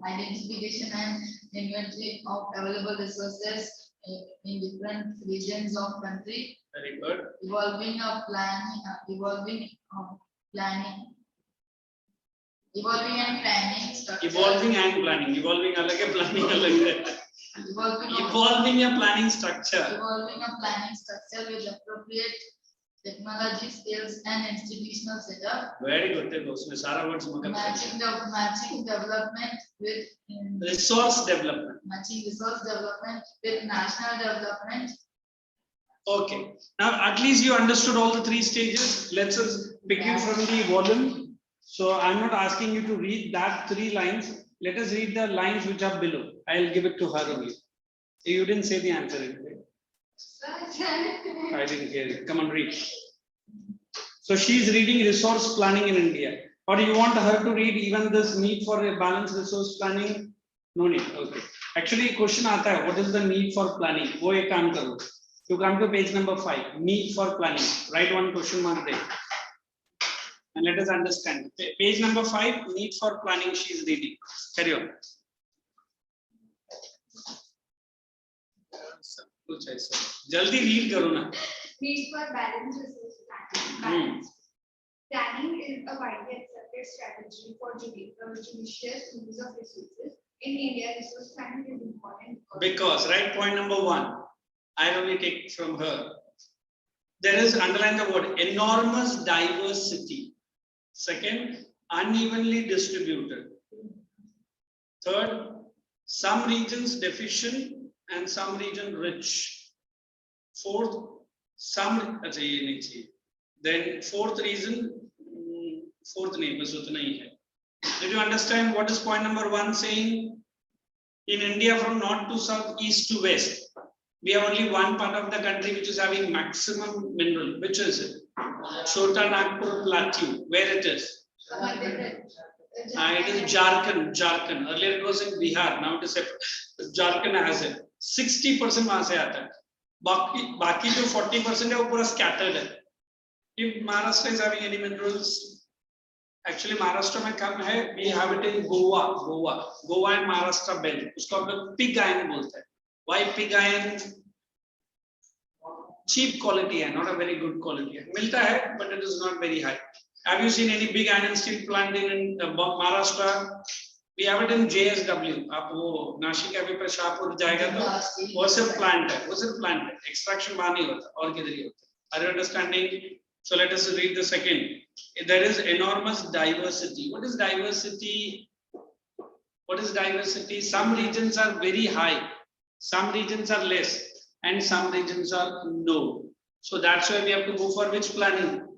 identification and inventory of available resources in different regions of country. Very good. Evolving and planning. Evolving and planning. Evolving अलग है, planning अलग है. Evolving a planning structure. Evolving a planning structure with appropriate technology, skills, and institutional setup. Very good. देखो उसमें सारा words मगर. Matching development with resource development. Matching resource development with national development. Okay. Now at least you understood all the three stages. Let's just begin from the volume. So I'm not asking you to read that 3 lines. Let us read the lines which are below. I'll give it to her only. You didn't say the answer anyway. I didn't hear it. Come on, read. So she's reading resource planning in India. Or do you want her to read even this need for a balanced resource planning? No need. Okay. Actually, question आता है. What is the need for planning? वो एक काम करो. You come to page number 5. Need for planning. Write one question mark there. And let us understand. Page number 5. Need for planning. She is reading. Carry on. कुछ ऐसा. जल्दी read करो ना. Need for balanced resource planning. Planning is a widely accepted strategy for judicious use of resources. In India, resource planning is important. Because, right, point number 1, I only take from her. There is, underline the word, enormous diversity. Second, unevenly distributed. Third, some regions deficient and some region rich. Fourth, some, then fourth reason, fourth neighbors. Did you understand what is point number 1 saying? In India, from north to south, east to west, we have only one part of the country which is having maximum mineral. Which is it? Chota Nagpur Plateau. Where it is? It is Jharkhand. Jharkhand. Earlier it was in Bihar. Now it is Jharkhand has it. 60% वहां से आता है. बाकी जो 40% है वो पूरा scattered है. If Maharashtra is having any minerals, actually Maharashtra में कम है. We have it in Goa and Maharashtra belt. उसको हम लोग pig iron बोलते हैं. Why pig iron? Cheap quality है, not a very good quality है. मिलता है, but it is not very high. Have you seen any big iron steel plant in Maharashtra? We have it in JSW. आप वो नासिक अभी पर शाहपुर जाएगा तो वो सिर्फ plant है. Extraction वहाँ नहीं होता, और किधर ही होता. Are you understanding? So let us read the second. There is enormous diversity. What is diversity? What is diversity? Some regions are very high, some regions are less, and some regions are low. So that's why we have to go for which planning?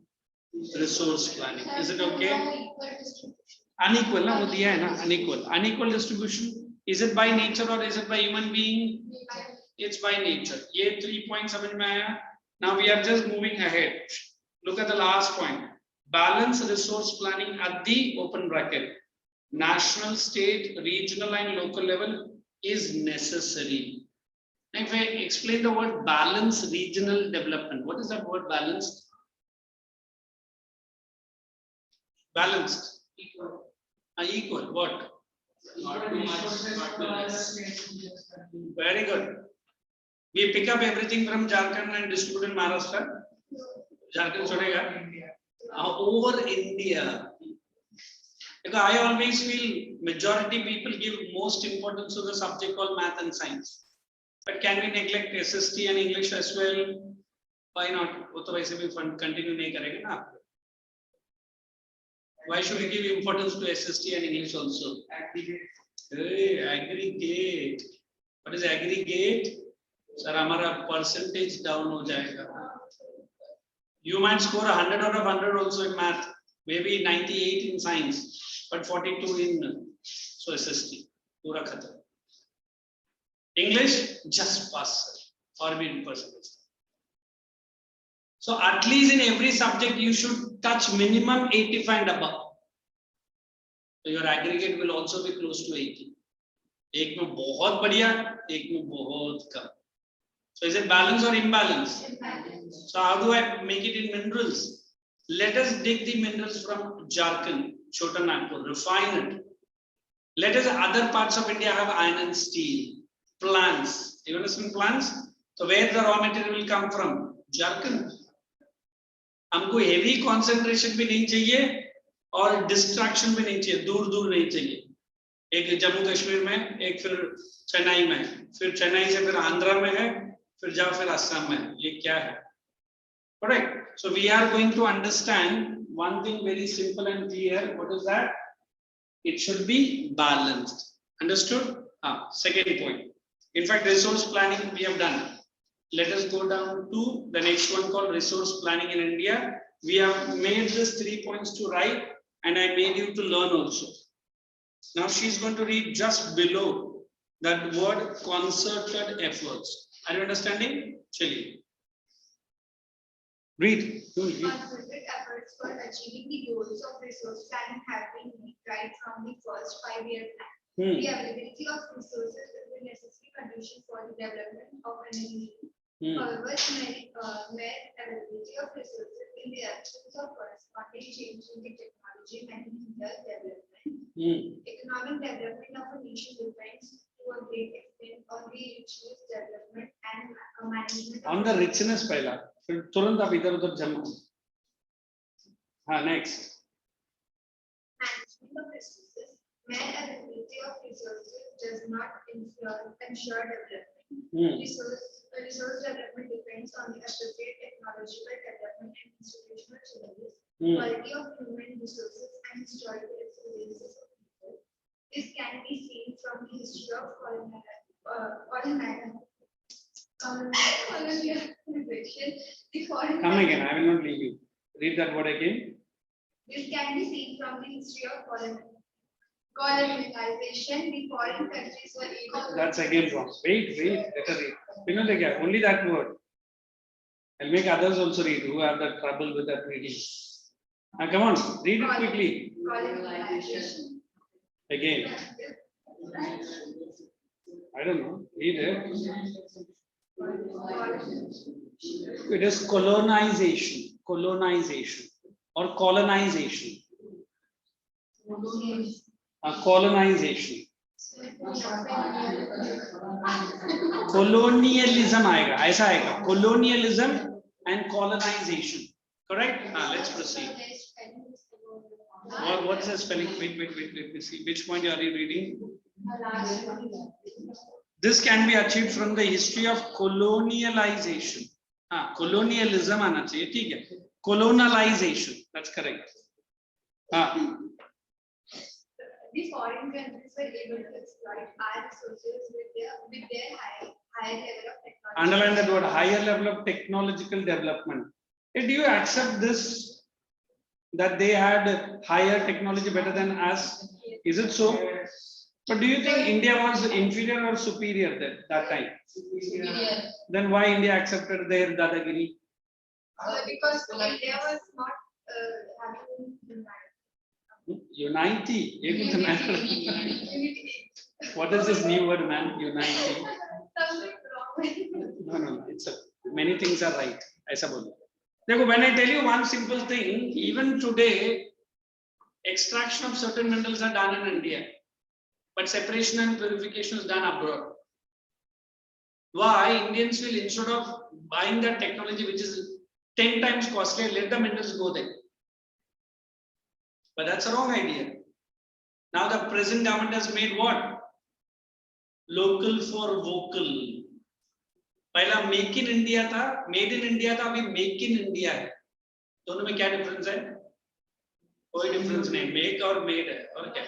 Resource planning. Is it okay? Unequal, na? वो दिया है ना? Unequal. Unequal distribution. Is it by nature or is it by human being? It's by nature. ये 3 points समझ में आया? Now we are just moving ahead. Look at the last point. Balanced resource planning at the open bracket. National, state, regional and local level is necessary. Now if I explain the word balanced regional development, what is that word balanced? Balanced. Equal. What? Not too much, not too less. Very good. We pick up everything from Jharkhand and distribute in Maharashtra. Jharkhand chhodega. Over India. Because I always feel majority people give most importance to the subject called math and science. But can we neglect SST and English as well? Why not? वो तो वैसे भी continue नहीं करेंगे ना. Why should we give importance to SST and English also? Aggregate. Hey, aggregate. What is aggregate? Sir, हमारा percentage down हो जाएगा. You might score 100 out of 100 also in math, maybe 98 in science, but 42 in SST. पूरा खत्म. English just pass or be in percentage. So at least in every subject you should touch minimum 85 and above. So your aggregate will also be close to 80. एक में बहुत बढ़िया, एक में बहुत कम. So is it balance or imbalance? So how do I make it in minerals? Let us dig the minerals from Jharkhand, Chota Nagpur, refine it. Let us other parts of India have iron and steel, plants. You understand plants? So where the raw material will come from? Jharkhand. हमको heavy concentration भी नहीं चाहिए और distraction भी नहीं चाहिए, दूर दूर नहीं चाहिए. एक जम्मू कश्मीर में, एक फिर चेन्नई में, फिर चेन्नई से फिर आंध्रा में है, फिर जाओ फिर असम में. ये क्या है? Correct. So we are going to understand one thing very simple and clear. What is that? It should be balanced. Understood? Second point. In fact, resource planning we have done. Let us go down to the next one called resource planning in India. We have made this 3 points to write and I made you to learn also. Now she's going to read just below that word concerted efforts. Are you understanding? Chali. Read. Concerted efforts for achieving the goals of resource planning have been made right from the first 5-year plan. The availability of resources is a necessary condition for the development of an individual. However, mere availability of resources in the absence of corresponding change in the technology and development. Economic development of a nation depends to a great extent on the richness development and management. On the richness पहला, फिर तुरंत आप इधर उधर jump. Next. Management of resources. Mere availability of resources does not ensure development. Resource development depends on the appropriate technological development and institutional changes, quality of human resources, and historical experiences of people. This can be seen from the history of colonization. Come again, I will not leave you. Read that word again. This can be seen from the history of colonization. The foreign countries were able to. That's again wrong. Wait, let her read. Only that word. I'll make others also read who have that trouble with that reading. Now come on, read it quickly. Colonization. Again. I don't know. Read it. It is colonization or colonization. Colonization. Colonialism आएगा, ऐसा आएगा. Colonialism and colonization. Correct? Let's proceed. What's the spelling? Wait. Let me see. Which point are you reading? This can be achieved from the history of colonialization. Colonialism आना चाहिए, ठीक है? Colonialization. That's correct. The foreign countries were able to exploit our resources with their higher level of technology. Underline that word, higher level of technological development. Do you accept this? That they had higher technology better than us? Is it so? But do you think India was inferior or superior that time? Superior. Then why India accepted their dadagiri? Because India was not having Unity. What is this new word, man? Unity. No. It's many things are right. ऐसा बोलो. देखो, when I tell you one simple thing, even today, extraction of certain minerals are done in India, but separation and purification is done abroad. Why? Indians will, instead of buying that technology, which is 10 times costlier, let the minerals go there. But that's a wrong idea. Now the present government has made what? Local for vocal. पहला make in India था, made in India था, अभी make in India है. दोनों में क्या difference है? कोई डिफरेंस नहीं, मेक और मेड है. और क्या?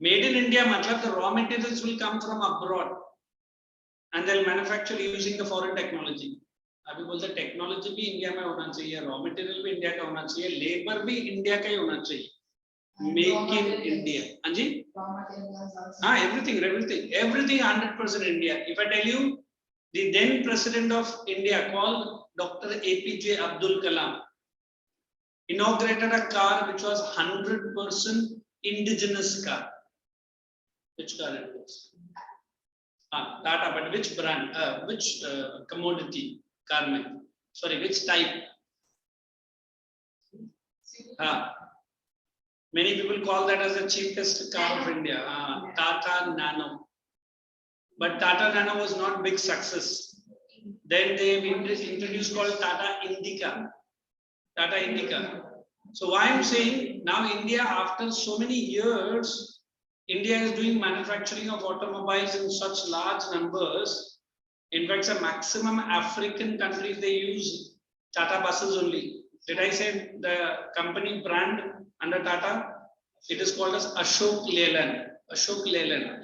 मेड इन इंडिया मतलब the raw materials will come from abroad and they'll manufacture using the foreign technology. अभी बोलते टेक्नोलॉजी भी इंडिया में होना चाहिए, रॉ मटेरियल भी इंडिया का होना चाहिए, लेबर भी इंडिया का ही होना चाहिए. Make in India. हाँ जी, हाँ, everything 100% India. If I tell you, the then president of India called Dr. APJ Abdul Kalam inaugurated a car which was 100% indigenous car. Which car it was? Tata, but which brand? Which commodity car make? Sorry, which type? Many people call that as the cheapest car of India. Tata Nano. But Tata Nano was not big success. Then they introduced called Tata Indica. Tata Indica. So why I'm saying now India, after so many years, India is doing manufacturing of automobiles in such large numbers. In fact, the maximum African countries, they use Tata buses only. Did I say the company brand under Tata? It is called as Ashok Leyland. Ashok Leyland.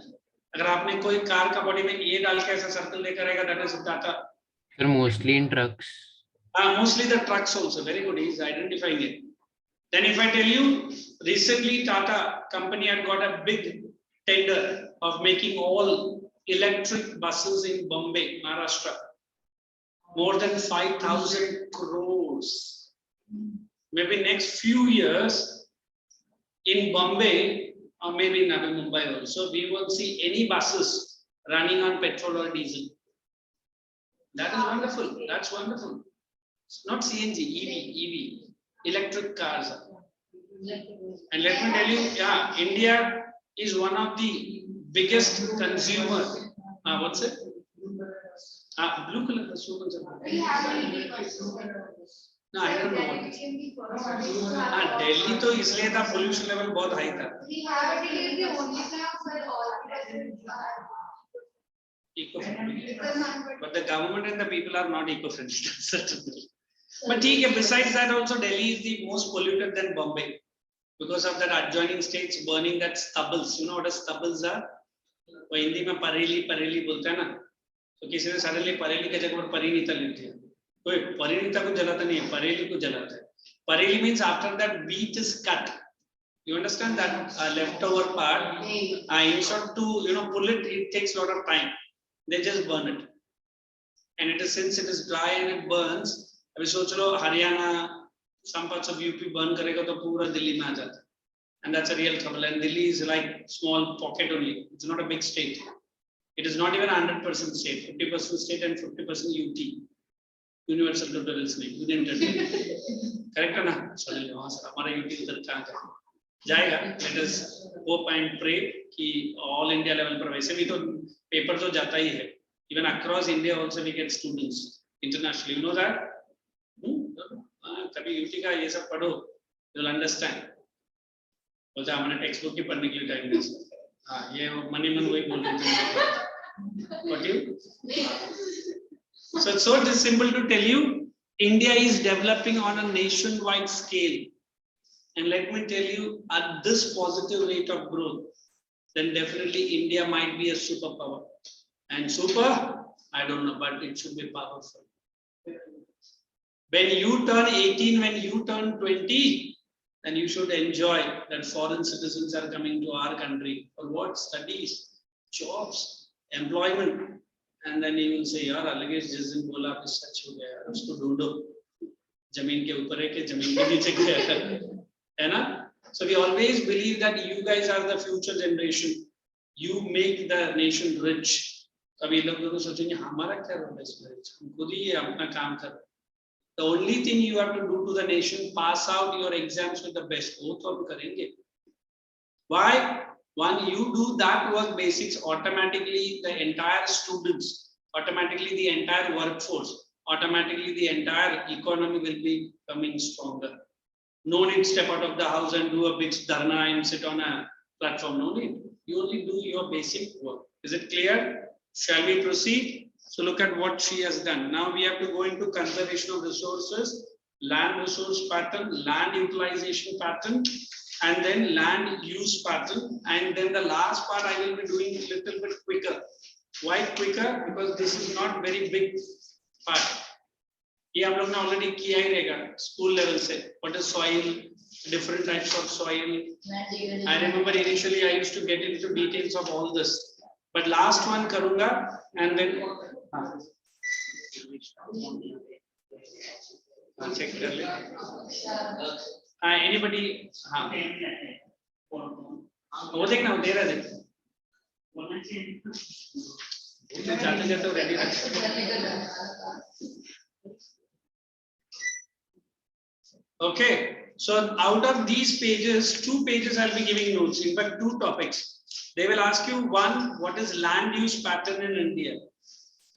अगर आपने कोई car का body में ये डाल के ऐसा circle लेकर आएगा, that is Tata. Sir, mostly in trucks. Mostly the trucks also. Very good. He's identifying it. Then if I tell you, recently Tata company had got a big tender of making all electric buses in Bombay, Maharashtra. More than 5,000 crores. Maybe next few years in Bombay or maybe in Navi Mumbai also, we won't see any buses running on petrol or diesel. That is wonderful. That's wonderful. It's not CNG, EV, electric cars. And let me tell you, yeah, India is one of the biggest consumer. What's it? Blue color. No, I don't know what it is. Delhi तो इसलिए था pollution level बहुत high था. Eco-friendly. But the government and the people are not eco-friendly, certainly. But besides that also Delhi is the most polluted than Bombay because of that adjoining states burning that stubbles. You know what a stubbles are? वो हिंदी में परेली बोलता है ना, तो किसी ने suddenly परेली के जगह पर परिणीता लिख दिया. कोई परिणीता को जलाता नहीं है, परेली को जलाता है. Pareli means after that wheat is cut. You understand that leftover part? Instead to pull it, it takes a lot of time. They just burn it, and it is since it is dry and it burns. अभी सोच लो Haryana, some parts of UP burn करेगा तो पूरा दिल्ली में आ जाता है, and that's a real trouble. And Delhi is like small pocket only. It's not a big state. It is not even 100% state. 50% state and 50% UT. Universal Totalism, Union Territory. Correct or not? Sorry, हमारा UT उधर जाएगा. Let us hope and pray कि all India level पर वैसे भी तो paper तो जाता ही है. Even across India also we get students internationally. You know that? कभी UT का ये सब पढ़ो, you'll understand. बोलते हमारे textbook की पढ़ने के लिए time नहीं है. हाँ, ये मनी मन वही बोल रहे थे. What you? So it's so simple to tell you, India is developing on a nationwide scale. And let me tell you, at this positive rate of growth, then definitely India might be a superpower. And super, I don't know, but it should be powerful. When you turn 18, when you turn 20, then you should enjoy that foreign citizens are coming to our country. For what? Studies, jobs, employment. And then you will say, yaar, alleged जिस दिन बोला आपने सच हो गया, उसको ढूंढो, जमीन के ऊपर है कि जमीन के नीचे है ना? So we always believe that you guys are the future generation. You make the nation rich. तभी लोग दोनों सोचेंगे हमारा क्या रोल है इसमें? हम खुद ही अपना काम कर. The only thing you have to do to the nation, pass out your exams with the best. वो तो हम करेंगे. Why? When you do that work basics, automatically the entire students, automatically the entire workforce, automatically the entire economy will be coming stronger. No need to step out of the house and do a big dharna and sit on a platform. No need. You only do your basic work. Is it clear? Shall we proceed? So look at what she has done. Now we have to go into conservation of resources, land resource pattern, land utilization pattern, and then land use pattern. And then the last part I will be doing a little bit quicker. Why quicker? Because this is not very big part. ये हम लोग ने already किया ही रहेगा school level से. What is soil? Different types of soil. I remember initially I used to get into details of all this, but last one करूँगा and then check कर ले. Anybody? हाँ. वो देखना वो दे रहा है. जाते जाते ready रख. Okay, so out of these pages, 2 pages I'll be giving notes. In fact, 2 topics. They will ask you 1, what is land use pattern in India?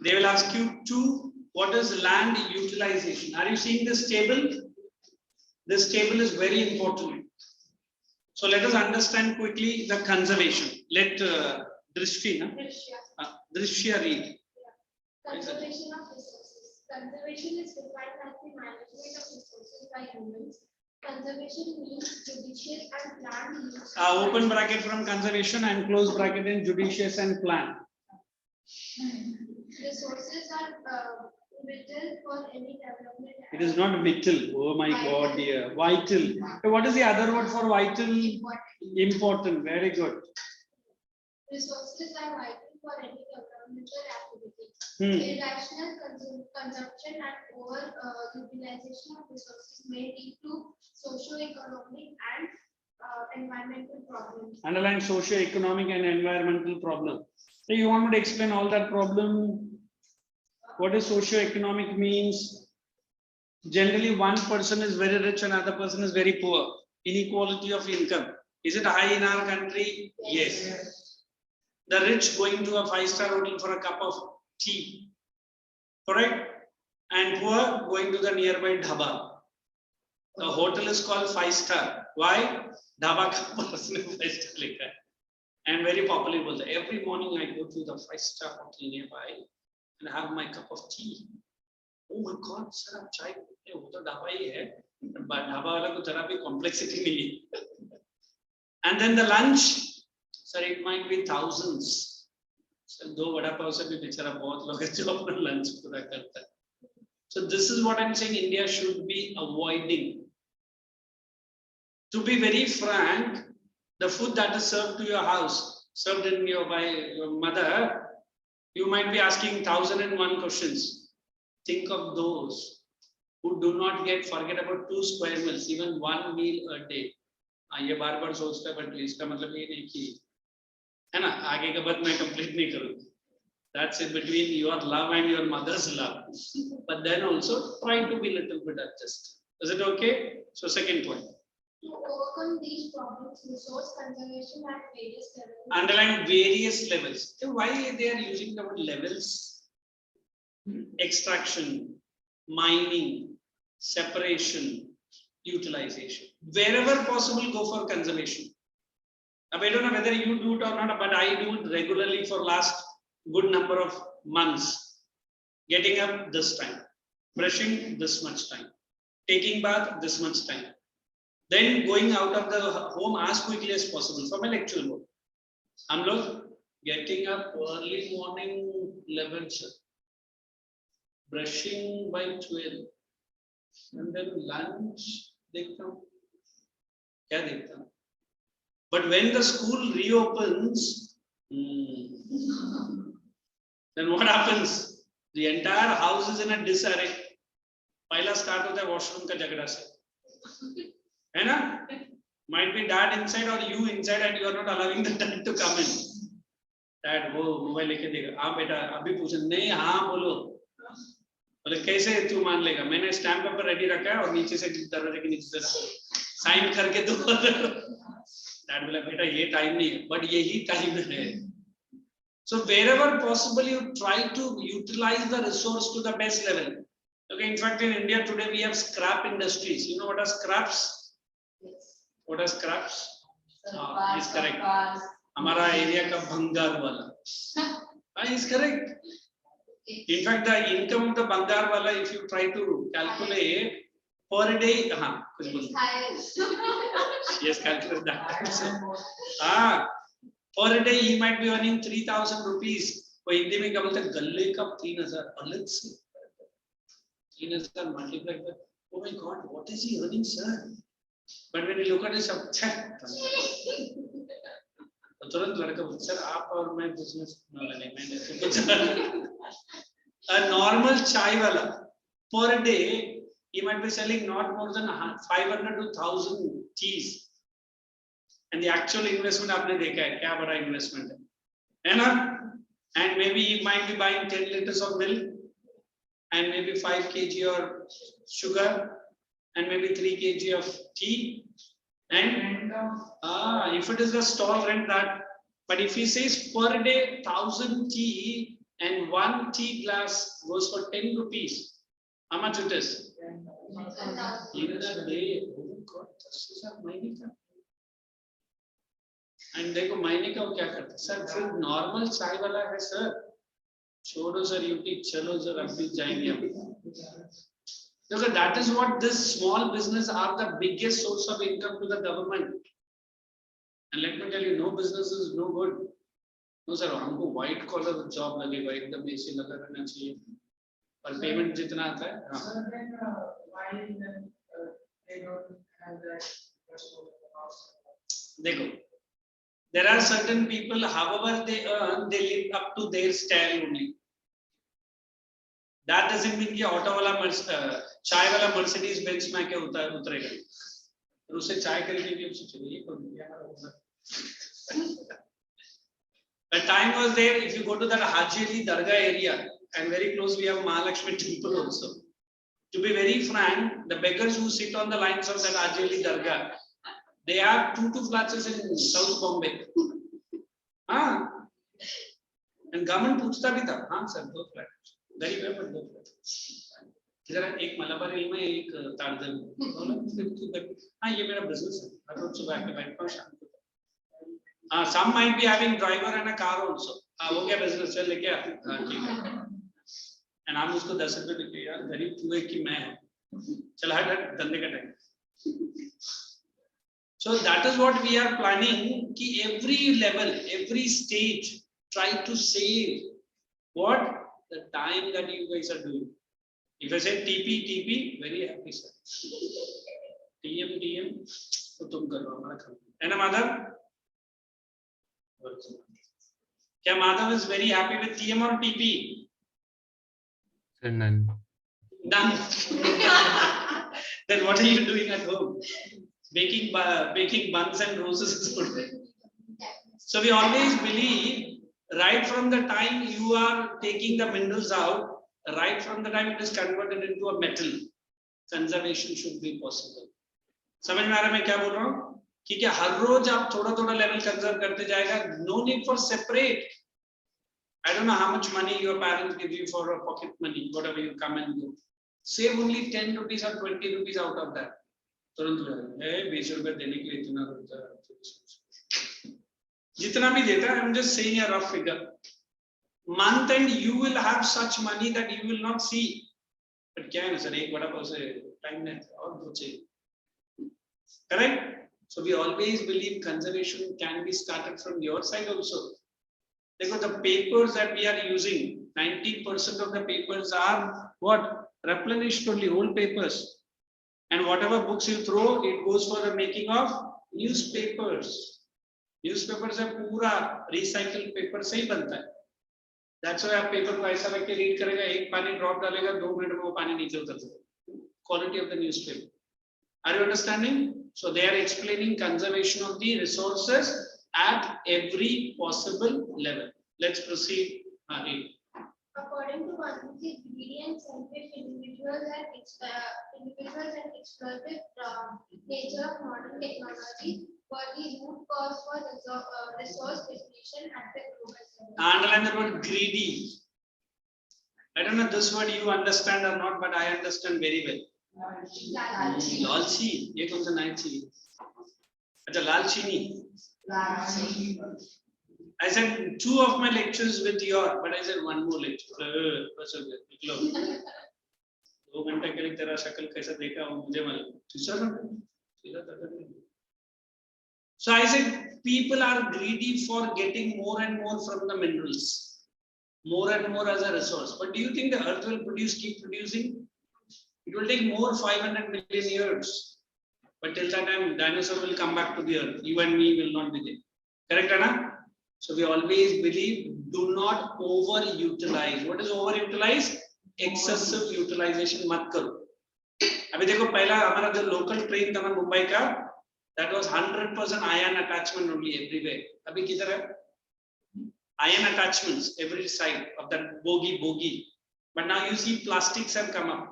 They will ask you 2, what is land utilization? Are you seeing this table? This table is very important. So let us understand quickly the conservation. Let Drishti read. Conservation of resources. Conservation is defined as the management of resources by humans. Conservation means judicious and planned use. Open bracket from conservation and close bracket in judicious and planned. Resources are vital for any development. It is not vital. Oh my God, dear. Vital. What is the other word for vital? Important. Very good. Resources are vital for any developmental activity. Irrational consumption and over utilization of resources may lead to socio-economic and environmental problems. Underline socio-economic and environmental problem. So you want me to explain all that problem? What is socio-economic means? Generally, one person is very rich and another person is very poor. Inequality of income. Is it high in our country? Yes. The rich going to a 5-star hotel for a cup of tea, correct? And poor going to the nearby dhaba. The hotel is called 5-star. Why? Dhaba ka person 5-star likha hai. And very popular बोलते हैं. Every morning I go to the 5-star hotel nearby and have my cup of tea. Oh my God, sir, आप चाय पीते हो? वो तो ढाबा ही है. But dhaba वाला को जरा भी complexity नहीं है. And then the lunch, sir, it might be thousands. So दो वड़ा पाव से भी बेचारा बहुत लोग हैं जो अपना lunch पूरा करता है. So this is what I'm saying. India should be avoiding. To be very frank, the food that is served to your house, served in by your mother, you might be asking 1001 questions. Think of those who do not forget about 2 square meals, even 1 meal a day. ये बार-बार सोचता है, but इसका मतलब ये नहीं कि है ना, आगे का बात मैं complete नहीं करूँगा. That's in between your love and your mother's love. But then also try to be little bit adjusted. Is it okay? So second point. To overcome these problems, resource conservation at various levels. Underline various levels. So why they are using the word levels? Extraction, mining, separation, utilization. Wherever possible, go for conservation. Now, I don't know whether you do it or not, but I do it regularly for last good number of months. Getting up this time, brushing this much time, taking bath this much time. Then going out of the home as quickly as possible for my lecture work. हम लोग getting up early morning 11, brushing by 12, and then lunch देखता हूँ, क्या देखता हूँ? But when the school reopens, then what happens? The entire house is in a disarray. पहला start होता है washroom का झगड़ा से. है ना? Might be dad inside or you inside and you are not allowing the dad to come in. Dad वो mobile लेके देगा. हाँ बेटा अभी पूछ नहीं हाँ बोलो. बोले कैसे तू मान लेगा? मैंने स्टैम्प पेपर रेडी रखा है और नीचे से दरवाजे के नीचे से साइन करके दो. Dad बोला बेटा ये टाइम नहीं है, but यही टाइम है. So wherever possible you try to utilize the resource to the best level. Okay, in fact in India today we have scrap industries. You know what are scraps? What are scraps? Is correct. हमारा area का भंगार वाला. Is correct. In fact, the income of the भंगार वाला, if you try to calculate per day, हाँ कुछ बोलो. Yes, calculate that. Per day he might be earning 3,000 rupees. वो हिंदी में क्या बोलते हैं? गल्ले का 3,000 अलग से. 3,000 multiplied by. Oh my God, what is he earning, sir? But when you look at it, सब तो तुरंत लड़का बोलता सर आप और मैं बिजनेस मैंने a normal chai wala per day he might be selling not more than 500 to 1,000 teas, and the actual investment आपने देखा है क्या बड़ा investment है ना? And maybe he might be buying 10 liters of milk and maybe 5 kg of sugar and maybe 3 kg of tea, and if it is a stall rent that, but if he says per day 1,000 tea and 1 tea glass goes for 10 rupees, how much it is? In a day, oh God, this is a mining का. And देखो mining का वो क्या करता है? Sir फिर normal चाय वाला है सर, छोड़ो सर यूटी, चलो सर अब भी जाएंगे हम. Because that is what this small business are the biggest source of income to the government. And let me tell you, no business is no good. No sir, हमको white collar job लगेगा, एकदम ऐसे लगा रहना चाहिए. और payment जितना आता है. हाँ. देखो, there are certain people, however they earn, they live up to their style only. That doesn't mean कि ऑटो वाला चाय वाला Mercedes Benz में क्या उतरेगा और उससे चाय खरीदने की सोचो ये कौन. The time was there. If you go to that Haji Ali Dargah area and very close we have Mahalakshmi temple also. To be very frank, the beggars who sit on the lines of that Haji Ali Dargah, they have 2 flats in South Bombay. And government पूछता भी था, हाँ sir 2 flats. Very well, but 2 flats. जरा एक मलाबार हिल में एक ताड़दर में हाँ ये मेरा बिजनेस है हर रोज सुबह आके बैठता हूँ शाम को हाँ some might be having driver and a car also हाँ वो क्या बिजनेस चल लेके आते हाँ ठीक है and हम उसको 10 रुपए देते यार गरीब तू है कि मैं चल हट धंधे का time so that is what we are planning कि every level every stage try to save what the time that you guys are doing. If I say TP, very happy sir. TM, तो तुम करो हमारा काम. है ना माधव? क्या Madhav is very happy with TM or TP? Sir, none. None. Then what are you doing at home? Baking buns and roses is good. So we always believe right from the time you are taking the minerals out, right from the time it is converted into a metal, conservation should be possible. समझ में आ रहा है मैं क्या बोल रहा हूँ कि क्या हर रोज आप थोड़ा लेवल कंजर्व करते जाएगा no need for separate. I don't know how much money your parents give you for a pocket money, whatever you come and go. Save only 10 rupees or 20 rupees out of that. तुरंत है 20 रुपए देने के लिए इतना होता है जितना भी देता है I'm just saying a rough figure. Month end you will have such money that you will not see. But क्या है ना सर एक बड़ा पैसे टाइम नहीं और कुछ चाहिए. Correct? So we always believe conservation can be started from your side also. देखो the papers that we are using 90% of the papers are what replenished only old papers. And whatever books you throw it goes for the making of newspapers. Newspaper से पूरा recycle paper से ही बनता है. That's why आप paper को ऐसा रख के रीड करेगा एक पानी ड्रॉप डालेगा 2 मिनट में वो पानी नीचे उतर जाएगा. Quality of the newspaper. Are you understanding? So they are explaining conservation of the resources at every possible level. Let's proceed. According to Gandhiji, greedy and selfish individuals and exploitive nature of modern technology were the root cause for resource depletion at the global level. Underline the word greedy. I don't know this word you understand or not, but I understand very well. लालची ये कौन सा night चाहिए? अच्छा लालची नहीं. I said 2 of my lectures with your, but I said 1 more lecture. बस हो गया. निकलो. 2 घंटे के लिए तेरा शक्ल कैसा देखा वो मुझे मालूम. So I said people are greedy for getting more and more from the minerals, more and more as a resource. But do you think the earth will keep producing? It will take more 500 million years. But till that time, dinosaurs will come back to the earth. You and me will not be there. Correct, Anna? So we always believe, do not overutilize. What is overutilize? Excessive utilization mat karo. अभी देखो पहला हमारा जो local train था ना मुंबई का, that was 100% iron attachment only everywhere. अभी किधर है? Iron attachments every side of that bogie. But now you see plastics have come up.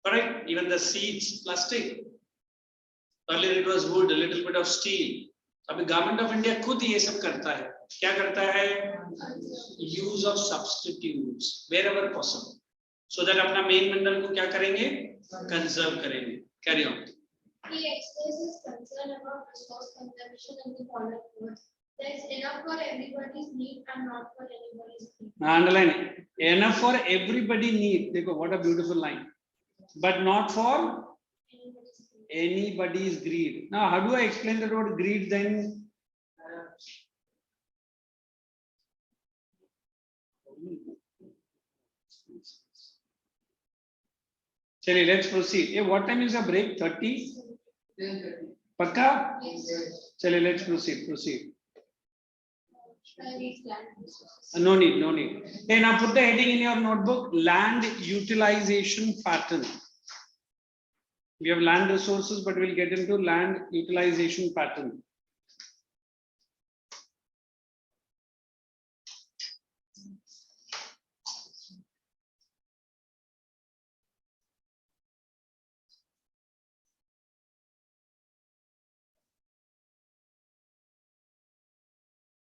Correct? Even the seats, plastic. Earlier it was wood, a little bit of steel. अभी Government of India खुद ये सब करता है. क्या करता है? Use of substitutes wherever possible. So that अपना main mineral को क्या करेंगे? Conserve करेंगे. Carry on. He expresses concern about resource conservation in the following words. There is enough for everybody's need and not for anybody's need. Underline it. Enough for everybody need. देखो what a beautiful line. But not for anybody's greed. Now, how do I explain the word greed then? Chali, let's proceed. Hey, what time is the break? 30? Pakka? Chali, let's proceed. No need. Hey, now put the heading in your notebook, land utilization pattern. We have land resources, but we'll get into land utilization pattern.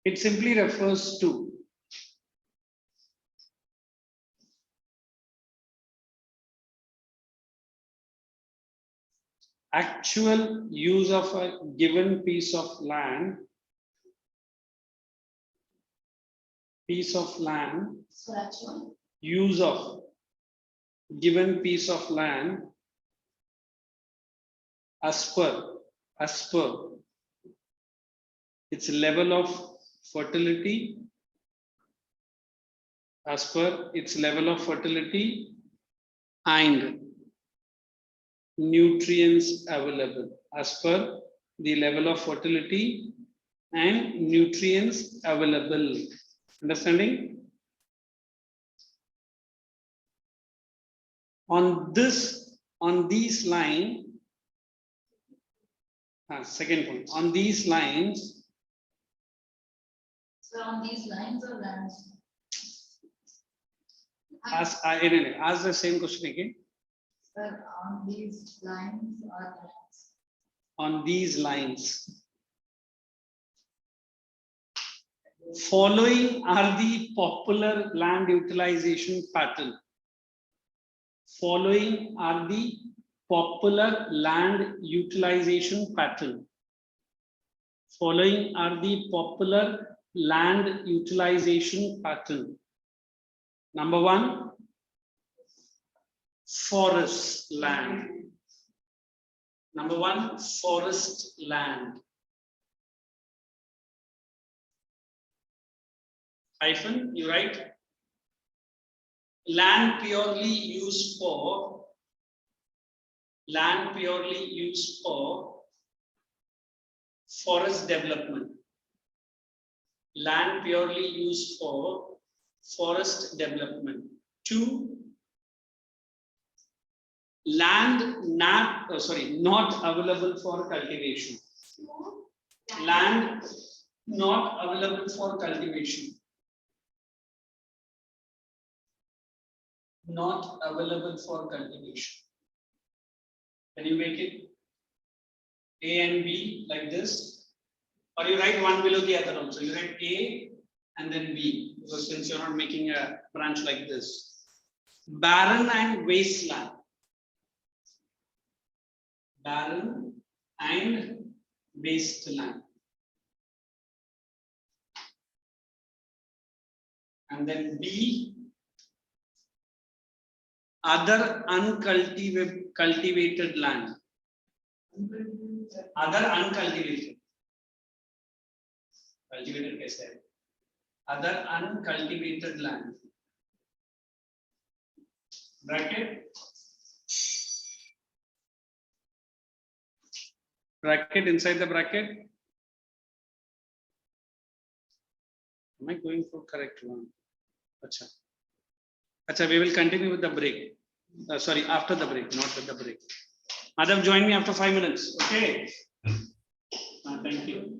It simply refers to actual use of a given piece of land, So actual. use of given piece of land as per its level of fertility, and nutrients available, as per the level of fertility and nutrients available. Understanding? On these line, second point, on these lines, So on these lines or lands? ask the same question again. Sir, on these lines or lands? On these lines. Following are the popular land utilization pattern. Following are the popular land utilization pattern. Following are the popular land utilization pattern. Number 1, forest land. Number 1, forest land. Hyphen, you write land purely used for forest development. Land purely used for forest development. 2, land not available for cultivation. Land not available for cultivation. Not available for cultivation. Can you make it A and B like this? Or you write one below the other also. You write A and then B, because since you're not making a branch like this. Barren and wasteland. Barren and wasteland. And then B, other uncultivated land. Other uncultivated. Cultivated kaise hai? Other uncultivated land. Bracket. Bracket inside the bracket. Am I going for correct one? Acha. Acha, we will continue with the break. Sorry, after the break, not with the break. Madam, join me after 5 minutes. Okay. Thank you.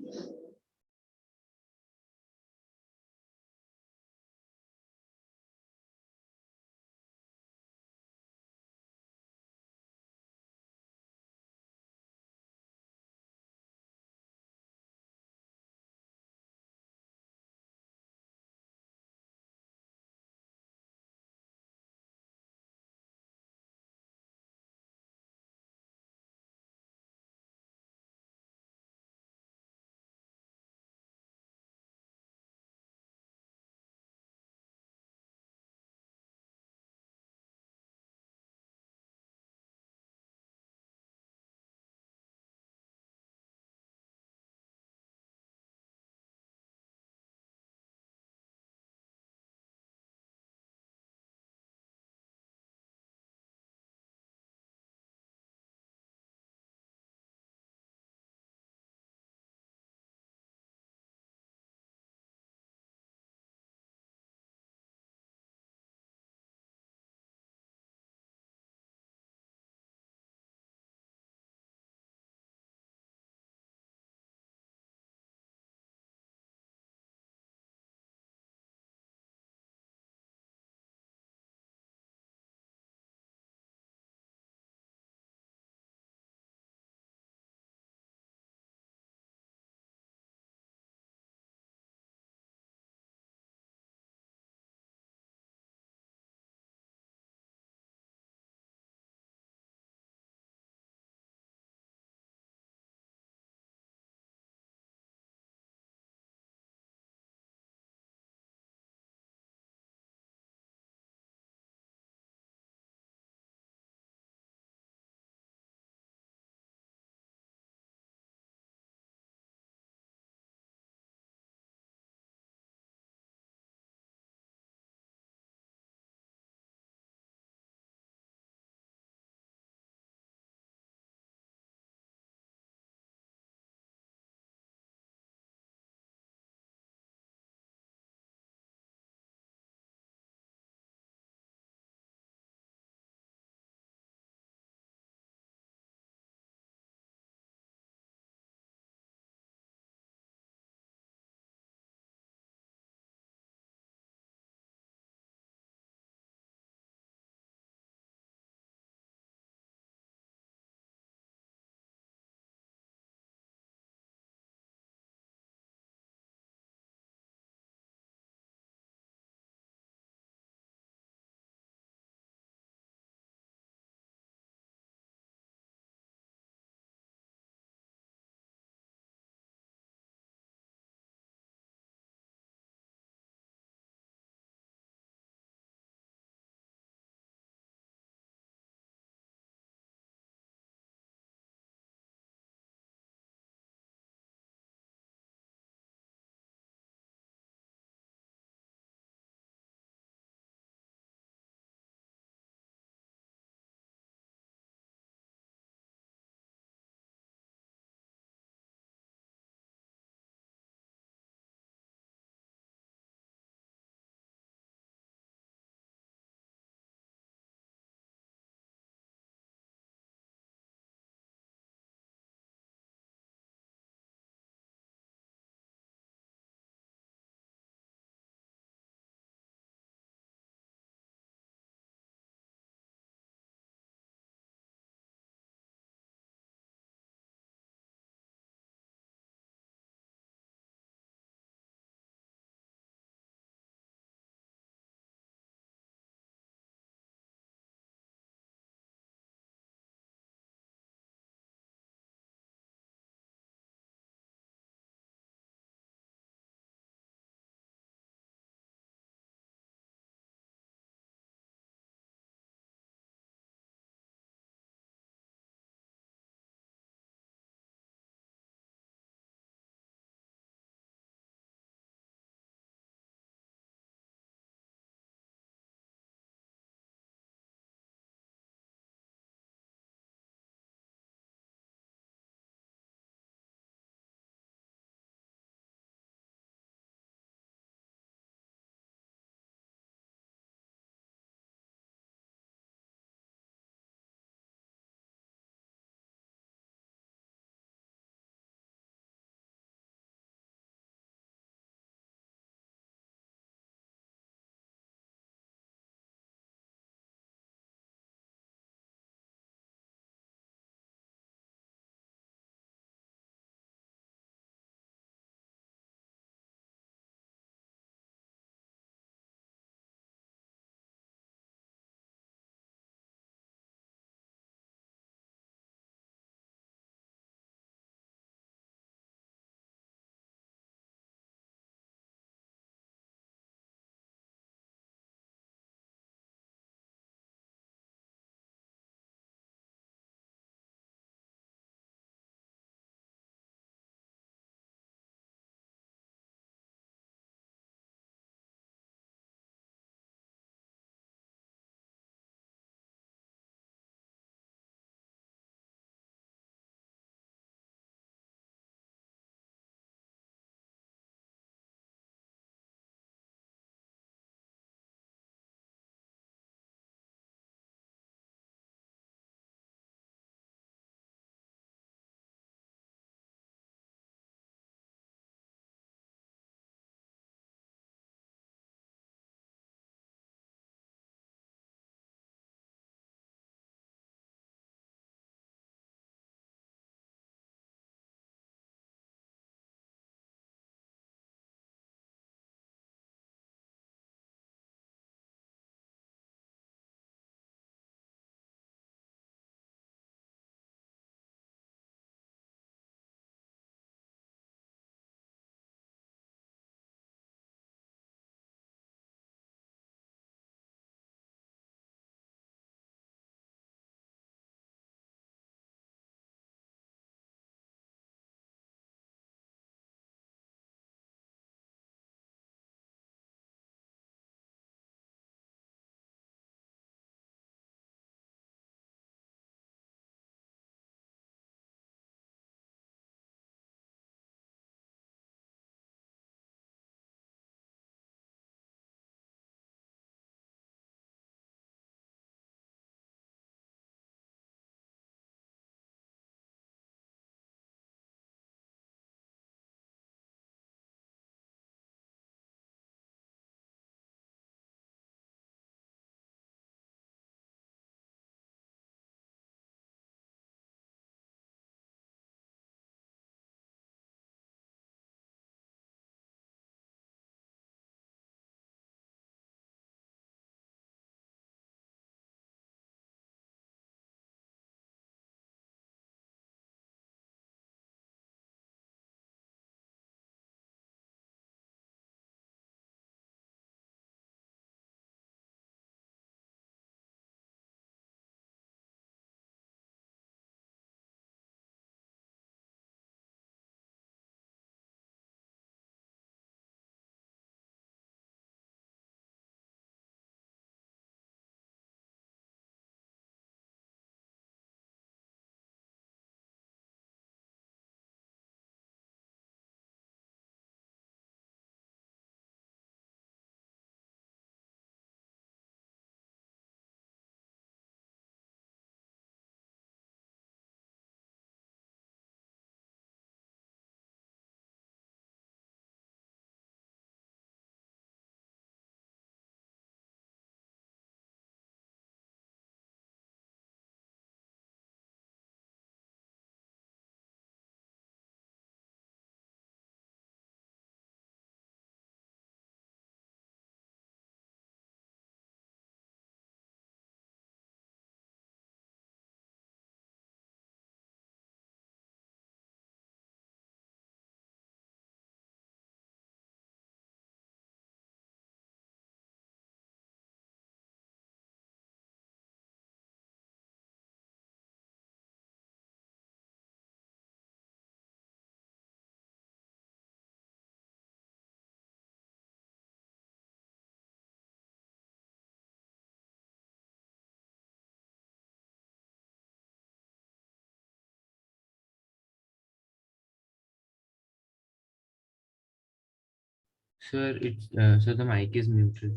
Sir, it's so the mic is muted.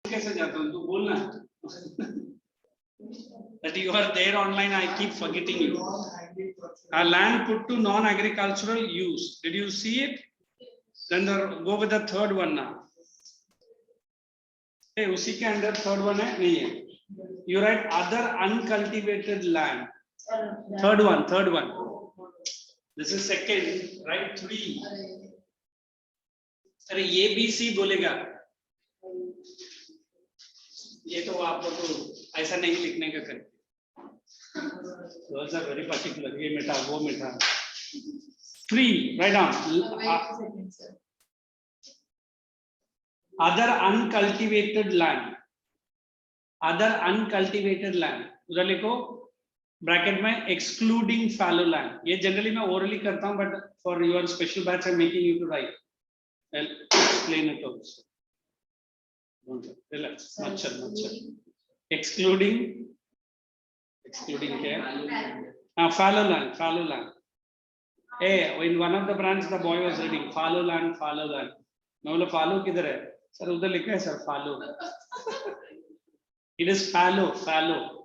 कैसे जाता हूँ तू बोलना that you are there online. I keep forgetting you. A land put to non-agricultural use. Did you see it? Then go with the third one now. Hey, उसी के अंदर third one है नहीं है. You write other uncultivated land. Third one. This is second, right? 3. अरे ये BC बोलेगा. ये तो आप लोग को ऐसा नहीं लिखने का करें. Those are very particular. ये मिटा वो मिटा. 3, write down. Other uncultivated land. Other uncultivated land. उधर लिखो ब्रैकेट में excluding fallow land. ये जनरली मैं orally करता हूँ, but for your special batch I'm making you to write. I'll explain it also. Don't relax. Machal. Excluding care. Fallow land. Hey, in one of the brands the boy was reading fallow land. मैं बोला fallow किधर है? Sir उधर लिखा है sir fallow. It is fallow.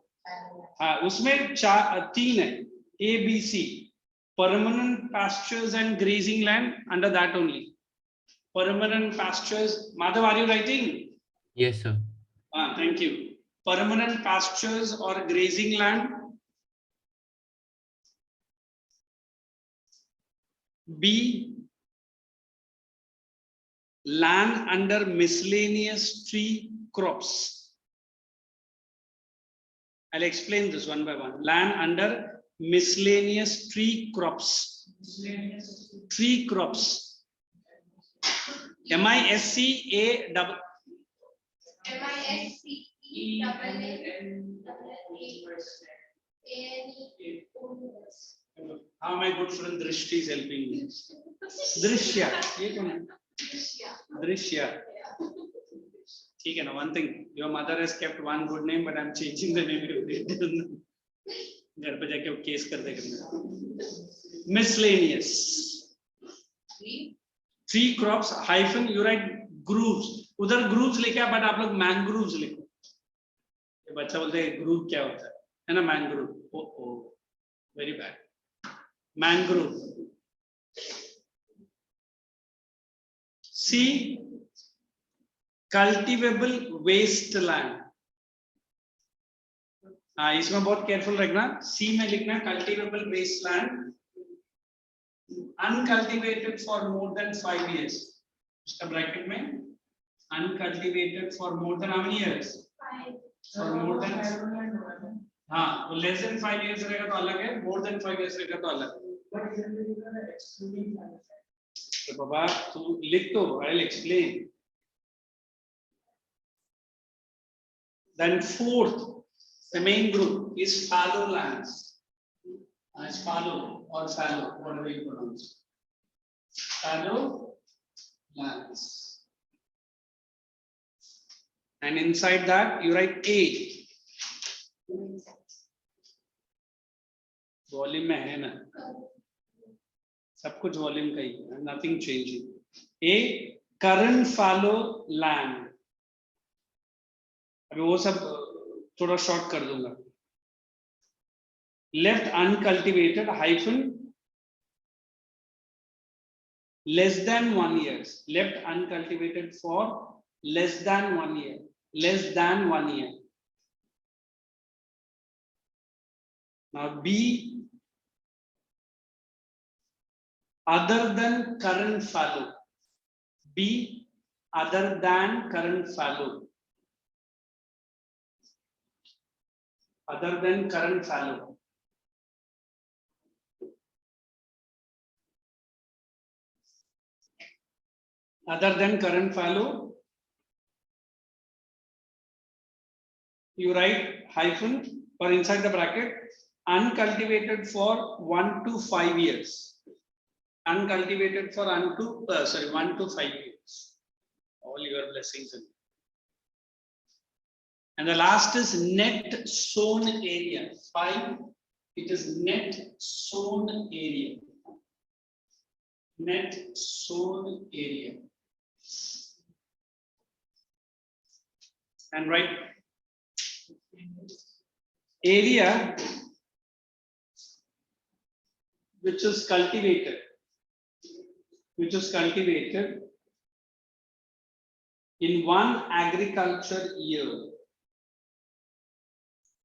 हाँ, उसमें 3 है. A, B, C. Permanent pastures and grazing land under that only. Permanent pastures. Madhav, are you writing? Yes, sir. Thank you. Permanent pastures or grazing land. B, land under miscellaneous tree crops. I'll explain this one by one. Land under miscellaneous tree crops. Tree crops. MISCA double. How my good friend Drishti is helping me. Drishya. Drishya. ठीक है ना. One thing, your mother has kept one good name, but I'm changing the name every day. घर पे जाके वो case कर देगा. Miscellaneous. Tree crops hyphen you write grooves. उधर grooves लिखा, but आप लोग mangroves लिखो. ये बच्चा बोलते हैं groove क्या होता है ना? mangrove. Oh, very bad. Mangrove. C, cultivable wasteland. इसमें बहुत careful रखना. C में लिखना cultivable wasteland, uncultivated for more than 5 years. उसका bracket में uncultivated for more than how many years? 5. For more than less than 5 years रहेगा तो अलग है, more than 5 years रहेगा तो अलग है. तो बाबा तू लिख तो, I'll explain. Then fourth, the main group is fallow lands. It's fallow or fallow, whatever you pronounce. Fallow lands. And inside that you write A. Volume में है ना, सब कुछ volume का ही है, nothing changing. A, current fallow land. अभी वो सब थोड़ा short कर दूंगा. Left uncultivated hyphen less than 1 year. Left uncultivated for less than 1 year. Less than 1 year. Now B, other than current fallow. B, other than current fallow. Other than current fallow. Other than current fallow, you write hyphen or inside the bracket, uncultivated for 1 to 5 years. Uncultivated for 1 to 5 years. All your blessings. And the last is net sown area. 5, it is net sown area. net sown area. And write area which is cultivated in one agriculture year.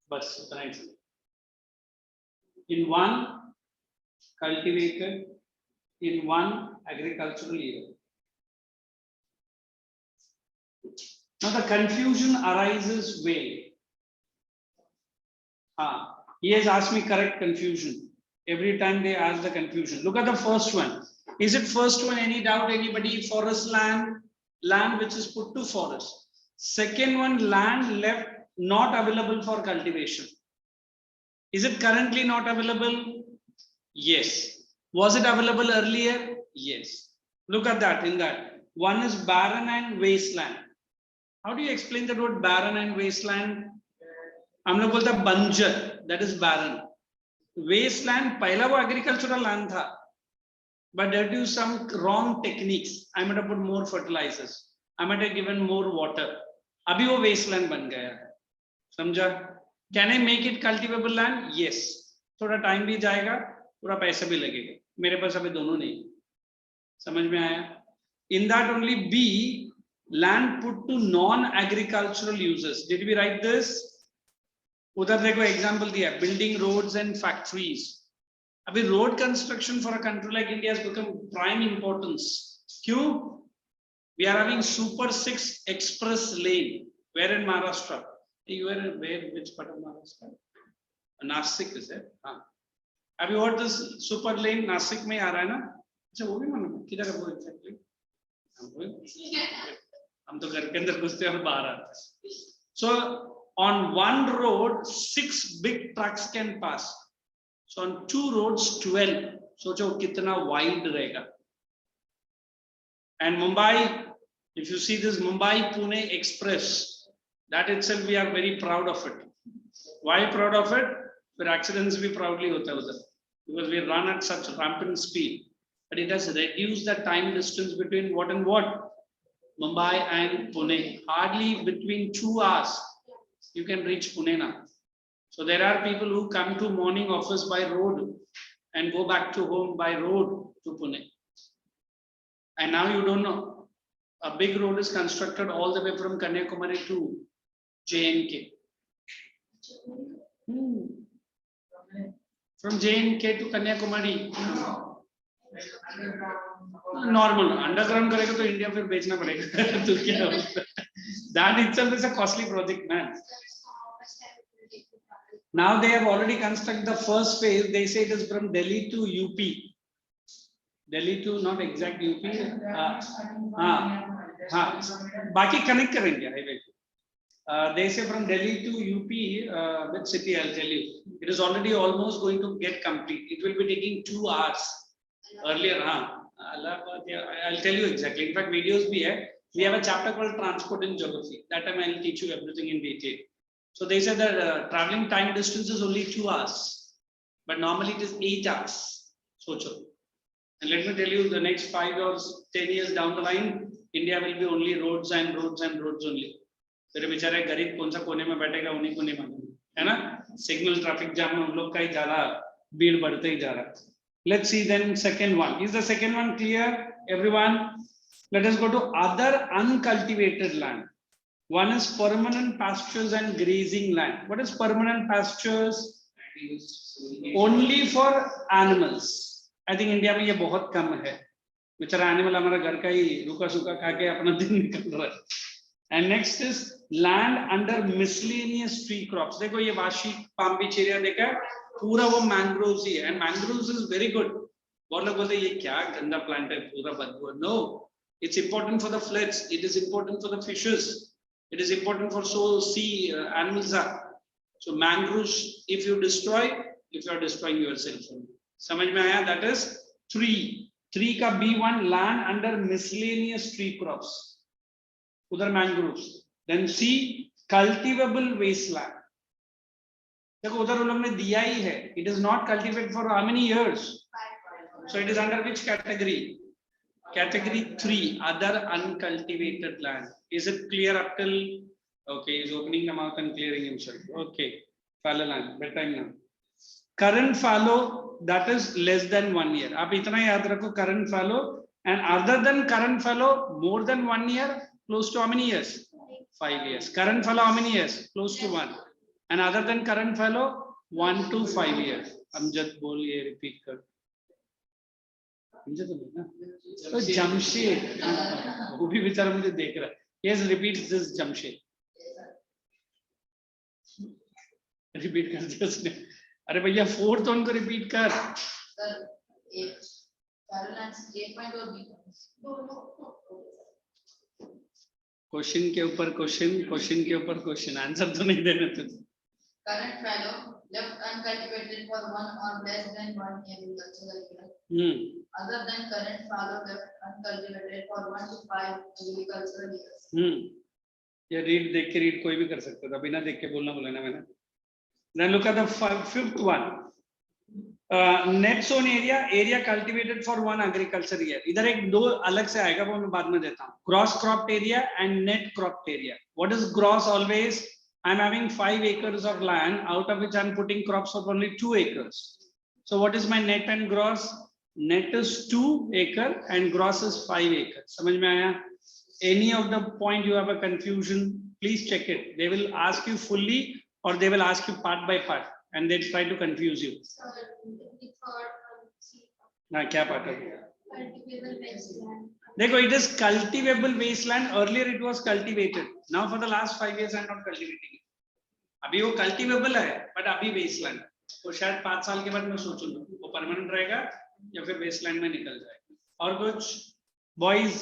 But in one cultivated in one agricultural year. Now the confusion arises where? He has asked me correct confusion. Every time they ask the confusion. Look at the first one. Is it first one? Any doubt? Anybody? Forest land, land which is put to forest. Second one, land left not available for cultivation. Is it currently not available? Yes. Was it available earlier? Yes. Look at that. In that, one is barren and wasteland. How do you explain the word barren and wasteland? हम लोग बोलते हैं बंजर, that is barren. Wasteland पहला वो agricultural land था, but due to some wrong techniques, I might have put more fertilizers, I might have given more water. अभी वो wasteland बन गया, समझा? Can I make it cultivable land? Yes. थोड़ा time भी जाएगा, थोड़ा पैसा भी लगेगा. मेरे पास अभी दोनों नहीं. समझ में आया? In that only B, land put to non-agricultural uses. Did we write this? उधर देखो example दिया, building roads and factories. अभी road construction for a country like India has become prime importance. क्यों? We are having Super 6 express lane. Where in Maharashtra? You are where? Which part of Maharashtra? Nasik is it? Have you heard this super lane? Nasik में आ रहा है ना? अच्छा वो भी मालूम? किधर है वो exactly? हम तो घर के अंदर घुसते हैं और बाहर आते हैं. So on one road, 6 big trucks can pass. So on 2 roads, 12. सोचो कितना wide रहेगा. And Mumbai, if you see this Mumbai-Pune Express, that itself we are very proud of it. Why proud of it? For accidents we proudly होता है उधर, because we run at such rampant speed. But it has reduced the time distance between what and what? Mumbai and Pune. Hardly between 2 hours you can reach Pune now. So there are people who come to morning office by road and go back to home by road to Pune. And now you don't know. A big road is constructed all the way from Kanyakumari to JNK. From JNK to Kanyakumari. Normal. Underground करेगा तो India फिर बेचना पड़ेगा. तो क्या? That itself is a costly project, man. Now they have already constructed the first phase. They say it is from Delhi to UP. Delhi to not exact UP. बाकी connect करेंगे highway. They say from Delhi to UP, which city I'll tell you. It is already almost going to get complete. It will be taking 2 hours. Earlier, I'll tell you exactly. In fact, videos bhi hai. We have a chapter called Transport in Geography. That time I'll teach you everything in detail. So they said that traveling time distance is only 2 hours, but normally it is 8 hours. Socho. And let me tell you, the next 5 or 10 years down the line, India will be only roads and roads and roads only. तेरे बेचारे गरीब कौन सा कोने में बैठेगा उन्हीं को नहीं मालूम है ना. सिग्नल ट्रैफिक जाम में उन लोग का ही ज्यादा भीड़ बढ़ते ही जा रहा. Let's see then second one. Is the second one clear, everyone? Let us go to other uncultivated land. One is permanent pastures and grazing land. What is permanent pastures? Only for animals. I think India में ये बहुत कम है. बेचारा animal हमारा घर का ही रूखा सूखा खा के अपना दिन निकल रहा है. And next is land under miscellaneous tree crops. देखो ये वाशी palm beach area देखा है, पूरा वो mangroves ही है. And mangroves is very good. बहुत लोग बोलते हैं ये क्या गंदा plant है, पूरा बदबू. No, it's important for the floods. It is important for the fishes. It is important for sea animals are. So mangroves, if you destroy, if you are destroying yourself. समझ में आया? That is tree. Tree का B1 land under miscellaneous tree crops. उधर mangroves. Then C, cultivable wasteland. देखो उधर उन लोगों ने दिया ही है. It is not cultivated for how many years? So it is under which category? Category 3, other uncultivated land. Is it clear up till? Okay, he's opening the mouth and clearing himself. Okay, fallow land, bedtime now. Current fallow, that is less than 1 year. Aap itna yaad rakho, current fallow, and other than current fallow, more than 1 year, close to how many years? 5 years. Current fallow, how many years? Close to 1. And other than current fallow, 1 to 5 years. Amjad bol ye repeat kar. तो जमशेद वो भी बेचारा मुझे देख रहा है. Yes, repeat this Jamshed. Repeat कर दिया उसने. अरे भैया फोर्थ वन को रिपीट कर. Sir, A point or B point? Question के ऊपर क्वेश्चन, क्वेश्चन के ऊपर क्वेश्चन, आंसर तो नहीं देना तुझे. Current fallow left uncultivated for 1 or less than 1 agricultural year. Other than current fallow left uncultivated for 1 to 5 agricultural years. ये read देख के रीड कोई भी कर सकता था, बिना देख के बोलना बोला ना मैंने. Then look at the fifth one. Net sown area, area cultivated for 1 agriculture year. इधर एक दो अलग से आएगा, वो मैं बाद में देता हूँ. Gross cropped area and net cropped area. What is gross? Always I'm having 5 acres of land, out of which I'm putting crops of only 2 acres. So what is my net and gross? Net is 2 acres and gross is 5 acres. समझ में आया? Any of the point you have a confusion, please check it. They will ask you fully or they will ask you part by part and they'll try to confuse you. ना क्या part है? देखो, it is cultivable wasteland. Earlier it was cultivated. Now for the last 5 years I'm not cultivating it. अभी वो cultivable है, but अभी wasteland. तो शायद 5 साल के बाद मैं सोचूंगा वो permanent रहेगा या फिर wasteland में निकल जाएगा. और कुछ boys,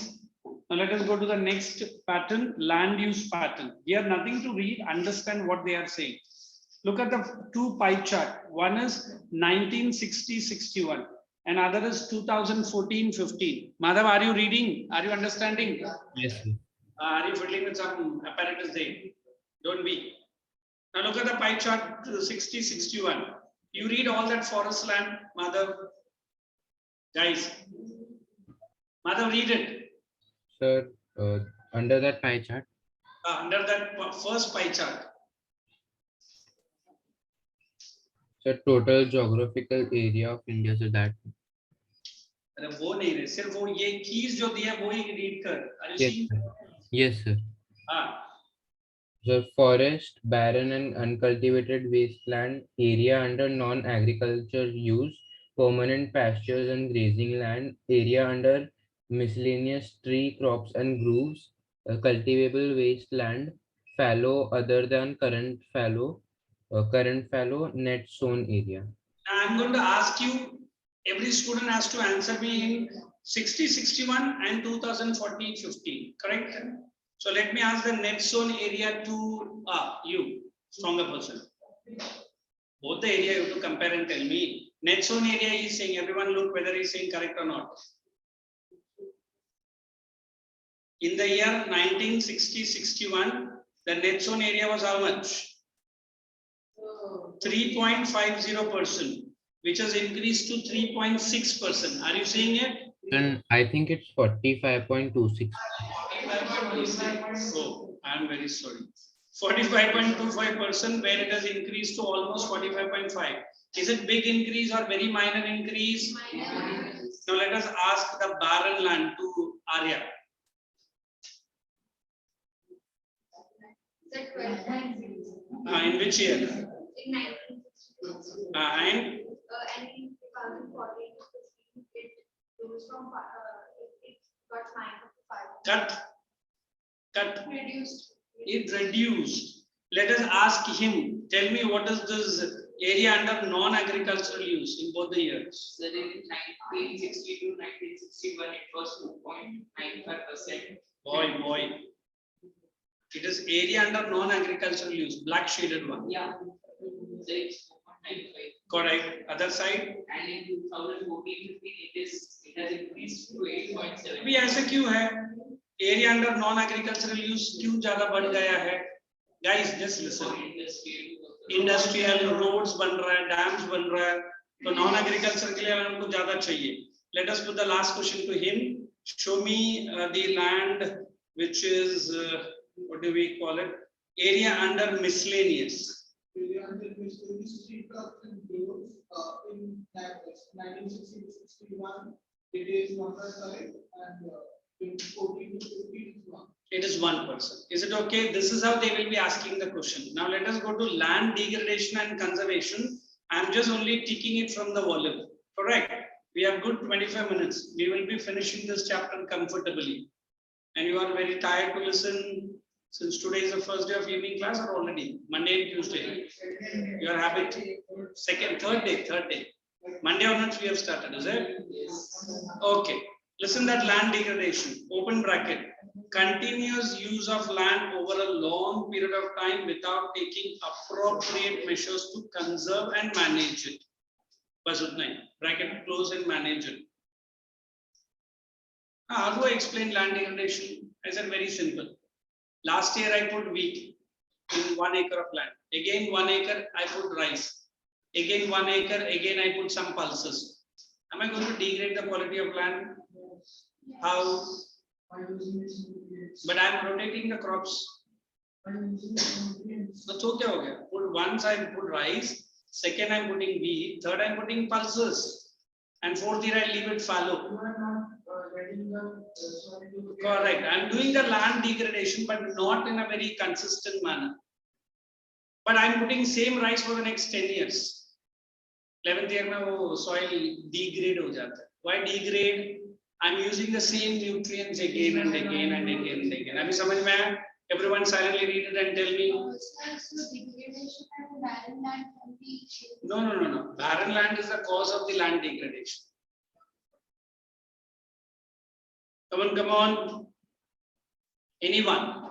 now let us go to the next pattern, land use pattern. Here nothing to read, understand what they are saying. Look at the 2 pie chart. One is 1960-61. and other is 2014-15. Madhav, are you reading? Are you understanding? Yes, sir. Are you fiddling with some apparatus there? Don't be. Now look at the pie chart 60-61. You read all that forest land, Madhav. Guys, Madhav, read it. Sir, under that pie chart. Under that first pie chart. Sir, total geographical area of India, so that. अरे वो नहीं रे, सिर्फ वो ये keys जो दिया वो ही रीड कर. Yes, sir. Yes, sir. हाँ. The forest, barren and uncultivated wasteland, area under non-agriculture use, permanent pastures and grazing land, area under miscellaneous tree crops and groves, cultivable wasteland, fallow other than current fallow, net sown area. Now I'm going to ask you, every student has to answer me in 60-61 and 2014-15, correct? So let me ask the net sown area to you, stronger person. Both the area you have to compare and tell me. Net sown area he is saying, everyone look whether he is saying correct or not. In the year 1960-61, the net sown area was how much? 3.50%, which has increased to 3.6%. Are you seeing it? And I think it's 45.26. Oh, I am very sorry. 45.25%, where it has increased to almost 45.5. Is it big increase or very minor increase? Now let us ask the barren land to Arya. In which year? In 1960. And And in 2014, it rose from it got 9 to 5. cut. Reduced. It reduced. Let us ask him. Tell me what is this area under non-agricultural use in both the years? So in 1960 to 1961, it was 2.95%. Boy. It is area under non-agricultural use, black shaded one. Yeah. So it's 2.95. Correct. Other side? And in 2014-15, it has increased to 8.7. भी ऐसे क्यों है? Area under non-agricultural use क्यों ज़्यादा बढ़ गया है? Guys, just listen. Industrial roads बन रहा है, dams बन रहा है, तो non-agriculture के लिए हमको ज़्यादा चाहिए. Let us put the last question to him. Show me the land which is, what do we call it? Area under miscellaneous. Area under miscellaneous 3,000 crores in 1960-61. It is 1.5 and in 14 to 15 is 1. It is 1%. Is it okay? This is how they will be asking the question. Now let us go to land degradation and conservation. I am just only ticking it from the volume. Correct. We have good 25 minutes. We will be finishing this chapter comfortably. And you are very tired to listen since today is the first day of evening class or already? Monday and Tuesday. Your habit. Third day. Monday onwards we have started, is it? Okay. Listen that land degradation, open bracket. Continuous use of land over a long period of time without taking appropriate measures to conserve and manage it. Bas utna hi. Bracket close and manage it. How do I explain land degradation? I said very simple. Last year I put wheat in 1 acre of land. Again 1 acre I put rice. Again 1 acre, again I put some pulses. Am I going to degrade the quality of land? How? But I am rotating the crops. So kya ho gaya? Once I put rice, second I am putting wheat, third I am putting pulses, and fourth year I leave it fallow. Correct. I am doing the land degradation, but not in a very consistent manner. But I am putting same rice for the next 10 years. 11th year mein wo soil degrade ho jata hai. Why degrade? I am using the same nutrients again and again and again and again. Abhi samajh mein aaya? Everyone silently read it and tell me. Degradation and barren land can be. No. Barren land is the cause of the land degradation. Come on. Anyone?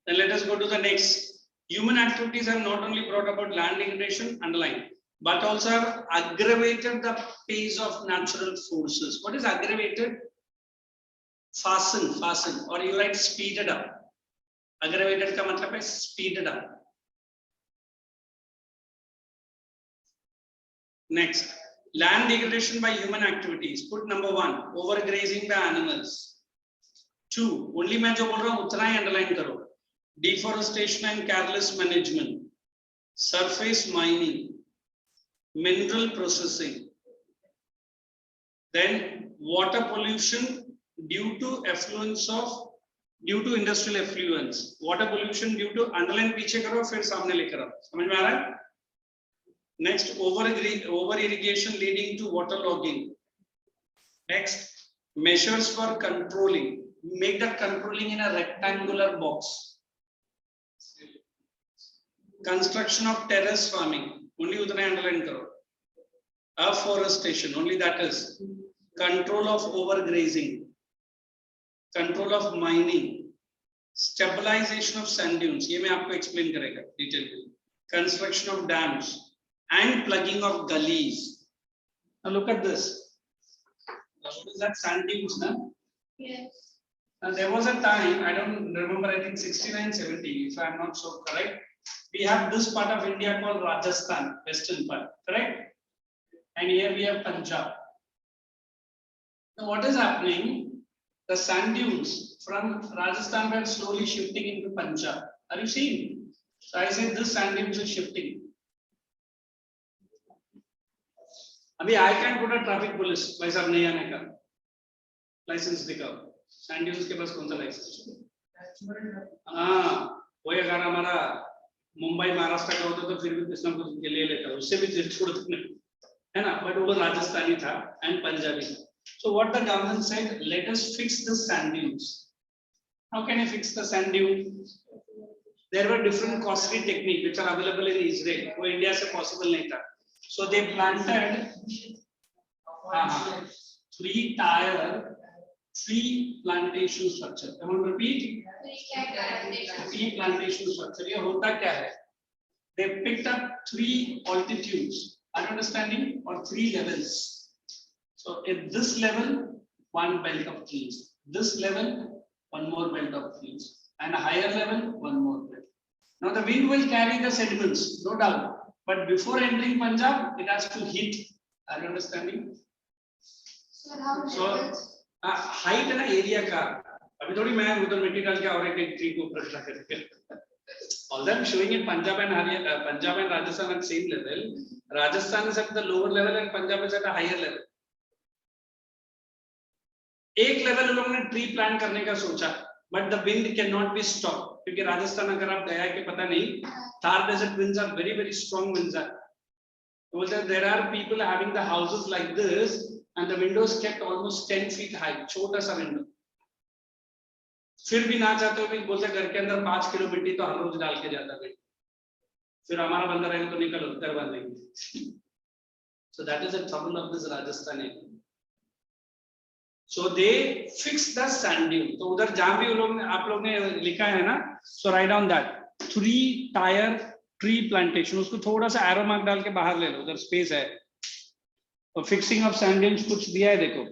Then let us go to the next. Human activities have not only brought about land degradation, underline, but also have aggravated the pace of natural forces. What is aggravated? Fasten, or you write speeded up. Aggravated ka matlab hai speeded up. Next, land degradation by human activities. Put number 1, overgrazing by animals. 2, only मैं जो बोल रहा हूँ उतना ही underline करो. Deforestation and careless management. Surface mining. Mineral processing. Then water pollution due to industrial effluents. Water pollution due to underline पीछे करो फिर सामने लेकर आओ. समझ में आ रहा है? Next, over irrigation leading to waterlogging. Next, measures for controlling. Make that controlling in a rectangular box. Construction of terrace farming. Only utna underline karo. Afforestation. Only that is. Control of overgrazing. Control of mining. Stabilization of sand dunes. ये मैं आपको explain करेगा detail में. Construction of dams. And plugging of gullies. Now look at this. What is that? Sand dunes, no? Yes. Now there was a time, I don't remember, I think 69, 70, if I am not so correct. We have this part of India called Rajasthan, western part, correct? And here we have Punjab. Now what is happening? The sand dunes from Rajasthan were slowly shifting into Punjab. Are you seeing? So I said this sand dunes is shifting. अभी I can put a traffic police भाई साहब नहीं आने का licence दिखाओ sand dunes के पास कौन सा लाइसेंस हाँ वही अगर हमारा मुंबई महाराष्ट्र का होता तो फिर भी किसी ना कुछ ले लेता उससे भी छोड़ देते है ना बट वो राजस्थानी था एंड पंजाबी था so what the government said let us fix the sand dunes how can I fix the sand dune there were different costly techniques which are available in Israel वो इंडिया से possible नहीं था so they planted 3-tier tree plantation structure. Come on, repeat. Tree plantation structure. ये होता क्या है? They picked up 3 altitudes. Are you understanding? Or 3 levels. So at this level, 1 belt of trees. This level, 1 more belt of trees. And a higher level, 1 more belt. Now the wind will carry the sediments, no doubt. But before entering Punjab, it has to hit. Are you understanding? Sir, how So levels? Height है ना area का, अभी थोड़ी मैं उधर मिट्टी डाल के और एक ट्री को ऊपर खड़ा करके, although I'm showing it Punjab and Haryana, Punjab and Rajasthan at same level, Rajasthan is at the lower level and Punjab is at a higher level. एक लेवल लोगों ने ट्री प्लांट करने का सोचा, but the wind cannot be stopped, क्योंकि राजस्थान अगर आप गया कि पता नहीं, Thar desert winds are very strong winds are. So there are people having the houses like this and the windows kept almost 10 feet high, छोटा सा window. फिर भी ना चाहते हुए भी बोलते घर के अंदर 5 किलो मिट्टी तो हर रोज डाल के जाता है, फिर हमारा बंदा रहेगा तो निकलो करवा देंगे. So that is the trouble of this Rajasthan area. So they fix the sand dune. तो उधर जहाँ भी आप लोग ने लिखा है ना, so write down that 3-tier tree plantation. उसको थोड़ा सा arrow mark डाल के बाहर ले लो, उधर space है. तो fixing of sand dunes कुछ दिया है देखो.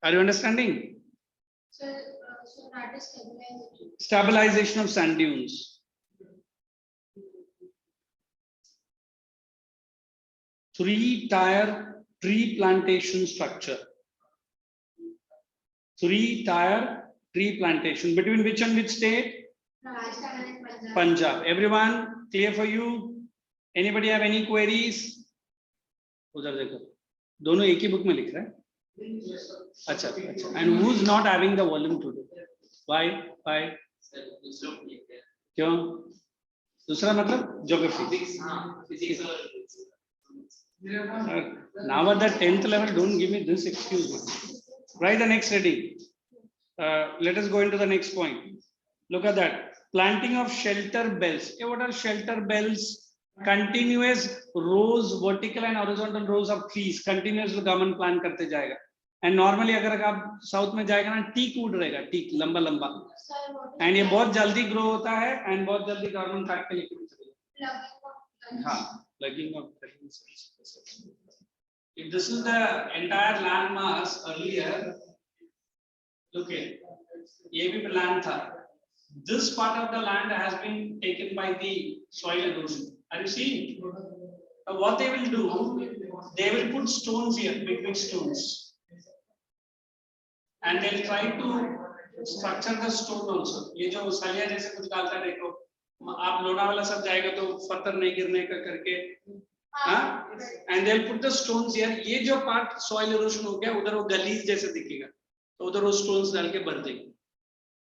Are you understanding? So that is stabilization. Stabilization of sand dunes. Three-tier tree plantation structure. 3-tier tree plantation between which and which state? Rajasthan and Punjab. Punjab. Everyone clear for you? Anybody have any queries? उधर देखो, दोनों एक ही book में लिख रहे हैं. अच्छा अच्छा. And who's not having the volume today? Why? क्यों? दूसरा मतलब geography. Now at the 10th level, don't give me this excuse. Write the next heading. Let us go into the next point. Look at that. Planting of shelter bells. Okay, what are shelter bells? Continuous rows, vertical and horizontal rows of trees. Continuous government plan करते जाएगा. And normally अगर आप south में जाएगा ना, teak wood रहेगा, teak लंबा लंबा. And ये बहुत जल्दी grow होता है and बहुत जल्दी government काट के लेके चलेगा. हाँ, plugging of trees. If this is the entire land mass earlier, look here, ये भी plan था. This part of the land has been taken by the soil erosion. Are you seeing? What they will do, they will put stones here, big stones, and they'll try to structure the stone also. ये जो सलिया जैसे कुछ डालता है देखो, आप लोनावाला सब जाएगा तो पत्थर नहीं गिरने का करके, हाँ? And they'll put the stones here. ये जो part soil erosion हो गया, उधर वो गलीज जैसे दिखेगा, तो उधर वो stones डाल के भर देंगे.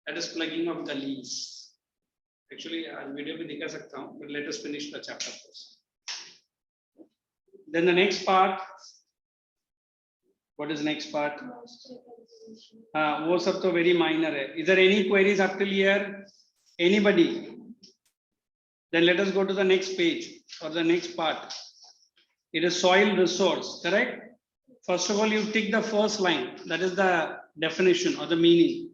That is plugging of gullies. Actually, आज वीडियो भी दिखा सकता हूँ, but let us finish the chapter first. Then the next part. What is next part? वो सब तो very minor है. Is there any queries up till here? Anybody? Then let us go to the next page or the next part. It is soil resource, correct? First of all, you tick the first line. That is the definition or the meaning.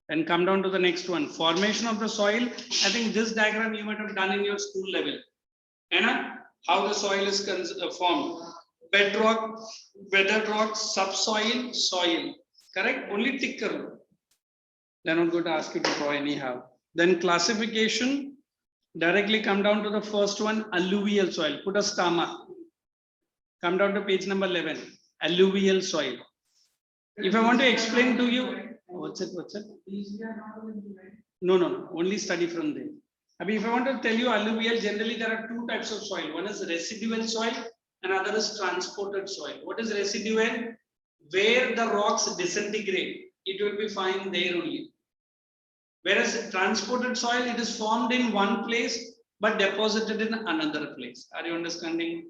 And come down to the next one. Formation of the soil. I think this diagram you might have done in your school level. And how the soil is formed. Bedrock, weathered rock, subsoil, soil. Correct? Only tick karo. They're not going to ask you to draw anyhow. Then classification. Directly come down to the first one, alluvial soil. Put a star mark. Come down to page number 11. Alluvial soil. If I want to explain to you, what's it? No. Only study from there. If I want to tell you alluvial, generally there are two types of soil. One is residual soil and other is transported soil. What is residual? Where the rocks disintegrate, it will be fine there only. Whereas transported soil, it is formed in one place but deposited in another place. Are you understanding?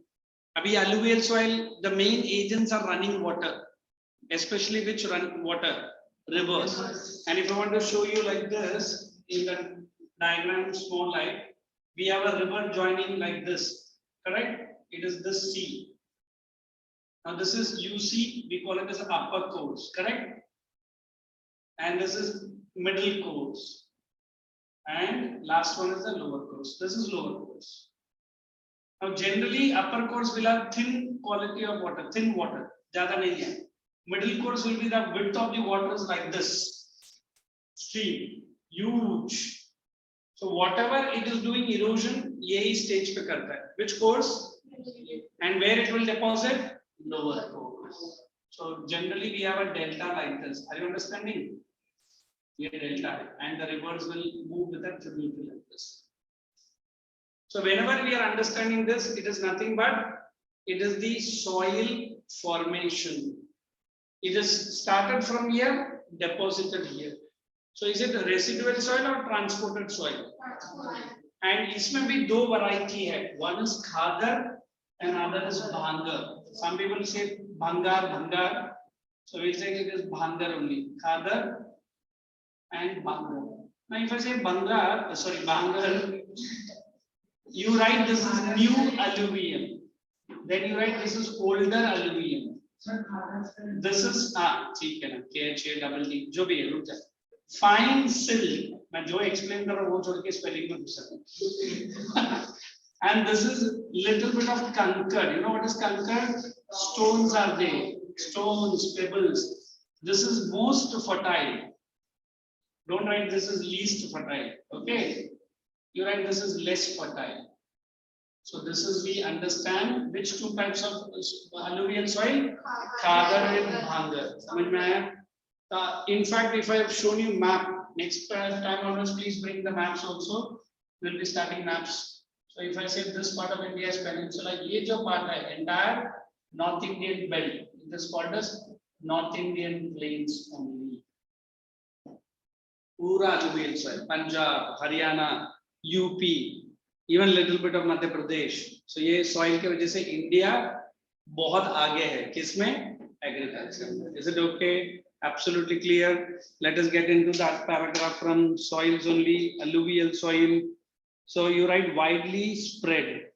Alluvial soil, the main agents are running water, especially which run water? Rivers. And if I want to show you like this, in the diagram small light, we have a river joining like this, correct? It is this C. Now this is UC, we call it as upper course, correct? And this is middle course. And last one is the lower course. This is lower course. Now generally upper course will have thin quality of water, thin water. Zyada nahi hai. Middle course will be the width of the water is like this. Stream, huge. So whatever it is doing erosion, yehi stage pe karta hai. Which course? And where it will deposit? Lower course. So generally we have a delta like this. Are you understanding? Here delta, and the rivers will move with a tributary like this. So whenever we are understanding this, it is nothing but it is the soil formation. It is started from here, deposited here. So is it residual soil or transported soil? And इसमें भी दो variety है. One is khadar and other is bhangar. Some people say bhangar. So we say it is bhangar only. Khadar and bhangar. Now if I say bhangar, you write this is new alluvium. Then you write this is older alluvium. This is ठीक है ना, KH जो भी है रुक जा. Fine sill, मैं जो explain कर रहा हूँ वो छोड़ के spelling में घुस सकता. And this is little bit of concord. You know what is concord? Stones are there. Stones, pebbles. This is most fertile. Don't write this is least fertile. Okay. You write this is less fertile. So this is we understand which two types of alluvial soil? Khadar and bhangar. समझ में आया? In fact, if I have shown you map, next time onwards, please bring the maps also. We'll be starting maps. So if I say this part of India is peninsula, ये जो part है entire North Indian belt. This called as North Indian plains only. Pura alluvial soil, Punjab, Haryana, UP, even little bit of Madhya Pradesh. So ये soil के वजह से India बहुत आगे है. किसमें? Agriculture. Is it okay? Absolutely clear. Let us get into that paragraph from soils only. Alluvial soil. So you write widely spread,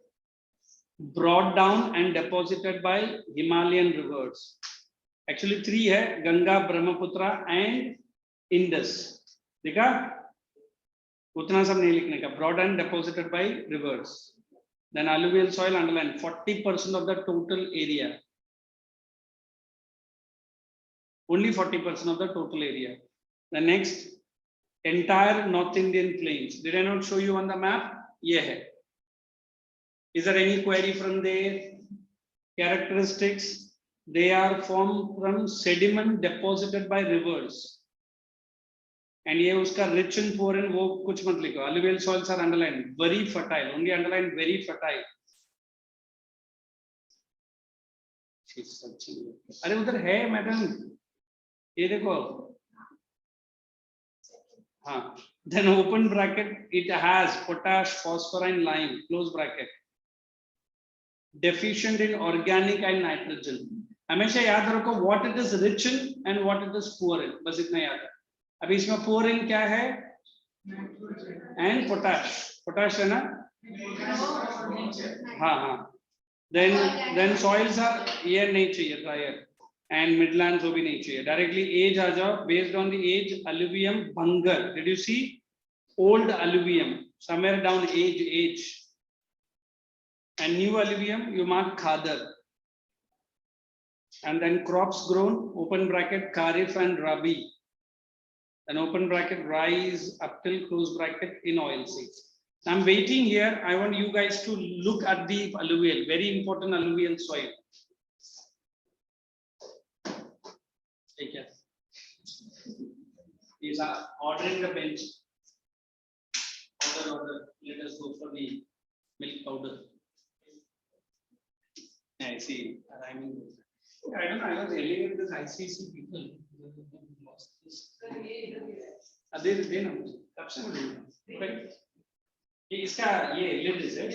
brought down and deposited by Himalayan rivers. Actually three है, Ganga, Brahmaputra and Indus. देखा? उतना सब नहीं लिखने का. Brought and deposited by rivers. Then alluvial soil underline 40% of the total area. Only 40% of the total area. The next, entire North Indian plains. Did I not show you on the map? Yeah. Is there any query from there? Characteristics. They are formed from sediment deposited by rivers. And ये उसका rich and poor and वो कुछ मत लिखो. Alluvial soils are underlined. Very fertile. Only underline very fertile. अरे उधर है madam. ये देखो. हाँ. Then open bracket, it has potash, phosphorus and lime, close bracket. Deficient in organic and nitrogen. हमेशा याद रखो what it is rich in and what it is poor in. बस इतना याद है. अभी इसमें poor in क्या है? And potash. Potash है ना? हाँ. Then soils are ये नहीं चाहिए drier. And midlands वो भी नहीं चाहिए. Directly age आ जाओ. Based on the age, alluvium bhangar. Did you see? Old alluvium. Somewhere down age. And new alluvium you mark khadar. And then crops grown. Open bracket kharif and rabi. Then open bracket rise up till close bracket in oil seeds. I'm waiting here. I want you guys to look at the alluvial. Very important alluvial soil. Take care. These are ordering the bench. Order. Let us go for the milk powder. I see. I don't know. I was yelling at this ICC people. They know. Absolutely. Right. इसका ये lid is it?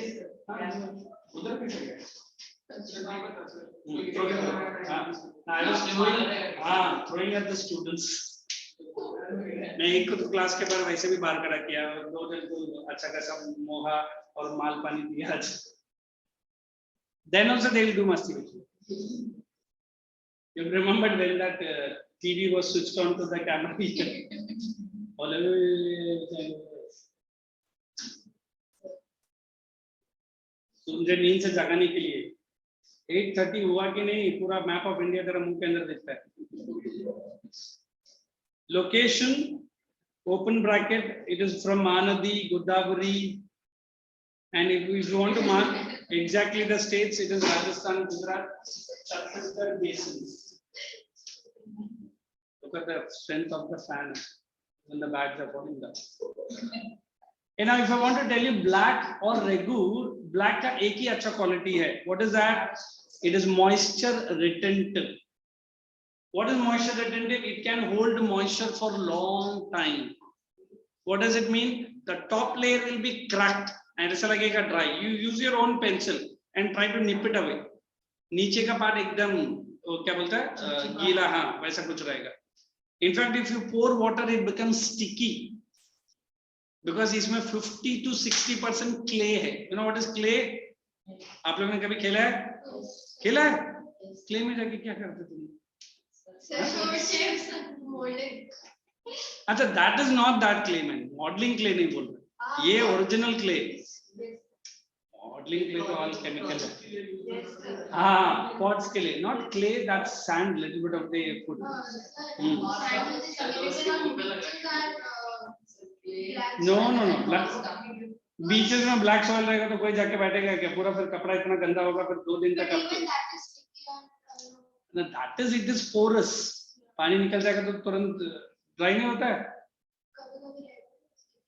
उधर भी है. I was throwing at the students. मैं एक को तो class के बारे वैसे भी बाहर खड़ा किया. दो जन को अच्छा खासा मोहा और माल पानी दिया. Then also they will do masti with you. You remember when that TV was switched on to the camera? मुझे नींद से जगाने के लिए 8:30 हुआ कि नहीं पूरा मैप ऑफ इंडिया तेरा मुंह के अंदर दिखता है. Location, open bracket, it is from Mahanadi, Godavari, and if you want to mark exactly the states, it is Rajasthan, Gujarat, Chhattisgarh basins. look at the strength of the fan when the bags are falling down. And now if I want to tell you black or regu, black का एक ही अच्छा quality है. What is that? It is moisture retentive. What is moisture retentive? It can hold moisture for a long time. What does it mean? The top layer will be cracked and ऐसा लगेगा dry. You use your own pencil and try to nip it away. नीचे का part एकदम क्या बोलता है गीला, हाँ वैसा कुछ रहेगा. In fact, if you pour water, it becomes sticky because इसमें 50 to 60% clay है. You know what is clay? आप लोगों ने कभी खेला है? खेला है? Clay में जाके क्या करते तुम? अच्छा, that is not that clay man. Modeling clay नहीं बोल रहा. ये original clay. Modeling clay तो all chemical है. हाँ, pots के लिए, not clay. That's sand, little bit of the food. No. Beaches में black soil रहेगा तो कोई जाके बैठेगा क्या? पूरा फिर कपड़ा इतना गंदा होगा फिर 2 दिन तक आपको. That is, it is porous. पानी निकल जाएगा तो तुरंत ड्राई नहीं होता है.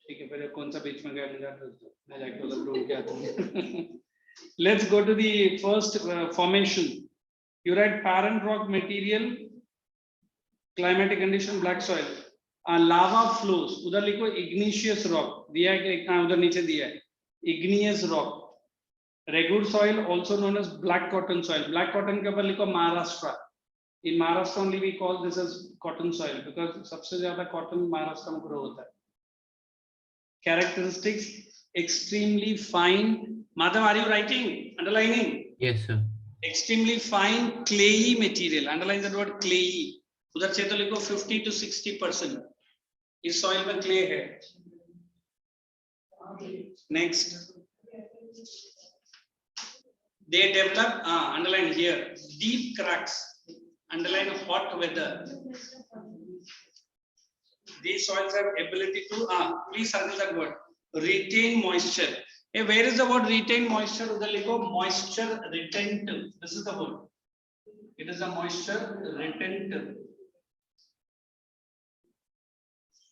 ठीक है, फिर कौन सा बीच में गया मैं जाके उधर ढूंढ के आता हूँ. Let's go to the first formation. You write parent rock material, climatic condition, black soil. Lava flows. उधर लिखो igneous rock. दिया है कि उधर नीचे दिया है. Igneous rock. Regular soil, also known as black cotton soil. Black cotton के ऊपर लिखो Maharashtra. In Maharashtra only we call this as cotton soil because सबसे ज़्यादा cotton Maharashtra में grow होता है. Characteristics: extremely fine. Madhav, are you writing? Underlining? Yes, sir. Extremely fine clayey material. Underline that word clayey. उधर से तो लिखो 50 to 60%. इस soil में clay है. Next. They develop, underline here, deep cracks. Underline hot weather. These soils have ability to, please circle that word, retain moisture. Hey, where is the word retain moisture? Udhar likho moisture retentive. This is the word. It is a moisture retentive.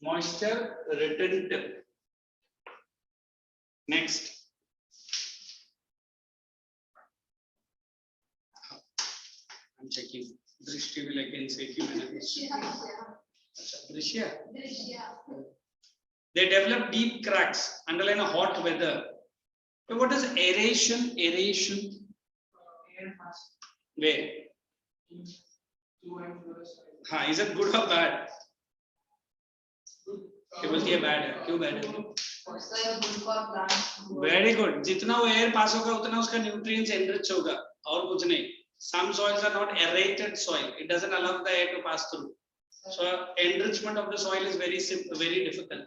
Moisture retentive. Next. I'm checking. Drishti will again say few minutes. Drishya. They develop deep cracks. Underline a hot weather. So what is aeration? Aeration. Where? Is it good or bad? बोलती है bad है. क्यों bad है? Very good. जितना वो air pass होगा उतना उसका nutrients enrich होगा और कुछ नहीं. Some soils are not aerated soil. It doesn't allow the air to pass through. So enrichment of the soil is very simple, very difficult.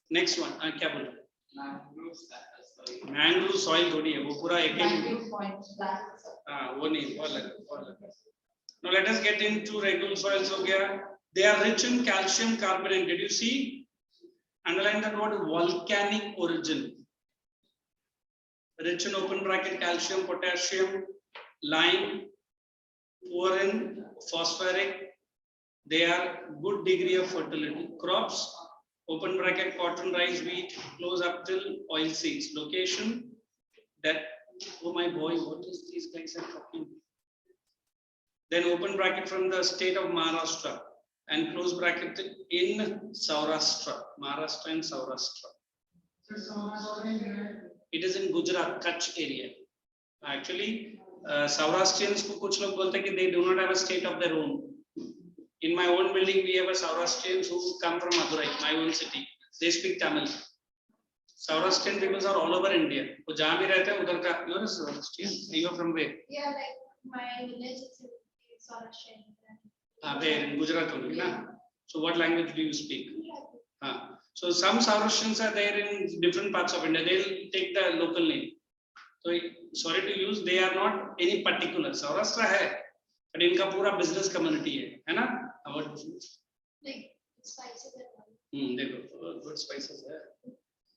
Next one. क्या बोल रहे? Mangrove soil थोड़ी है. वो पूरा एक वो नहीं वो अलग. Now let us get into regular soils. हो गया. They are rich in calcium carbonate. Did you see? Underline that word volcanic origin. Rich in open bracket calcium, potassium, lime, poor in phosphoric. They are good degree of fertility. Crops, open bracket cotton, rice, wheat, close up till oil seeds. Location, that, oh my boy, what is these guys are talking? Then open bracket from the state of Maharashtra and close bracket in Saurashtra. Maharashtra and Saurashtra. It is in Gujarat, Kutch area. Actually, Saurashtrians को कुछ लोग बोलते हैं कि they do not have a state of their own. In my own building, we have a Saurashtrians who come from Madurai, my own city. They speak Tamil. Saurashtrian people are all over India. वो जहाँ भी रहते हैं उधर का. You are a Saurashtrian. You are from where? Yeah, like my village is Saurashtrian. Where in Gujarat only, na? So what language do you speak? So some Saurashtrians are there in different parts of India. They'll take the local name. So sorry to use, they are not any particular. Saurashtra hai, but इनका पूरा business community है ना? About business. Like spices and देखो, good spices है.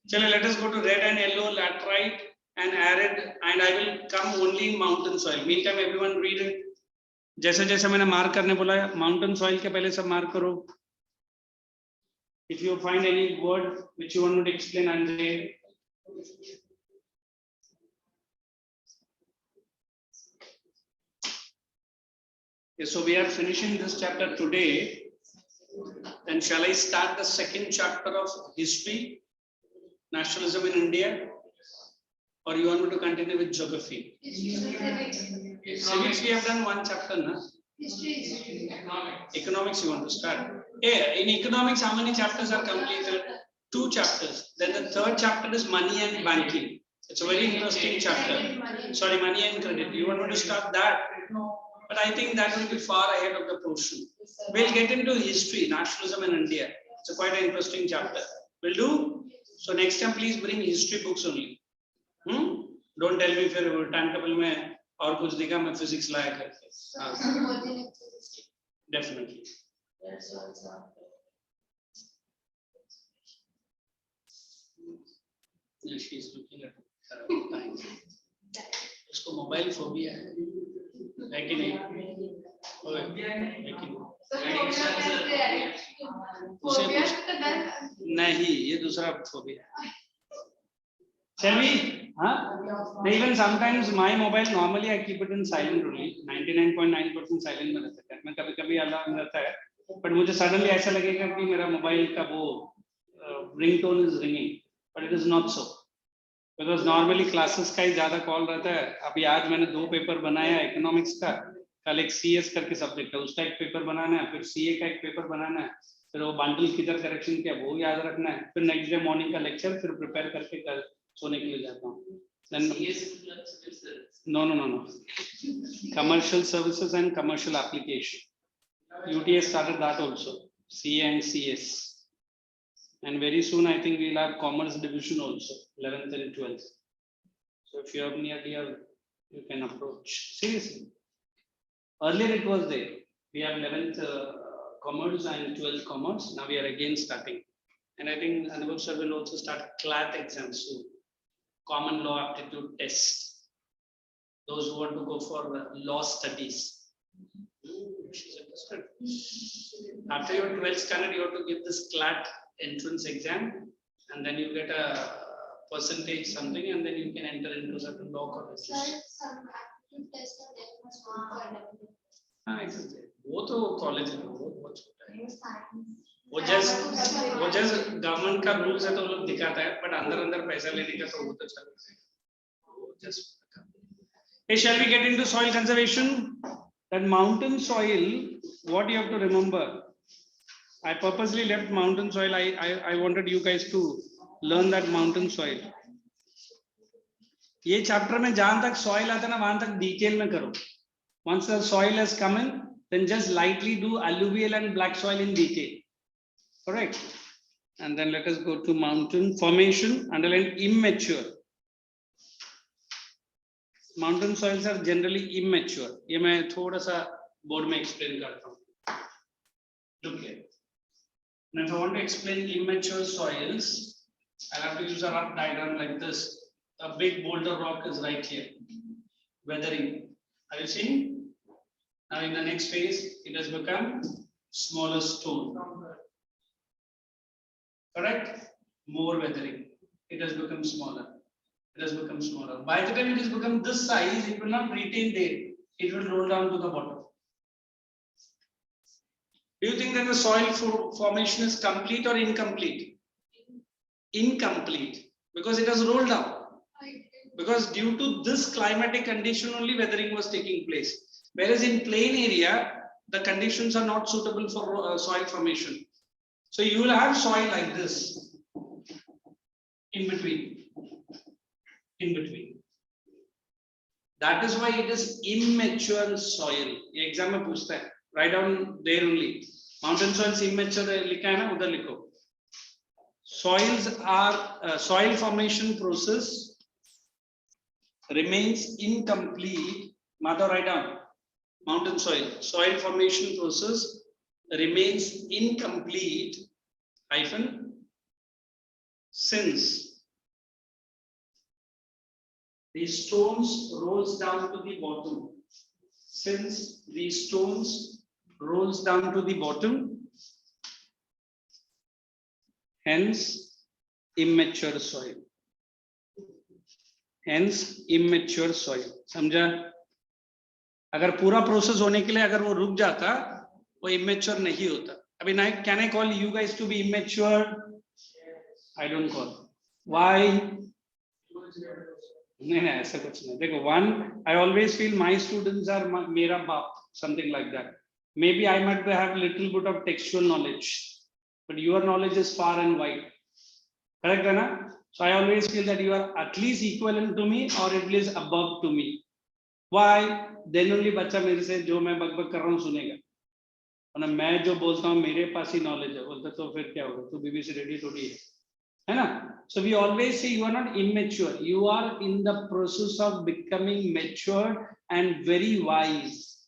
चलो, let us go to red and yellow, laterite and arid, and I will come only in mountain soil. Meantime, everyone read it. जैसे जैसे मैंने mark करने बोला है, माउंटेन सॉइल के पहले सब मार्क करो. If you find any word which you want to explain, Andre. Okay, so we are finishing this chapter today. Then shall I start the second chapter of history, nationalism in India, or you want me to continue with geography? Civics we have done one chapter, na? History. Economics you want to start? Yeah, in economics, how many chapters are completed? 2 chapters. Then the third chapter is money and banking. It's a very interesting chapter. Sorry, money and credit. You want me to start that? But I think that will be far ahead of the portion. We'll get into history, nationalism in India. It's a quite an interesting chapter. Will do? So next time, please bring history books only. Don't tell me if your timetable में और कुछ दिखा मैं physics लाया करके. Definitely. Yeah, she's looking at her time. उसको mobile phobia है कि नहीं? नहीं, ये दूसरा phobia. Shall we? Huh? Even sometimes my mobile normally I keep it in silent only. 99.9% silent में रहता है. मैं कभी-कभी अलार्म रहता है, but मुझे suddenly ऐसा लगेगा कि मेरा मोबाइल का वो ringtone is ringing, but it is not so. Because normally classes का ही ज़्यादा कॉल रहता है. अभी आज मैंने 2 पेपर बनाया इकोनॉमिक्स का, कल एक CS करके सब्जेक्ट है, उसका एक पेपर बनाना है, फिर CA का एक पेपर बनाना है, फिर वो बंडल किधर करेक्शन किया वो याद रखना है, फिर नेक्स्ट डे मॉर्निंग का लेक्चर, फिर प्रिपेयर करके कल सोने के लिए जाता हूँ. No. Commercial services and commercial application. UTS started that also. CA and CS. And very soon, I think we'll have commerce division also, 11th and 12th. So if you are near here, you can approach. Seriously. Earlier it was there. We have 11th commerce and 12th commerce. Now we are again starting. And I think Anubhav sir will also start CLAT exams soon. Common law aptitude test. Those who want to go for law studies. After your 12th standard, you have to give this CLAT entrance exam, and then you get a percentage something, and then you can enter into certain law colleges. वो तो college है, वो बहुत छोटा है. वो just government का rules है तो वो लोग दिखाता है, बट अंदर पैसा लेने का तो वो तो चलता है. Just. Hey, shall we get into soil conservation? That mountain soil, what you have to remember. I purposely left mountain soil. I wanted you guys to learn that mountain soil. ये chapter में जहाँ तक soil आता है ना वहाँ तक detail में करो. Once the soil has come in, then just lightly do alluvial and black soil in detail. Correct? And then let us go to mountain formation. Underline immature. Mountain soils are generally immature. ये मैं थोड़ा सा board में explain करता हूँ. Look here. Now, if I want to explain immature soils, I'll have to use a rough diagram like this. A big boulder rock is right here. Weathering. Are you seeing? Now, in the next phase, it has become smaller stone. Correct? More weathering. It has become smaller. It has become smaller. By the time it has become this size, it will not retain there. It will roll down to the bottom. Do you think that the soil formation is complete or incomplete? Incomplete, because it has rolled down. Because due to this climatic condition only weathering was taking place. Whereas in plain area, the conditions are not suitable for soil formation. So you will have soil like this, in between. That is why it is immature soil. ये exam में पूछता है. Write down there only. Mountain soils immature लिखा है ना, उधर लिखो. Soils are soil formation process remains incomplete. Madhav, write down. Mountain soil formation process remains incomplete since the stones rolls down to the bottom. since these stones rolls down to the bottom, hence immature soil. Hence immature soil. समझा? अगर पूरा process होने के लिए अगर वो रुक जाता, वो immature नहीं होता. अभी Naik, can I call you guys to be immature? I don't call. Why? नहीं ऐसा कुछ नहीं. देखो, one, I always feel my students are मेरा बाप, something like that. Maybe I might have little bit of textual knowledge, but your knowledge is far and wide. Correct, Anna? So I always feel that you are at least equivalent to me or at least above to me. Why? Then only बच्चा मेरे से जो मैं बकबक कर रहा हूँ सुनेगा. और मैं जो बोलता हूँ मेरे पास ही knowledge है. बोलता तो फिर क्या होगा? तू BBC ready थोड़ी है ना? So we always say you are not immature. You are in the process of becoming mature and very wise.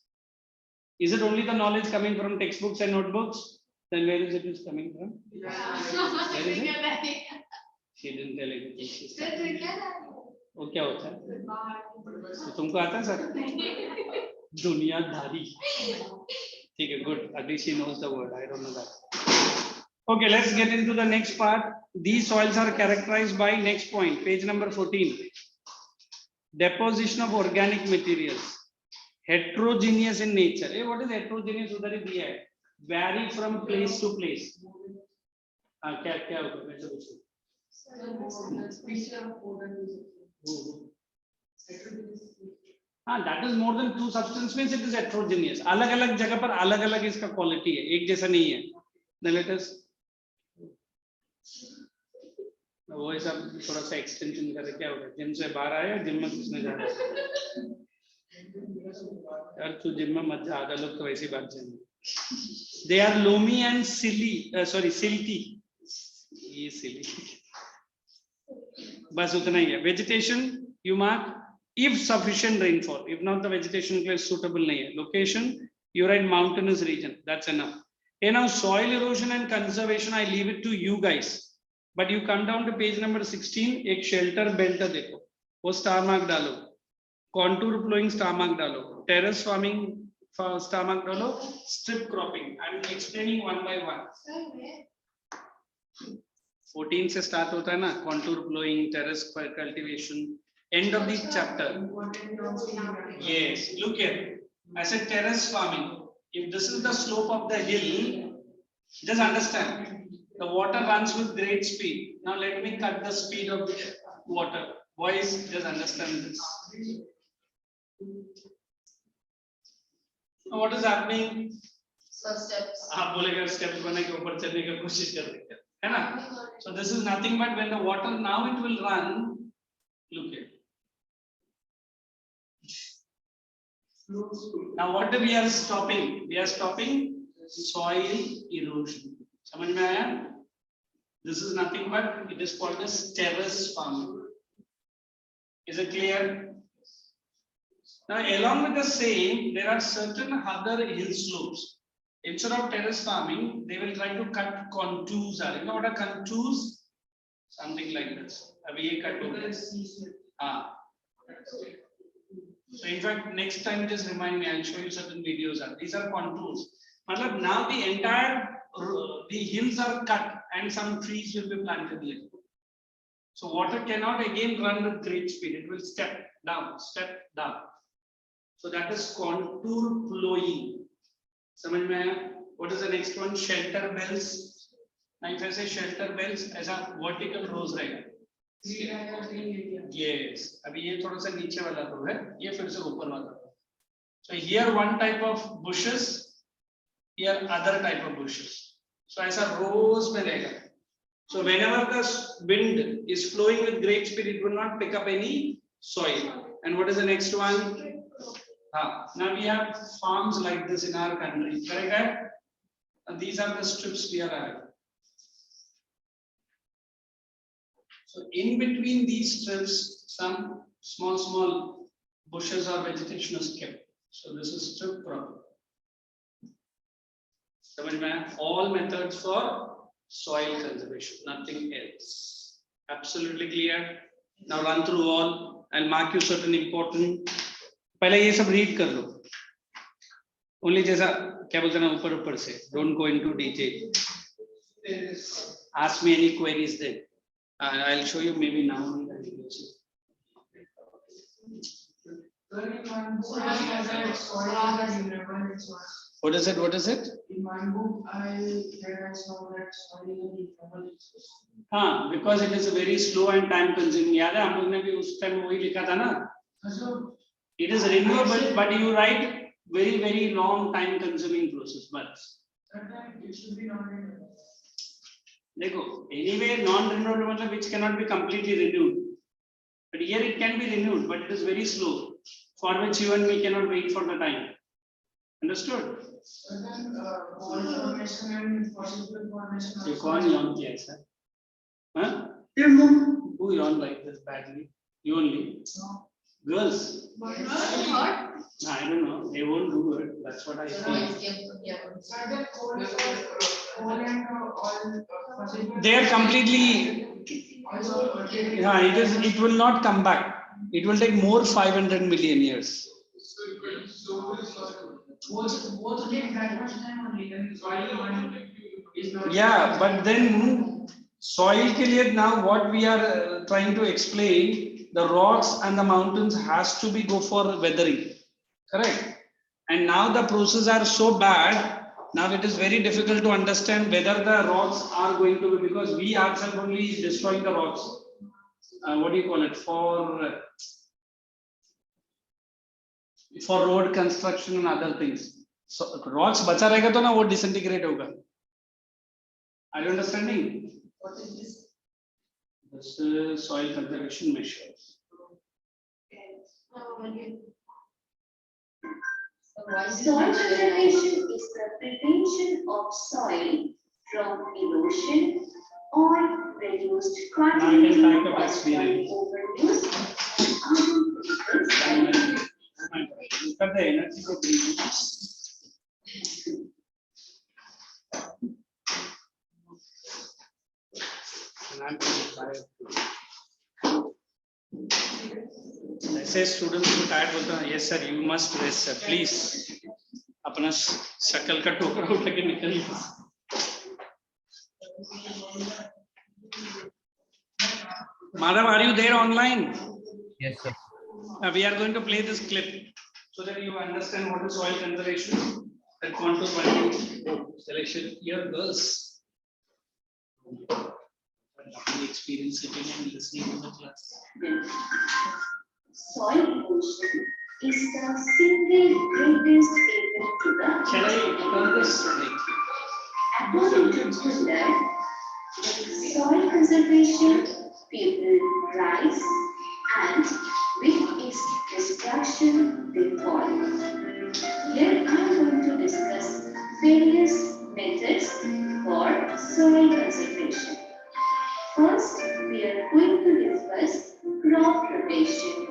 Is it only the knowledge coming from textbooks and notebooks? Then where is it coming from? Where is it? She didn't tell anything. वो क्या होता है? तो तुमको आता है sir? दुनियादारी. ठीक है, good. At least she knows the word. I don't know that. Okay, let's get into the next part. These soils are characterized by next point, page number 14. Deposition of organic materials. Heterogeneous in nature. Hey, what is heterogeneous? उधर ही दिया है. Vary from place to place. हाँ, क्या होगा? वैसे पूछो. हाँ, that is more than two substances means it is heterogeneous. अलग-अलग जगह पर अलग-अलग इसका quality है. एक जैसा नहीं है. Then let us वो ऐसा थोड़ा सा एक्सटेंशन करे क्या होगा? जिम से बाहर आया, जिम में किसने जाना? यार तू जिम में मत जा, आधा लोग तो वैसी बात जाएंगे. They are loamy and silty. ये silly. बस उतना ही है. Vegetation, you mark if sufficient rainfall. If not, the vegetation is suitable नहीं है. Location, you write mountainous region. That's enough. Okay, now soil erosion and conservation, I leave it to you guys. But you come down to page number 16. एक shelter belt देखो. वो star mark डालो. Contour flowing star mark डालो. Terrace farming star mark डालो. Strip cropping. I'm explaining one by one. 14 से start होता है ना, contour flowing, terrace cultivation, end of the chapter. Yes, look here. I said terrace farming. If this is the slope of the hill, just understand. The water runs with great speed. Now let me cut the speed of the water. Boys, just understand this. Now what is happening? Steps. आप बोलेगा steps बना के ऊपर चलने की कोशिश कर रहे हैं, है ना? So this is nothing but when the water now it will run. Look here. Now what we are stopping? We are stopping soil erosion. समझ में आया? This is nothing but it is called as terrace farming. Is it clear? Now along with the same, there are certain other hill slopes. Instead of terrace farming, they will try to cut contours. You know what are contours? Something like this. अभी ये cut हो गया. So in fact, next time just remind me. I'll show you certain videos. These are contours. Matlab now the entire the hills are cut and some trees will be planted here. So water cannot again run with great speed. It will step down, step down. So that is contour flowing. समझ में आया? What is the next one? Shelter belts. Now if I say shelter belts, ऐसा vertical rows रहेगा. Yes. अभी ये थोड़ा सा नीचे वाला रो है, ये फिर से ऊपर वाला रो. So here one type of bushes, here other type of bushes. So ऐसा rows में रहेगा. So whenever the wind is flowing with great speed, it will not pick up any soil. And what is the next one? Now we have farms like this in our country. Correct? And these are the strips we are having. So in between these strips, some small bushes or vegetation is kept. So this is strip crop. All methods for soil conservation, nothing else. Absolutely clear. Now run through all. I'll mark you certain important. पहले ये सब read कर लो. Only जैसा क्या बोलते हैं ना ऊपर ऊपर से. Don't go into detail. Ask me any queries then. I'll show you maybe now. What is it? What is it? In my book, I read I saw that soil is a renewable resource. हाँ, because it is very slow and time consuming. याद है हम लोग ने भी उस time वही लिखा था ना? So, It is renewable, but you write very long time consuming process. But that time it should be non-renewable. देखो, anyway non-renewable मतलब which cannot be completely renewed. But here it can be renewed, but it is very slow. For which you and me cannot wait for the time. Understood? But then, all formation and possible formation. You can't yawn किया ऐसा? Huh? Who yawn like this badly? You only? No. Girls? I don't know. They won't do it. That's what I feel. So that coal and all possible. They are completely. Also, Yeah, it is. It will not come back. It will take more 500 million years. both take that much time only. Then soil one is not. Yeah, but then soil ke liye now what we are trying to explain, the rocks and the mountains has to be go for weathering, correct? And now the processes are so bad, now it is very difficult to understand whether the rocks are going to be, because we ourselves only destroying the rocks. What do you call it? For road construction and other things. So rocks बचा रहेगा तो ना वो disintegrate होगा. Are you understanding? What is this? This is soil conservation measures. Soil conservation is the prevention of soil from erosion or reduced quantity Now you can type of up experience. overuse. Look at the energy को bring. ऐसे students को tired बोलता है, yes sir, you must rest sir, please. अपना शक्ल का टोकरा उठा के निकलिए. Madhav, are you there online? Yes, sir. We are going to play this clip so that you understand what is soil conservation and contour binding selection. Here, girls. Lovely experience sitting and listening to the class. Soil erosion is the single greatest event to the Shall I turn this? according to Hitler, soil conservation people rise and with its destruction they fall. Here I am going to discuss various methods for soil conservation. First, we are going to discuss crop rotation.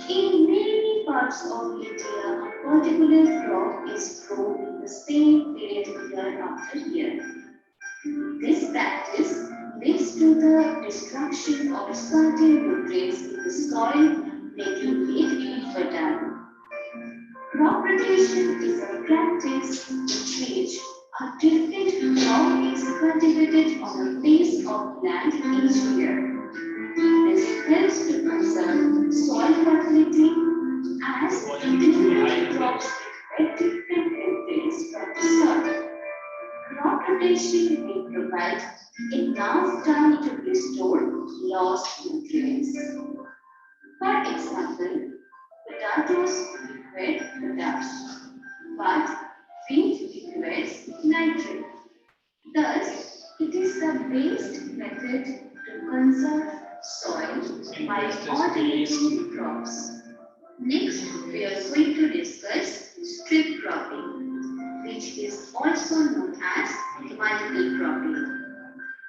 In many parts of India, a particular crop is grown in the same period year after year. This practice leads to the destruction of certain nutrients in the soil, making it infertile. Crop rotation is a practice in which a different crop is cultivated on a piece of land each year. This helps to conserve soil fertility as different crops get different nutrients from the soil. Crop rotation may provide enough time to restore lost nutrients. For example, potatoes require potash, but wheat requires nitrate. Thus, it is the best method to conserve soil by alternating crops. Next, we are going to discuss strip cropping, which is also known as multiple cropping.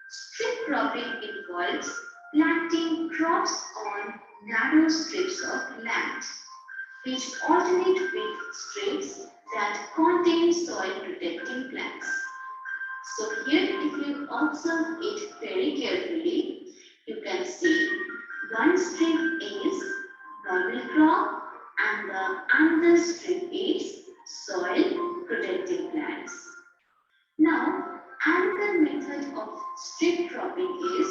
Strip cropping involves planting crops on narrow strips of land, which alternate with strips that contain soil protecting plants. So here, if you observe it very carefully, you can see one strip is normal crop and the another strip is soil protecting plants. Now, another method of strip cropping is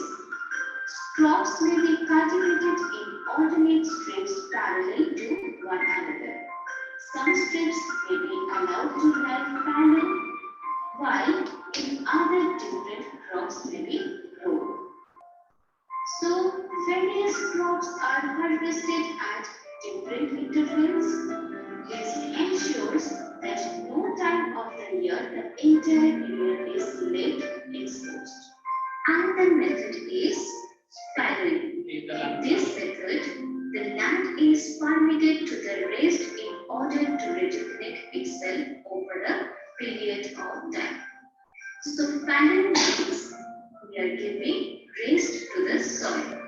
crops may be cultivated in alternate strips parallel to one another. Some strips may be allowed to lie parallel, while in other different crops may be grown. So, various crops are harvested at different intervals. This ensures that no time of the year the entire area is left exposed. Another method is fallowing. In this method, the land is permitted to the rest in order to rejuvenate itself over a period of time. So fallowing means we are giving rest to the soil.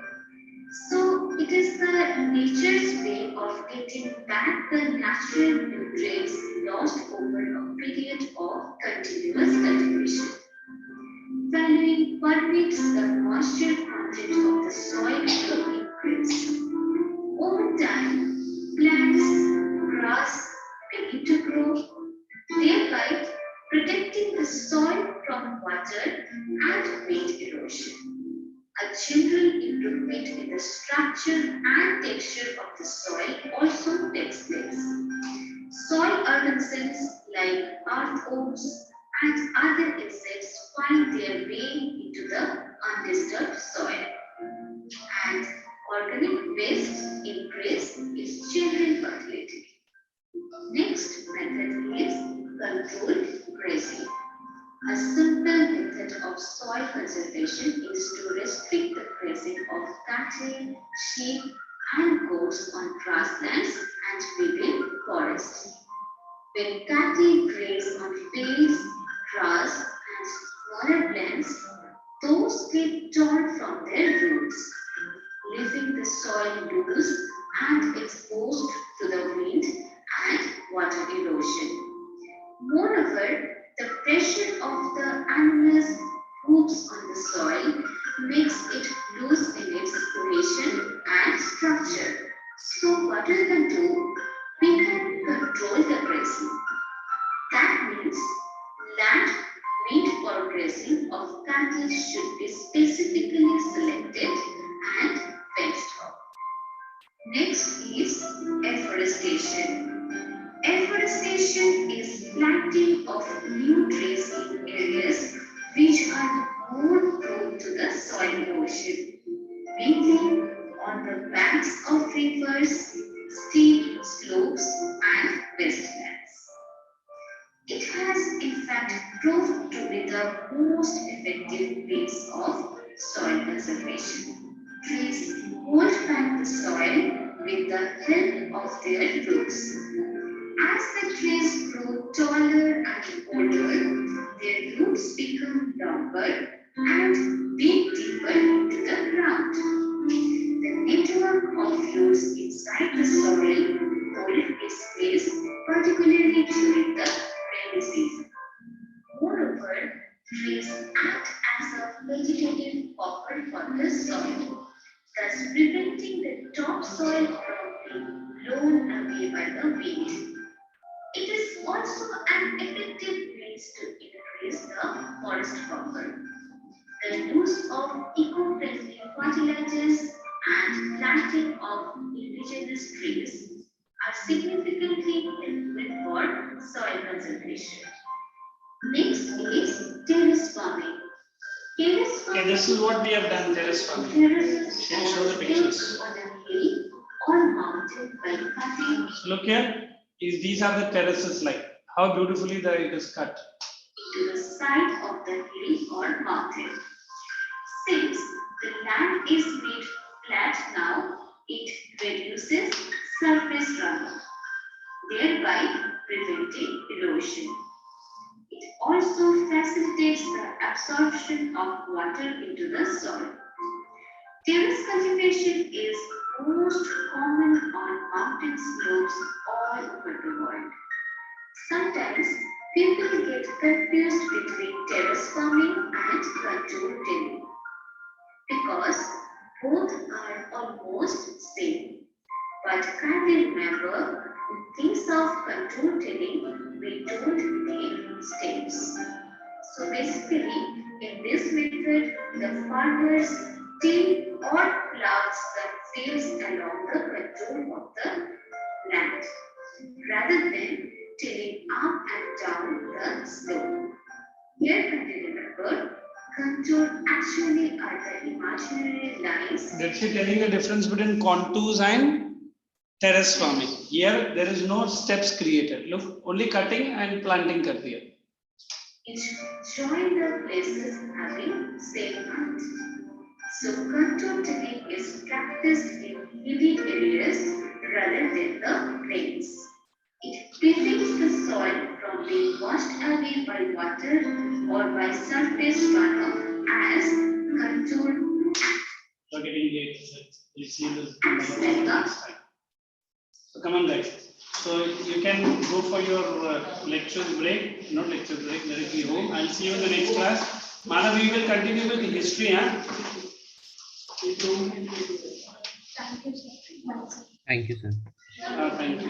So it is the nature's way of getting back the natural nutrients lost over a period of continuous cultivation. Fallowing permits the moisture content of the soil to increase. Over time, plants, grass begin to grow, thereby protecting the soil from water and wind erosion. A general improvement in the structure and texture of the soil also takes place. Soil organisms like earthworms and other insects find their way into the undisturbed soil. And organic waste increase its general fertility. Next method is controlled grazing. A simple method of soil conservation is to restrict the grazing of cattle, sheep, and goats on grasslands and within forests. When cattle graze on fields, grass, and smaller plants, those get torn from their roots, leaving the soil loose and exposed to the wind and water erosion. Moreover, the pressure of the animal's hooves on the soil makes it lose in its cohesion and structure. So what we can do? We can control the grazing. That means land meant for grazing of cattle should be specifically selected and fenced off. Next is afforestation. Afforestation is planting of new trees in areas which are more prone to the soil erosion, mainly on the banks of rivers, steep slopes, and wastelands. It has in fact proved to be the most effective means of soil conservation. Trees hold back the soil with the help of their roots. As the trees grow taller and older, their roots become longer and dig deeper into the ground. The network of roots inside the soil hold its place, particularly during the rainy season. Moreover, trees act as a vegetative buffer for the soil, thus preventing the topsoil from being blown away by the wind. It is also an effective means to increase the forest buffer. The use of eco-friendly fertilizers and planting of indigenous trees are significantly helpful for soil conservation. Next is terrace farming. Terrace farming. Okay, this is what we have done, terrace farming. Terraces Can you show the are pictures? built on a hill or mountain by cutting Look here, these are the terraces, like how beautifully it is cut. to the side of the hill or mountain. Since the land is made flat now, it reduces surface runoff, thereby preventing erosion. It also facilitates the absorption of water into the soil. Terrace cultivation is most common on mountain slopes all over the world. Sometimes people get confused between terrace farming and contour tilling because both are almost same. But kindly remember, in case of contour tilling, we don't take steps. So basically, in this method, the farmers till or plows the fields along the contour of the land, rather than tilling up and down the slope. Here, kindly remember, contour actually are the imaginary lines. That's it, telling the difference between contours and terrace farming. Here, there is no steps created. Look, only cutting and planting kar diya. It join the places having same height. So contour tilling is practiced in hilly areas rather than the plains. It prevents the soil from being washed away by water or by surface runoff as contour We're getting late. We'll see acts like a So come on, guys. So you can go for your lectures break, not lecture break, directly home. I'll see you in the next class. Madam, we will continue with the history. Huh? Thank you, sir. Thank you, sir. Thank you.